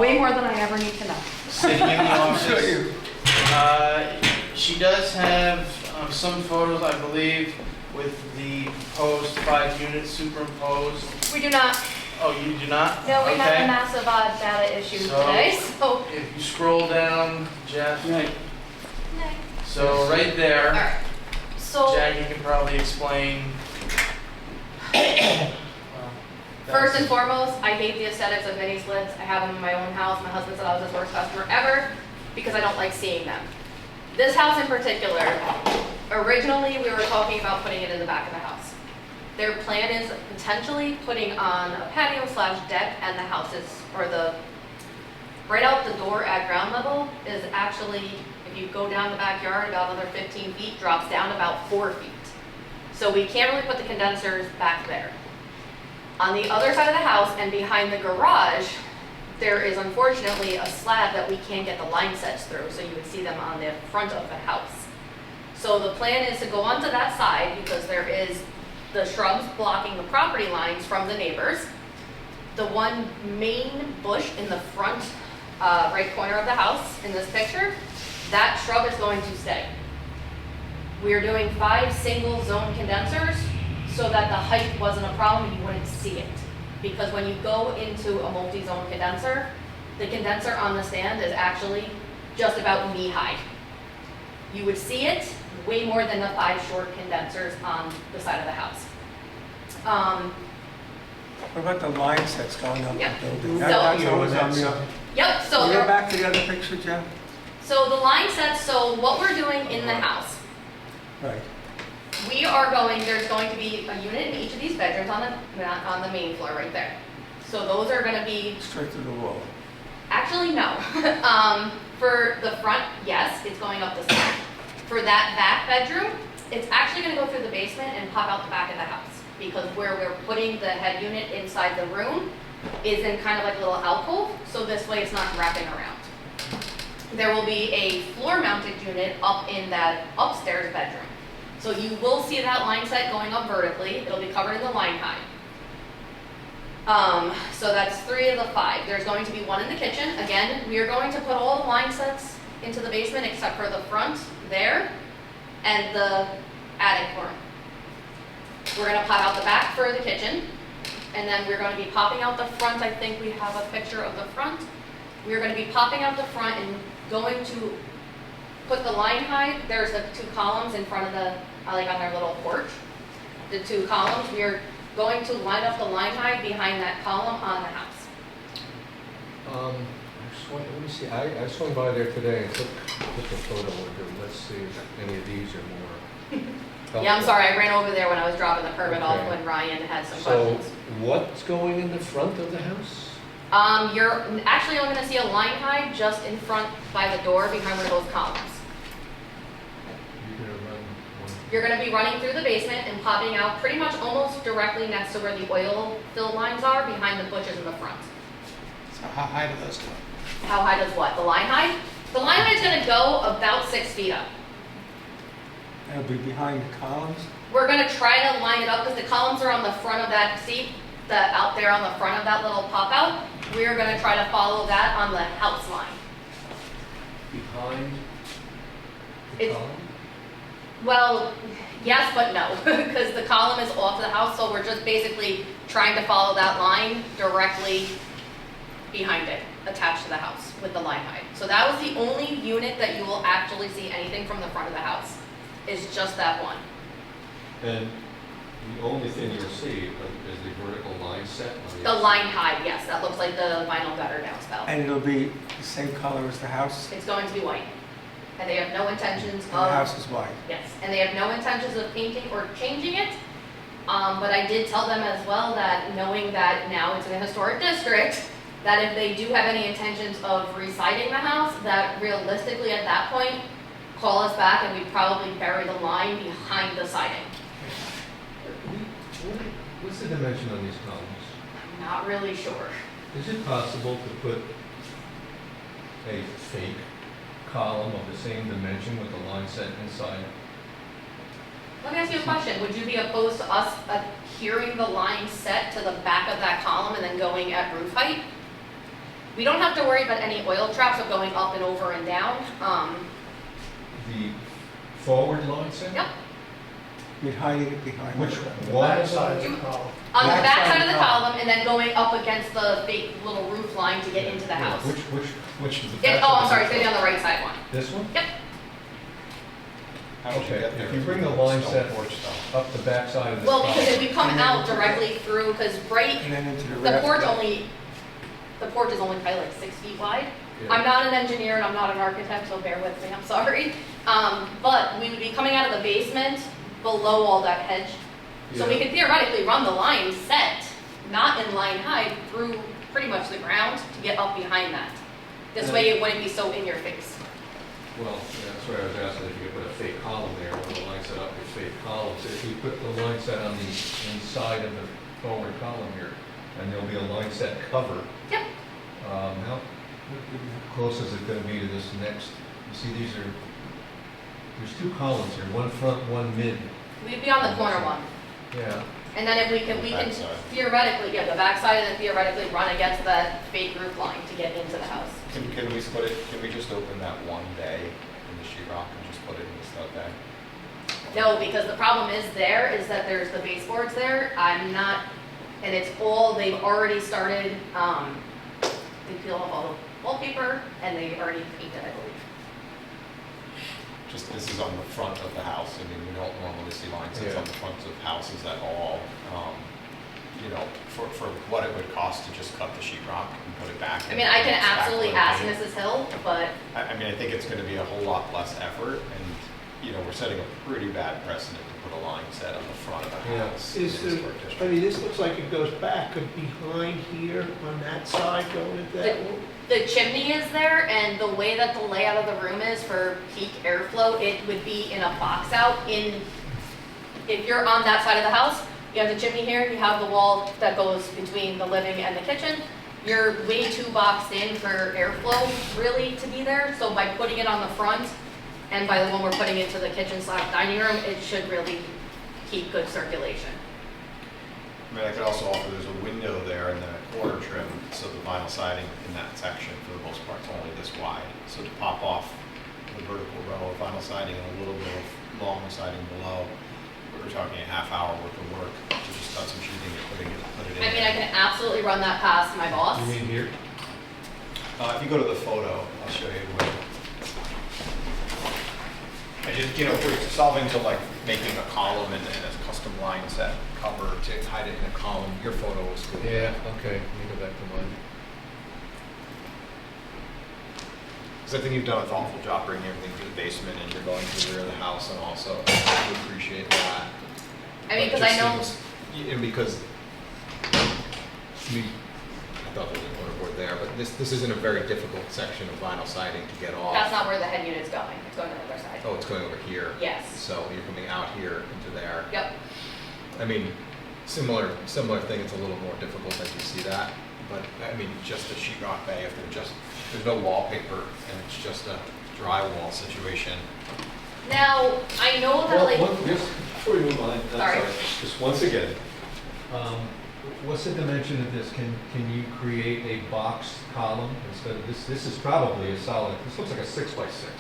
Way more than I ever need to know. Sitting in the I'm sure office. you. She does have some photos, I believe, with the proposed 5 units superimposed. We do not. Oh, you do not? No, we have Okay. a massive data issue So- today, so. If you scroll down, Jeff. Right. So right there, All right. So Jackie can probably explain. first and foremost, I hate the aesthetics of mini splits. I have them in my own house. My husband said I was his worst customer ever because I don't like seeing them. This house in particular, originally, we were talking about putting it in the back of the house. Their plan is potentially putting on a patio / deck, and the house is, or the, right out the door at ground level is actually, if you go down the backyard about another 15 feet, drops down about 4 feet. So we can't really put the condensers back there. On the other side of the house and behind the garage, there is unfortunately a slab that we can't get the line sets through, so you would see them on the front of the house. So the plan is to go onto that side because there is the shrubs blocking the property lines from the neighbors. The one main bush in the front right corner of the house in this picture, that shrub is going to stay. We are doing 5 single zone condensers so that the height wasn't a problem, you wouldn't see it. Because when you go into a multi-zone condenser, the condenser on the stand is actually just about knee high. You would see it way more than the 5 short condensers on the side of the house. What about the line sets going up Yep. the building? So- That's always on the other. Yep, so Can you there, go back to the other picture, Jeff? so the line sets, so what we're doing in the house, Right. we are going, there's going to be a unit in each of these bedrooms on the main floor right there. So those are gonna be, Straight to the wall. actually, no. For the front, yes, it's going up the side. For that back bedroom, it's actually gonna go through the basement and pop out the back of the house. Because where we're putting the head unit inside the room is in kind of like a little alcove, so this way it's not wrapping around. There will be a floor-mounted unit up in that upstairs bedroom. So you will see that line set going up vertically. It'll be covered in the line height. So that's 3 of the 5. There's going to be 1 in the kitchen. Again, we are going to put all the line sets into the basement except for the front there and the attic room. We're going to pop out the back for the kitchen, and then we're going to be popping out the front. I think we have a picture of the front. We're going to be popping out the front and going to put the line height. There's the 2 columns in front of the, like on their little porch. The 2 columns, we are going to line up the line height behind that column on the house. Let me see, I swung by there today and took a photo of it. Let's see if any of these are more. Yeah, I'm sorry, I ran over there when I was dropping the permit off Okay. when Ryan had some So questions. what's going in the front of the house? You're actually only gonna see a line height just in front by the door behind one of those columns. You're gonna run one. You're gonna be running through the basement and popping out pretty much almost directly next to where the oil fill lines are, behind the bushes in the front. So how high do those go? How high does what? The line height? The line height's gonna go about 6 feet up. It'll be behind the columns. We're gonna try to line it up because the columns are on the front of that seat, out there on the front of that little pop out. We're gonna try to follow that on the house line. Behind the It's- column? Well, yes, but no, because the column is off the house, so we're just basically trying to follow that line directly behind it, attached to the house with the line height. So that was the only unit that you will actually see anything from the front of the house, is just that one. And the only thing you'll see is the vertical line set on The line height, yes, that looks like the vinyl gutter downspout. And it'll be the same color as the house? It's going to be white. And they have no intentions And the of, house is white. yes, and they have no intentions of painting or changing it. But I did tell them as well that knowing that now it's in a historic district, that if they do have any intentions of residing the house, that realistically at that point, call us back and we'd probably bury the line behind the siding. What's the dimension on these columns? I'm not really sure. Is it possible to put a fake column of the same dimension with the line set inside? Let me ask you a question. Would you be opposed to us adhering the line set to the back of that column and then going at roof height? We don't have to worry about any oil traps of going up and over and down. The forward line set? Yep. You're hiding it behind. Which the- one? Backside of the column. On the Back back side side of of the the column and then going up against the fake little roof line to get into the house. Which is the Yeah, back oh, of I'm the sorry, it's house? gonna be on the right side one. This one? Yep. How would you Okay, get there? if you bring the line Stone set porch though. up the back side of this Well, because if column, we come out directly through, because right, And then into the the porch raft. the porch is only probably like 6 feet wide. Yeah. I'm not an engineer and I'm not an architect, so bear with me, I'm sorry. But we would be coming out of the basement below all that hedge. So we Yeah. could theoretically run the line set, not in line height, through pretty much the ground to get up behind that. This way it wouldn't be so in your face. Well, yeah, that's what I was asking, if you could put a fake column there, with the line set up with fake columns. If you put the line set on the inside of the forward column here, and there'll be a line set cover. Yep. How close is it gonna be to this next? You see, there's two columns here, one front, one mid. We'd be on the corner one. Yeah. And then if we can Backside. theoretically, yeah, the backside and then theoretically run against that fake roof line to get into the house. Can we split it, can we just open that one bay in the sheet rock and just put it in the stud bay? No, because the problem is that there's the baseboards there. I'm not, and it's all, they've already started, they peel off all the wallpaper and they already painted, I believe. Just, this is on the front of the house. I mean, we don't normally see line sets Yeah. on the fronts of houses at all. You know, for what it would cost to just cut the sheet rock and put it back. I mean, I can it's back absolutely where it ask came. Mrs. Hill, but I mean, I think it's gonna be a whole lot less effort, and, you know, we're setting a pretty bad precedent to put a line set on the front of a Yeah. house. in Is the there, historic I district. mean, this looks like it goes back, could behind here on that side going into that the, one? the chimney is there and the way that the layout of the room is for peak airflow, it would be in a box out in, if you're on that side of the house, you have the chimney here, you have the wall that goes between the living and the kitchen. You're way too boxed in for airflow really to be there. So by putting it on the front and by the one we're putting into the kitchen / dining room, it should really keep good circulation. I mean, I could also offer, there's a window there in the corner trim, so the vinyl siding in that section, for the most part, is only this wide. So to pop off the vertical row of vinyl siding and a little bit of long siding below, we're talking a half hour worth of work to just cut some sheeting and put it in. I mean, I can absolutely run that past my boss. You mean here? If you go to the photo, I'll show you where. I just, you know, if we're solving to like making a column and a custom line set cover to hide it in a column, your photo was good. Yeah, okay, let me go back to mine. Because I think you've done a thoughtful job bringing everything to the basement and you're going to the rear of the house, and also I do appreciate that. I mean, But because it I know, just seems- And because, I thought there was an order board there, but this isn't a very difficult section of vinyl siding to get off. that's not where the head unit's going. It's going to the other side. Oh, it's going over here. Yes. So you're coming out here into there. Yep. I mean, similar thing, it's a little more difficult as you see that, but I mean, just a sheet rock bay, if there's no wallpaper and it's just a drywall situation. Now, I know that Well, like, just before we move on, I'm Sorry. sorry, just once again, what's the dimension of this? Can you create a box column instead of this is probably a solid, this looks like a 6 by 6.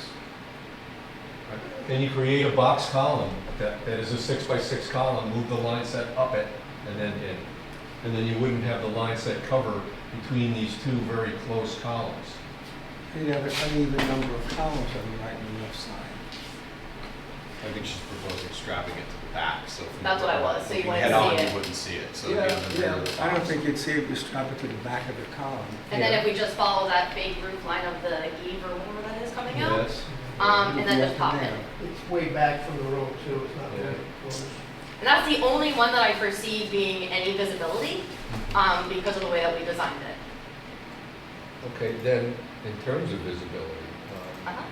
Right? Can you create a box column that is a 6 by 6 column, move the line set up it, and then in? And then you wouldn't have the line set cover between these two very close columns. You have an uneven number of columns on the right and left side. I think she's proposing strapping it to the back, so. from That's what I was, so you looking wouldn't head see on, it. you wouldn't see it, so it'd be on the rear of the I don't box. think you'd see it if you strap it to the back of the column. and then if we just follow that fake roof line of the eave or whatever that is coming out, Yes. and then just pop it. It's way back from the road too, it's not Yeah. very close. And that's the only one that I foresee being any visibility, because of the way that we designed it. Okay, then, in terms of visibility, Uh-huh. yeah.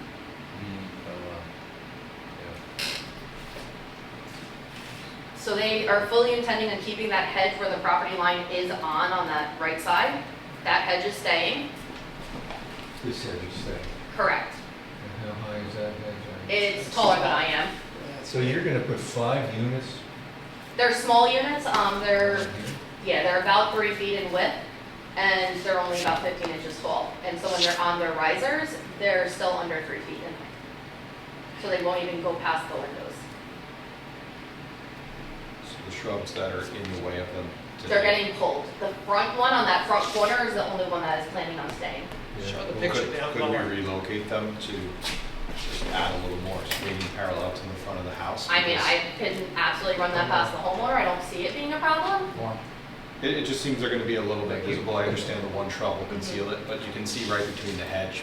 So they are fully intending on keeping that hedge where the property line is on that right side. That hedge is staying, This hedge is staying. correct. And how high is that hedge? It's taller than I am. So you're gonna put 5 units? They're small units, they're, right here? yeah, they're about 3 feet in width, and they're only about 15 inches tall. And so when they're on their risers, they're still under 3 feet in height. So they won't even go past the windows. So the shrubs that are in the way of them today. They're getting pulled. The front one on that front corner is the only one that is planning on staying. Yeah. Show the Well, picture Could down could we lower. relocate them to just add a little more screening parallel to the front of the house? I mean, Because- I can absolutely run that past the homeowner. I don't see it being a problem. It just seems they're gonna be a little bit visible. I understand the one shrub will conceal it, but you can see right between the hedge.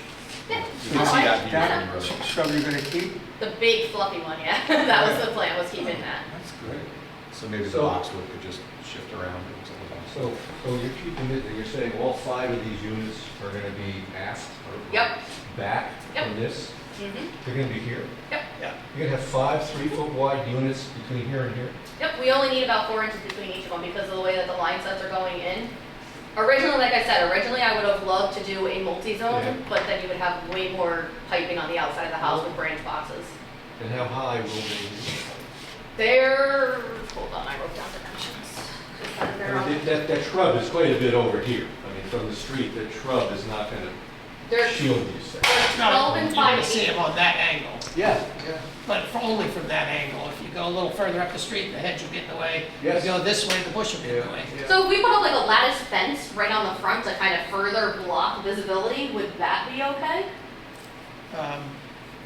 Yeah. You can see that view That from the road. shrub you're gonna keep? The big fluffy one, yeah. That was the plan, was keeping that. That's great. So maybe the So- boxwood could just shift around. It was a little- So you're keeping it, you're saying all 5 of these units are gonna be aft or Yep. back Yep. from this? Mm-hmm. They're gonna be here? Yep. You're gonna have 5 3-foot wide units between here and here? Yep, we only need about 4 inches between each of them because of the way that the line sets are going in. Originally, like I said, I would have loved to do a multi-zone, Yeah. but then you would have way more piping on the outside of the house with branch boxes. And how high will they be? They're, hold on, I wrote down dimensions. Just had it there I mean, on- that shrub is quite a bit over here. I mean, from the street, that shrub is not gonna They're shield these things. No, 12 and you're 5 gonna see feet. them on that angle, Yeah. but only from that angle. If you go a little further up the street, the hedge will get in the way. Yes. If you go this way, the bush will get in the way. So if we put up like a lattice fence right on the front to kind of further block visibility, would that be okay?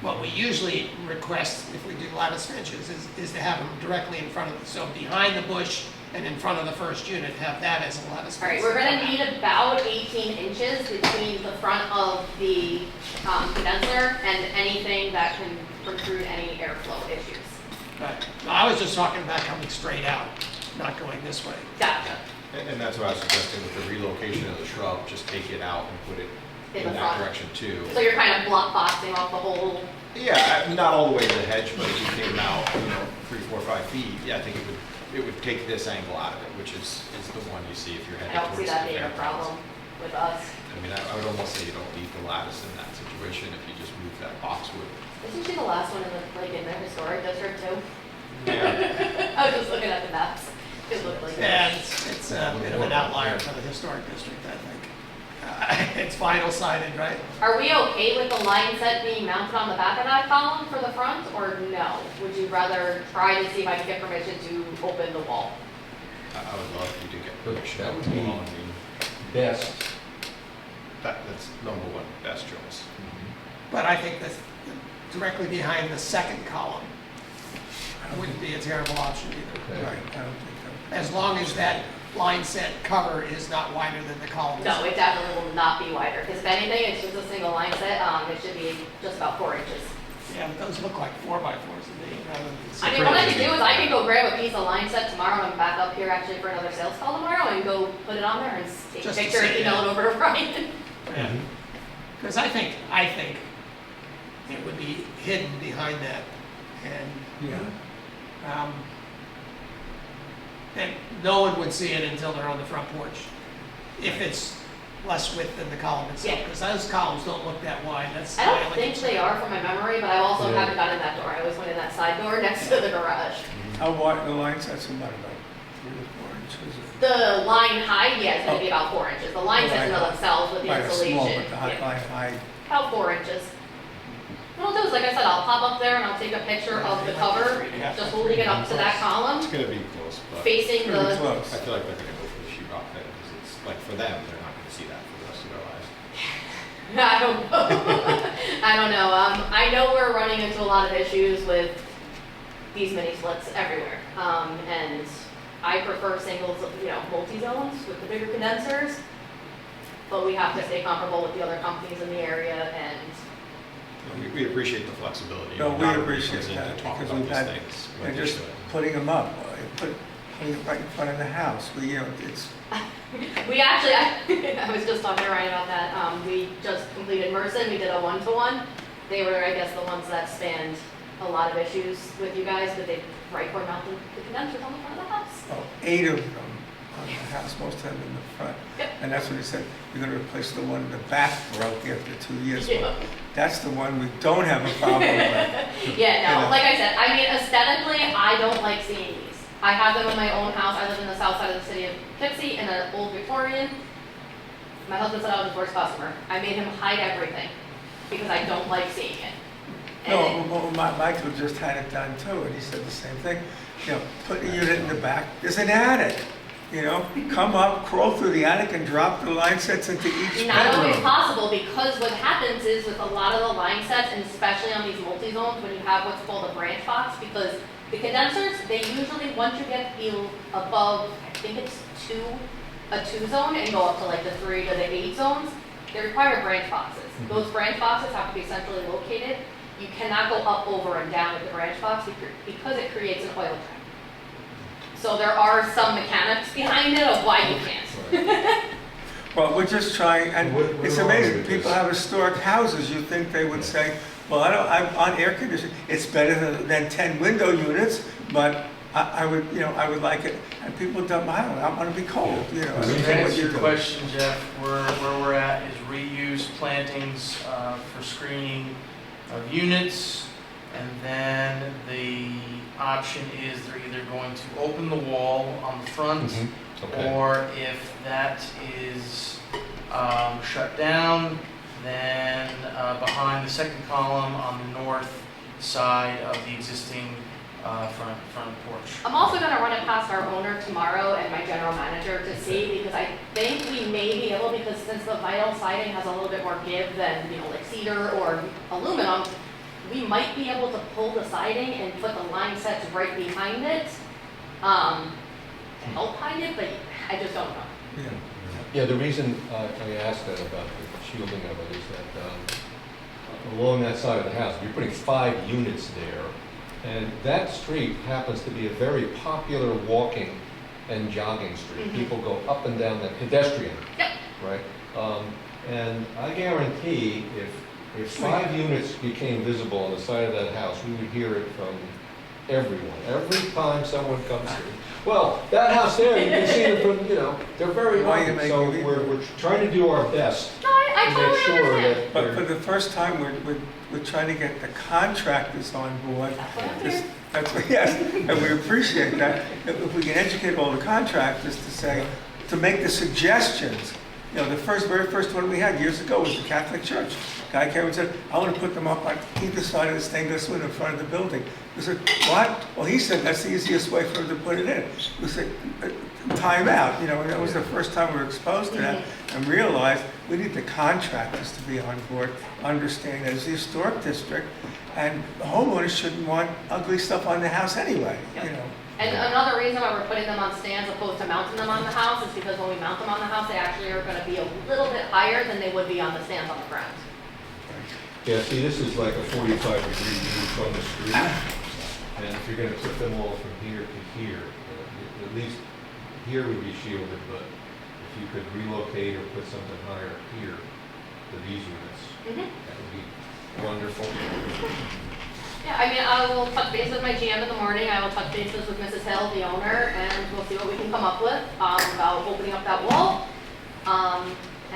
What we usually request if we do lattice fences is to have them directly in front of, so behind the bush and in front of the first unit, have that as a lattice All right, fence. we're gonna need about 18 inches between the front of the condenser and anything that can protrude any airflow issues. Right. No, I was just talking about coming straight out, not going this way. Gotcha. And that's what I was suggesting with the relocation of the shrub, just take it out and put it In in the that front. direction too. So you're kind of block boxing off the whole, Yeah, not all the way to the hedge, but if you came out, 3, 4, 5 feet, yeah, I think it would take this angle out of it, which is the one you see if you're I heading don't towards see the that being a fairgrounds. problem with us. I mean, I would almost say you don't need the lattice in that situation if you just move that boxwood. Isn't she the last one in the, like, in the historic district too? Yeah. I was just looking at the maps. It looked like. Yeah, it's a bit of an outlier for the historic district, I think. It's vinyl sided, right? Are we okay with the line set being mounted on the back of that column for the front, or no? Would you rather try to see if I can get permission to open the wall? I would love if you did get permission. That would to be- go on. I mean, Best. that's number one, best choice. But I think that directly behind the second column wouldn't be a terrible option either. Right, I don't think that. As long as that line set cover is not wider than the column. No, it definitely will not be wider, because if anything, it's just a single line set, it should be just about 4 inches. Yeah, but those look like 4x4s to me, rather than. I mean, what I can do is I can go grab a piece of line set tomorrow, and I'm back up here actually for another sales call tomorrow, and go put it on there and take a Just to picture and see, email yeah. it over to Brian. Yeah. Because I think it would be hidden behind that, and Yeah. and no one would see it until they're on the front porch, if it's less width than the column itself, Yeah. because those columns don't look that wide, that's. I my don't only think concern. they are from my memory, but I also Yeah. haven't gotten that door. I always went in that side door next to the garage. How wide, the line sets are about 3 to 4 inches. The line height, yeah, is gonna be about 4 inches. The line sets in Line height. themselves with the Right, it's small, insulation. but the high yeah, line height, About 4 inches. What I'll do is, like I said, I'll pop up there and I'll take a picture of the cover, just holding it up to that It's column, gonna be close, but facing pretty the, close. I feel like they're gonna go for the sheetrock thing, because it's, like, for them, they're not gonna see that for the rest of their lives. I don't know. I don't know. I know we're running into a lot of issues with these mini splits everywhere. And I prefer singles, multi-zones with the bigger condensers. But we have to stay comparable with the other companies in the area, and We appreciate the flexibility. No, we Not everybody appreciate comes in that, to talk because about we've these had, things when and they just should. putting them up, putting it right in front of the house, it's, we actually, I was just talking to Ryan about that. We just completed Merson. We did a 1-to-1. They were, I guess, the ones that spanned a lot of issues with you guys, but they right where mounted the condensers on the front of the house. 8 of them on the house, most of them in the front. Yep. And that's what he said, you're gonna replace the one in the back broke after 2 years. Yeah. Well, that's the one we don't have a problem with. Yeah, no, You know. like I said, I mean, aesthetically, I don't like seeing these. I have them in my own house. I live in the south side of the city of Poughkeepsie in an old Victorian. My husband said I was his worst customer. I made him hide everything because I don't like seeing it. No, And well, Michael just had it done too, and he said the same thing. Put the unit in the back, there's an attic, come up, crawl through the attic and drop the line sets into each not always bedroom. possible, because what happens is with a lot of the line sets, and especially on these multi-zones, when you have what's called a branch box, because the condensers, they usually, once you get above, I think it's 2 a 2 zone and go up to like the 3 to the 8 zones, they require branch boxes. Those branch boxes have to be centrally located. You cannot go up, over, and down with the branch box because it creates an oil trap. So there are some mechanics behind it of why you can't. Well, we're just trying, and it's amazing, people have historic houses, you think they would say, well, I'm on air conditioning, it's better than 10 window units, but I would, I would like it, and people don't, I want to be cold, To I don't know what answer you your do. question, Jeff, where we're at is reuse plantings for screening of units, and then the option is they're either going to open the wall on the front, Okay. or if that is shut down, then behind the second column on the north side of the existing front porch. I'm also going to run it past our owner tomorrow and my general manager to see, because I think we may be able, because since the vinyl siding has a little bit more give than, like cedar or aluminum, we might be able to pull the siding and put the line sets right behind it to help hide it, but I just don't know. Yeah, the reason I asked that about the shielding of it is that along that side of the house, you're putting 5 units there, and that street happens to be a very popular walking and jogging street. People go up and down that pedestrian, right? And I guarantee if 5 units became visible on the side of that house, we would hear it from everyone. Every time someone comes through. Well, that house there, you can see them from, they're very Why you long. making So me- we're trying to do our best No, I to totally make sure understand. that But for we're- the first time, we're trying to get the contractors on board. That's what I'm This- doing. That's what, yes, and we appreciate that. If we can educate all the contractors to say, to make the suggestions. The very first one we had years ago was the Catholic Church. Guy came and said, I want to put them up on either side of the stained glass window in front of the building. We said, what? Well, he said, that's the easiest way for him to put it in. We said, time out, and that was the first time we were exposed to that, and realized we need the contractors to be on board, understand that it's a historic district, and homeowners shouldn't want ugly stuff on the house anyway, And another reason why we're putting them on stands opposed to mounting them on the house is because when we mount them on the house, they actually are going to be a little bit higher than they would be on the stands on the ground. Yeah, see, this is like a 45-degree view from the street, and if you're gonna put them all from here to here, at least here would be shielded, but if you could relocate or put something higher here to these units, that would be wonderful. Yeah, I will touch base with my GM in the morning. I will touch bases with Mrs. Hill, the owner, and we'll see what we can come up with about opening up that wall.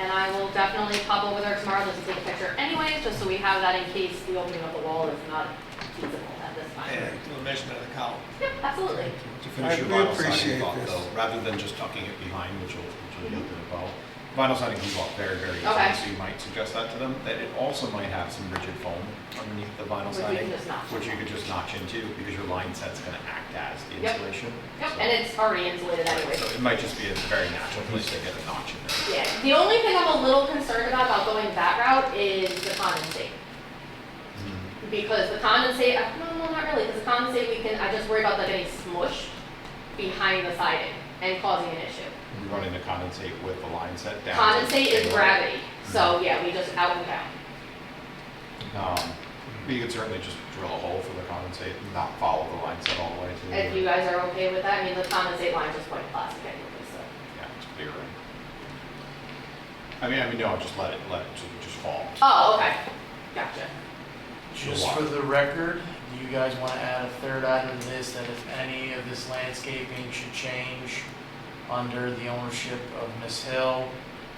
And I will definitely pop over there tomorrow just to take a picture anyways, just so we have that in case the opening of the wall is not feasible at this time. Do a measurement of the column. Yep, absolutely. To finish your We vinyl appreciate siding thought, this. though, rather than just tucking it behind, which will yield to the well, vinyl siding can go up very, very Okay. easily, so you might suggest that to them. That it also might have some rigid foam underneath the vinyl Which we siding, can just notch. which you could just notch into, because your line set's gonna act as the Yep. insulation. Yep, So- and it's already insulated anyway. So it might just be a very natural place to get a notch in there. Yeah, the only thing I'm a little concerned about going that route is the condensate. Because the condensate, no, not really, because the condensate I just worry about that getting smushed behind the siding and causing an issue. You're running the condensate with the line set down. Condensate is gravity, so yeah, we just out and down. But you could certainly just drill a hole for the condensate and not follow the line set all the way to. If you guys are okay with that, the condensate line is just white plastic anyway, so. Yeah, it's clear. I mean, no, just let it just fall. Oh, okay, gotcha. Just for the record, do you guys want to add a third item to this, that if any of this landscaping should change under the ownership of Ms. Hill,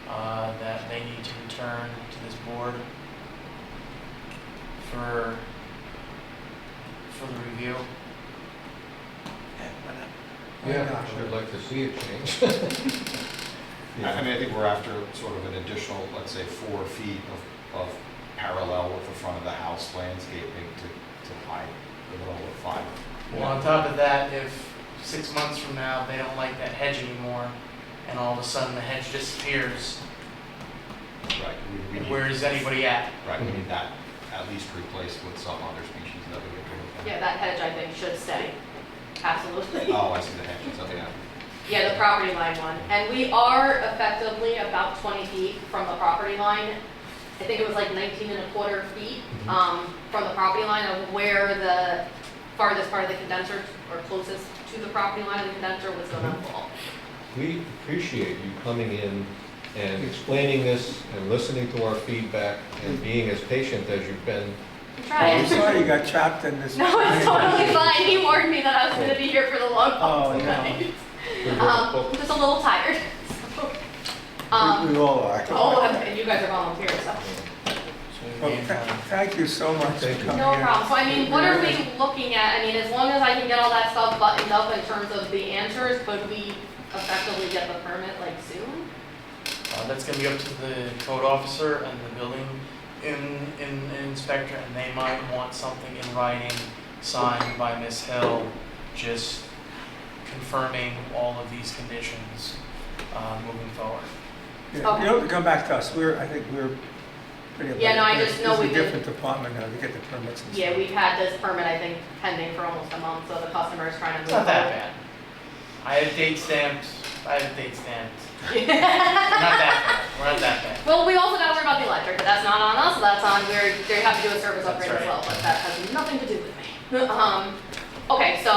that they need to return to this board for the review? Yeah, I'd like to see it change. I mean, I think we're after sort of an additional, let's say, 4 feet of parallel with the front of the house landscaping to hide the middle of 5. Well, on top of that, if 6 months from now, they don't like that hedge anymore, and all of a sudden the hedge disappears, Right. We need, where is anybody at? right, we need that at least replaced with some other species that we could do. Yeah, that hedge I think should stay, absolutely. Oh, I see the hedges, oh, yeah. Yeah, the property line one. And we are effectively about 20 feet from the property line. I think it was like 19 and a quarter feet from the property line of where the farthest part of the condenser, or closest to the property line of the condenser, was going to fall. We appreciate you coming in and explaining this and listening to our feedback and being as patient as you've been. I'm trying. I'm sorry you got trapped in this. No, it's totally fine. He warned me that I was going to be here for the long haul Oh, tonight. no. I'm just a little tired. We all are. And you guys are volunteers, so. Well, thank you so much for coming in. No problem. So I mean, what are we looking at? I mean, as long as I can get all that stuff buttoned up in terms of the answers, could we effectively get the permit like soon? That's gonna be up to the code officer and the building inspector, and they might want something in writing signed by Ms. Hill, just confirming all of these conditions moving forward. Yeah, Okay. You don't have to come back to us. I think we're pretty. Yeah, no, I just know It's we've a been- different department now to get the permits and Yeah, stuff. we've had this permit, I think, pending for almost a month, so the customer is trying to move It's not that forward. bad. I have date stamped. We're not that bad. We're not that bad. Well, we also gotta worry about the electric, but that's not on us, so that's on, they have to do a service That's upgrade as right. well, but that has nothing to do with me. Okay, so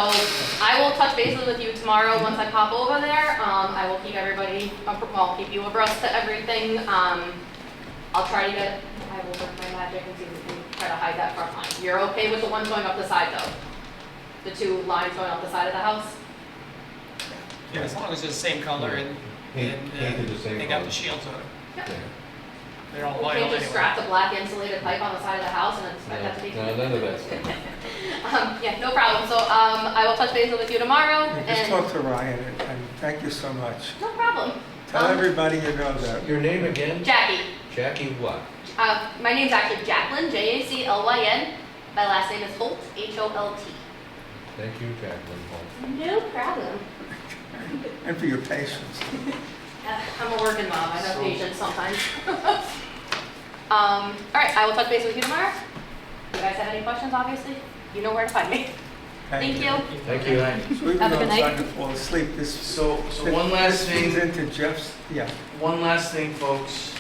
I will touch bases with you tomorrow once I pop over there. I will keep everybody, well, keep you abreast to everything. I'll try to get, I will work my magic and see if we can try to hide that front line. You're okay with the ones going up the side though? The two lines going up the side of the house? Yeah, as long as it's the same color and Painted the same they got color. the shields on it. Yep. Yeah. They're all We vinyl can just anyway. strap the black insulated pipe on the side of the house and expect that to be. No, none of that stuff. Yeah, no problem. So I will touch base with you tomorrow Yeah, Just and, talk to Ryan and thank you so much. no problem. Tell everybody you know that. Your name again? Jackie. Jackie what? My name's actually Jacqueline, Jaclyn. My last name is Holt, Holt. Thank you, Jacqueline Holt. No problem. And for your patience. I'm a working mom. I have patience sometimes. All right, I will touch base with you tomorrow. If you guys have any questions, obviously, you know where to find me. Thank you. Thank you. So even Have a though good I'm night. starting to fall asleep, this. So one last This feeds thing. into Jeff's, yeah. One last thing, folks,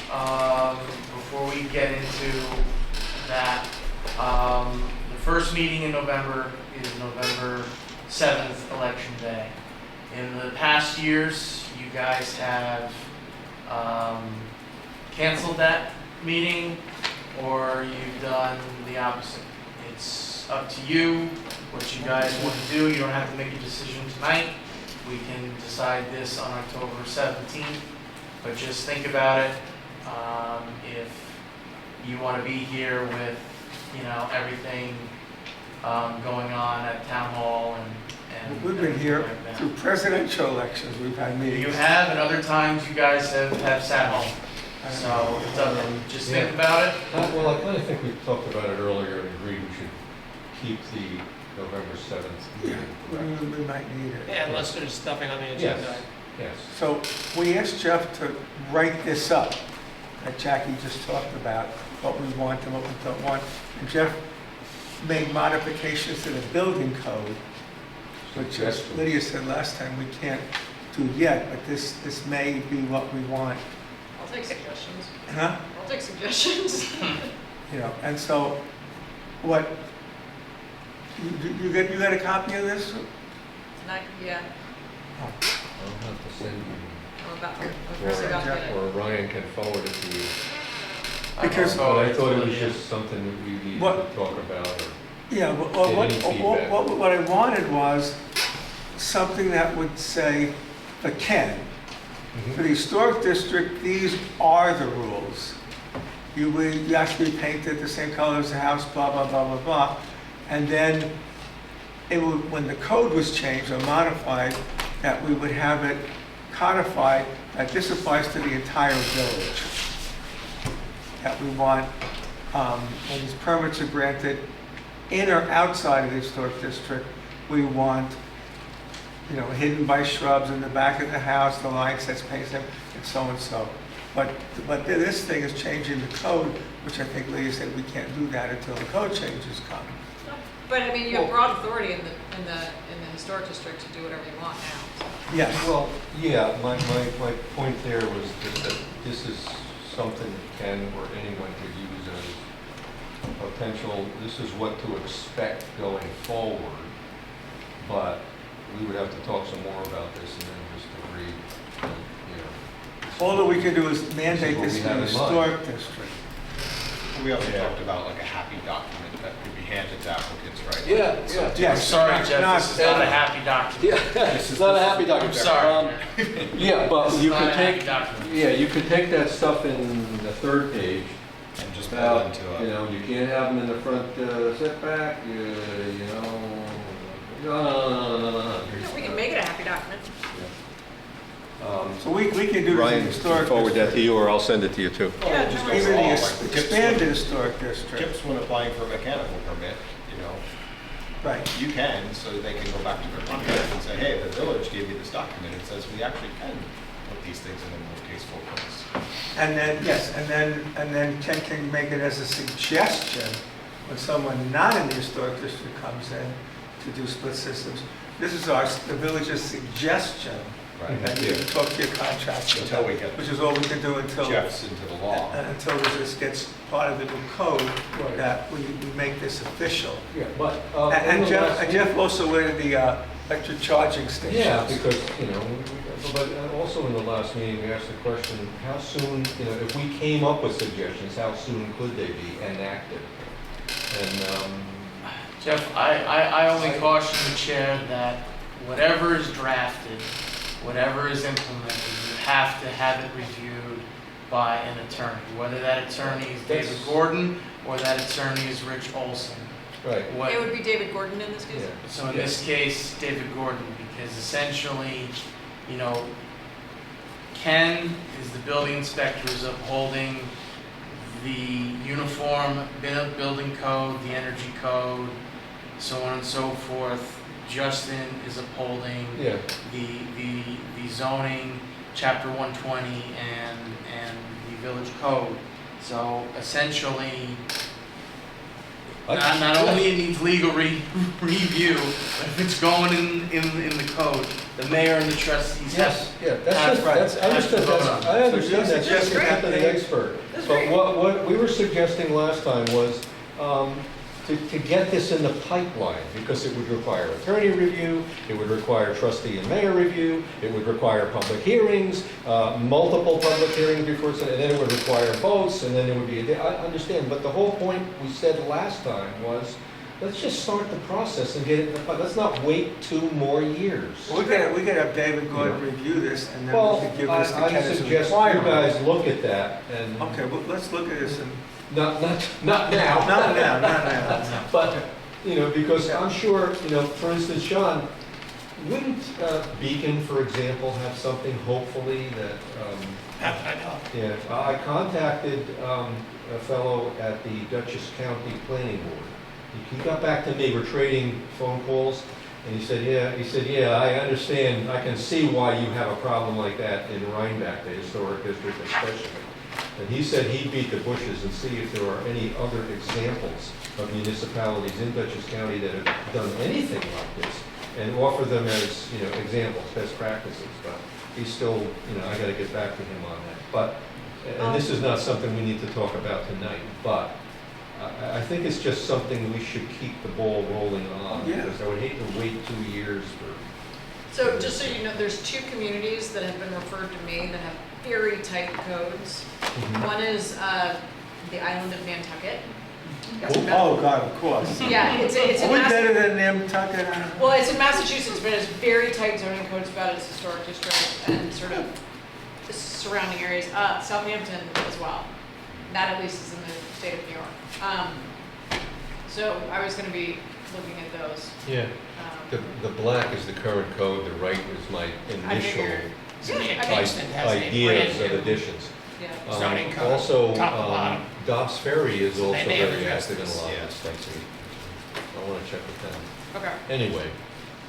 before we get into that. The first meeting in November is November 7th, Election Day. In the past years, you guys have canceled that meeting, or you've done the opposite. It's up to you what you guys want to do. You don't have to make a decision tonight. We can decide this on October 17th, but just think about it. If you want to be here with, everything going on at Town Hall and We've been here everything like that. through presidential elections, we've had meetings. You have, and other times you guys have sat home. So it's up to you. Just think about it. Well, I kind of think we talked about it earlier and agreed we should keep the November 7th meeting. We might need it. Yeah, unless there's stuffing on the agenda. Yes, yes. So we asked Jeff to write this up that Jackie just talked about, what we want and what we don't want. And Jeff made modifications to the building code, which, as Lydia said last time, we can't do yet, but this may be what we want. I'll take suggestions. Huh? I'll take suggestions. And so, what, you got a copy of this? Yeah, I'll have to send you, I'm about to, about to. or Ryan can forward it to you. Because- But I thought it was just something that we needed What- to talk about, or Yeah, what I wanted was something that would say, for Ken, for the historic district, these are the rules. You have to be painted the same color as the house, blah, blah, blah, blah, blah. And then when the code was changed or modified, that we would have it codified that this applies to the entire village. That we want, when these permits are granted, in or outside of the historic district, we want, hidden by shrubs in the back of the house, the line sets, paints them, and so and so. But this thing is changing the code, which I think Leah said we can't do that until the code changes come. But I mean, you have broad authority in the historic district to do whatever you want now. Yes. Well, yeah, my point there was just that this is something that Ken or anyone could use as potential, this is what to expect going forward, but we would have to talk some more about this and then just agree, you know. All that we can do is mandate This this is in what the we have in mind. historic district. We also talked about like a happy document that could be handed to applicants, right? I'm Yes. sorry, not- Jeff, not- this is not a happy document. Yeah, it's not a happy document. I'm sorry. Yeah, but This is you not could a happy take, document. yeah, you could take that stuff in the third page. And just put About, into you a, know, you can't have them in the front setback, you know, no. We can make it a happy document. So we can do this in the historic district. you, or I'll send it to you too. Yeah, just no Even the overall, like tips expanded when- historic district. tips when applying for a mechanical permit, you know, Right. you can, so they can go back to their contract and say, hey, the village gave me this document, it says we actually can put these things in a most tasteful place. And then, yes, and then Ken can make it as a suggestion when someone not in the historic district comes in to do split systems. This is the village's suggestion. Right. And you can talk to your contractor. Until we get Which is all we can do until. Jeff's into the law. Until this gets part of the new code, that we make this official. Yeah, but. And Jeff also added the electric charging stations. Yeah, because, you know, but also in the last meeting, we asked the question, how soon, you know, if we came up with suggestions, how soon could they be enacted? And, Jeff, I only caution the chair that whatever is drafted, whatever is implemented, you have to have it reviewed by an attorney, whether that attorney is David That's- Gordon or that attorney is Rich Olson. right, What- It would be David Gordon in this case. yeah. So in this case, David Gordon, because essentially, you know, Ken is the building inspector, is upholding the uniform building code, the energy code, so on and so forth. Justin is upholding Yeah, the zoning, chapter 120, and the village code. So essentially, not only it needs legal review, but if it's going in the code, the mayor and the trustees yes, have. yeah, that's just, that's, I understand, that's, I understand that's just suggesting after that the expert. That's But great. what we were suggesting last time was, to get this in the pipeline, because it would require attorney review, it would require trustee and mayor review, it would require public hearings, multiple public hearings before, and then it would require votes, and then it would be, I understand, but the whole point we said last time was, let's just start the process and get it in the pipeline. Let's not wait 2 more years. We could have David Gordon review this, and then Well, we could give this to Ken I as a suggest you requirement. guys look at that, and Okay, well, let's look at this and, not now. not now. But, you know, because I'm sure, you know, for instance, Sean, wouldn't Beacon, for example, have something hopefully that, I know. yeah, I contacted a fellow at the Dutchess County Planning Board. He got back to me, we're trading phone calls, and he said, yeah, I understand, I can see why you have a problem like that in Rhinebeck, the historic district especially. And he said he'd beat the bushes and see if there are any other examples of municipalities in Dutchess County that have done anything like this, and offer them as, you know, examples, best practices. But he's still, you know, I gotta get back to him on that. But, and this is not something we need to talk about tonight, but I think it's just something we should keep the ball rolling on. Yeah. Because I would hate to wait 2 years for. So just so you know, there's 2 communities that have been referred to me that have very tight codes. One is the island of Nantucket. Oh, God, of course. Yeah, it's in Are we Mass- better than them, Tucker? Well, it's in Massachusetts, but it's very tight zoning codes about its historic district and sort of the surrounding areas. Southampton as well. That at least is in the state of New York. So I was going to be looking at those. Yeah. The black is the current code, the right is my initial figured. City of I mean, Kingston has a ideas brand of new additions. Yeah. zoning code, Also, top to bottom. Dobbs Ferry is also They may have very addressed active in a this. lot of Yeah. this stuff. I want to check with them. Okay. Anyway,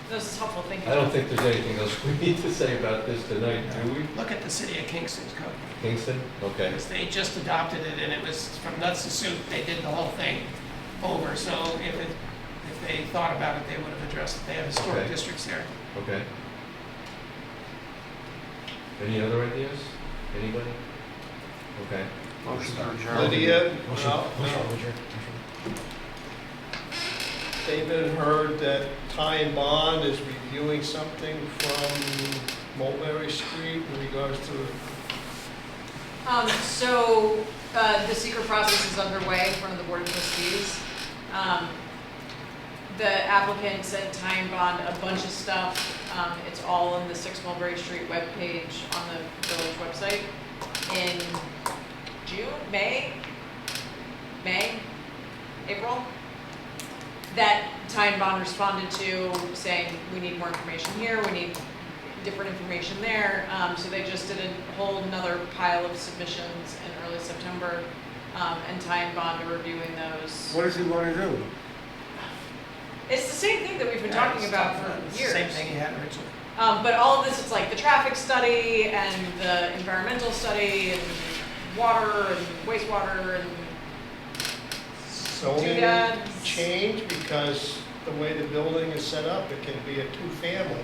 This is helpful. Thank you. I don't think there's anything else we need to say about this tonight, do we? Look at the city of Kingston's code. Kingston? Okay. Because they just adopted it, and it was from nuts to soup, they did the whole thing over. So if they thought about it, they would have addressed it. They have historic Okay. districts there. Okay. Any other ideas? Anybody? Okay. Motion to adjourn. Lydia? No. David heard that Ty and Bond is reviewing something from Mulberry Street in regards to, So, the secret process is underway in front of the Board of Trustees. The applicant sent Ty and Bond a bunch of stuff. It's all on the 6 Mulberry Street webpage on the village website in June, May, April. That Ty and Bond responded to saying, we need more information here, we need different information there. So they just did a whole another pile of submissions in early September, and Ty and Bond are reviewing those. What does he want to do? It's the same thing that we've been talking about for years. Same thing you had originally. But all of this, it's like the traffic study and the environmental study and water and wastewater and zoning doodads. change because the way the building is set up, it can be a two-family.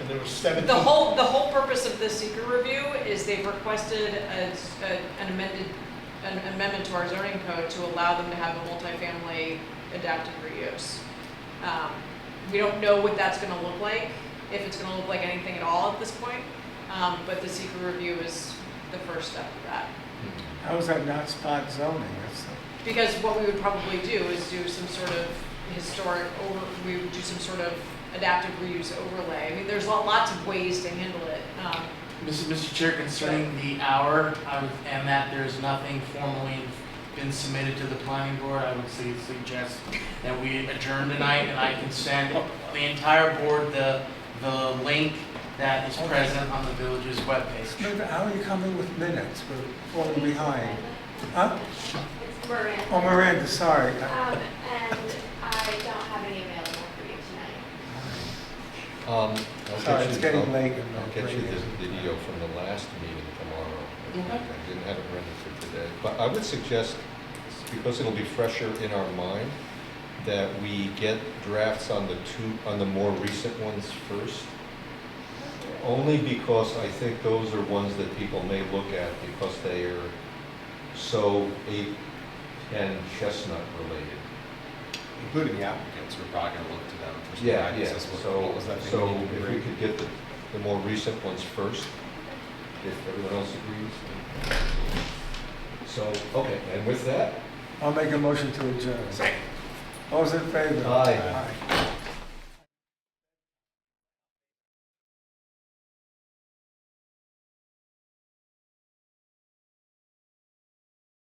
And there was 17. The whole purpose of this secret review is they've requested an amendment to our zoning code to allow them to have a multifamily adaptive reuse. We don't know what that's gonna look like, if it's gonna look like anything at all at this point, but the secret review is the first step of that. How is that not spot zoning? That's Because what we would probably do is do some sort of we would do some sort of adaptive reuse overlay. I mean, there's lots of ways to handle it. Mr. Chair, concerning the hour, and that there's nothing formally been submitted to the planning board, I would suggest that we adjourn tonight, and I can send the entire board the link that is present on the village's webpage. How are you coming with minutes? We're falling behind. Huh? It's Miranda. Oh, Miranda, sorry. And I don't have any available for you tonight. I'll Sorry, get it's you- getting I'll- late. I'll get you the video from the last meeting tomorrow. Okay. I didn't have it ready for today. But I would suggest, because it'll be fresher in our mind, that we get drafts on the more recent ones first. Only because I think those are ones that people may look at because they are so 8 and Chestnut related. Including the applicants, we're probably gonna look to them for some Yeah, guidance yeah, as to so, what was that thing so we needed to if we bring. could get the more recent ones first, if everyone else agrees. So, okay, and with that, I'll make a motion to adjourn. Second. All's in favor? Aye. Aye.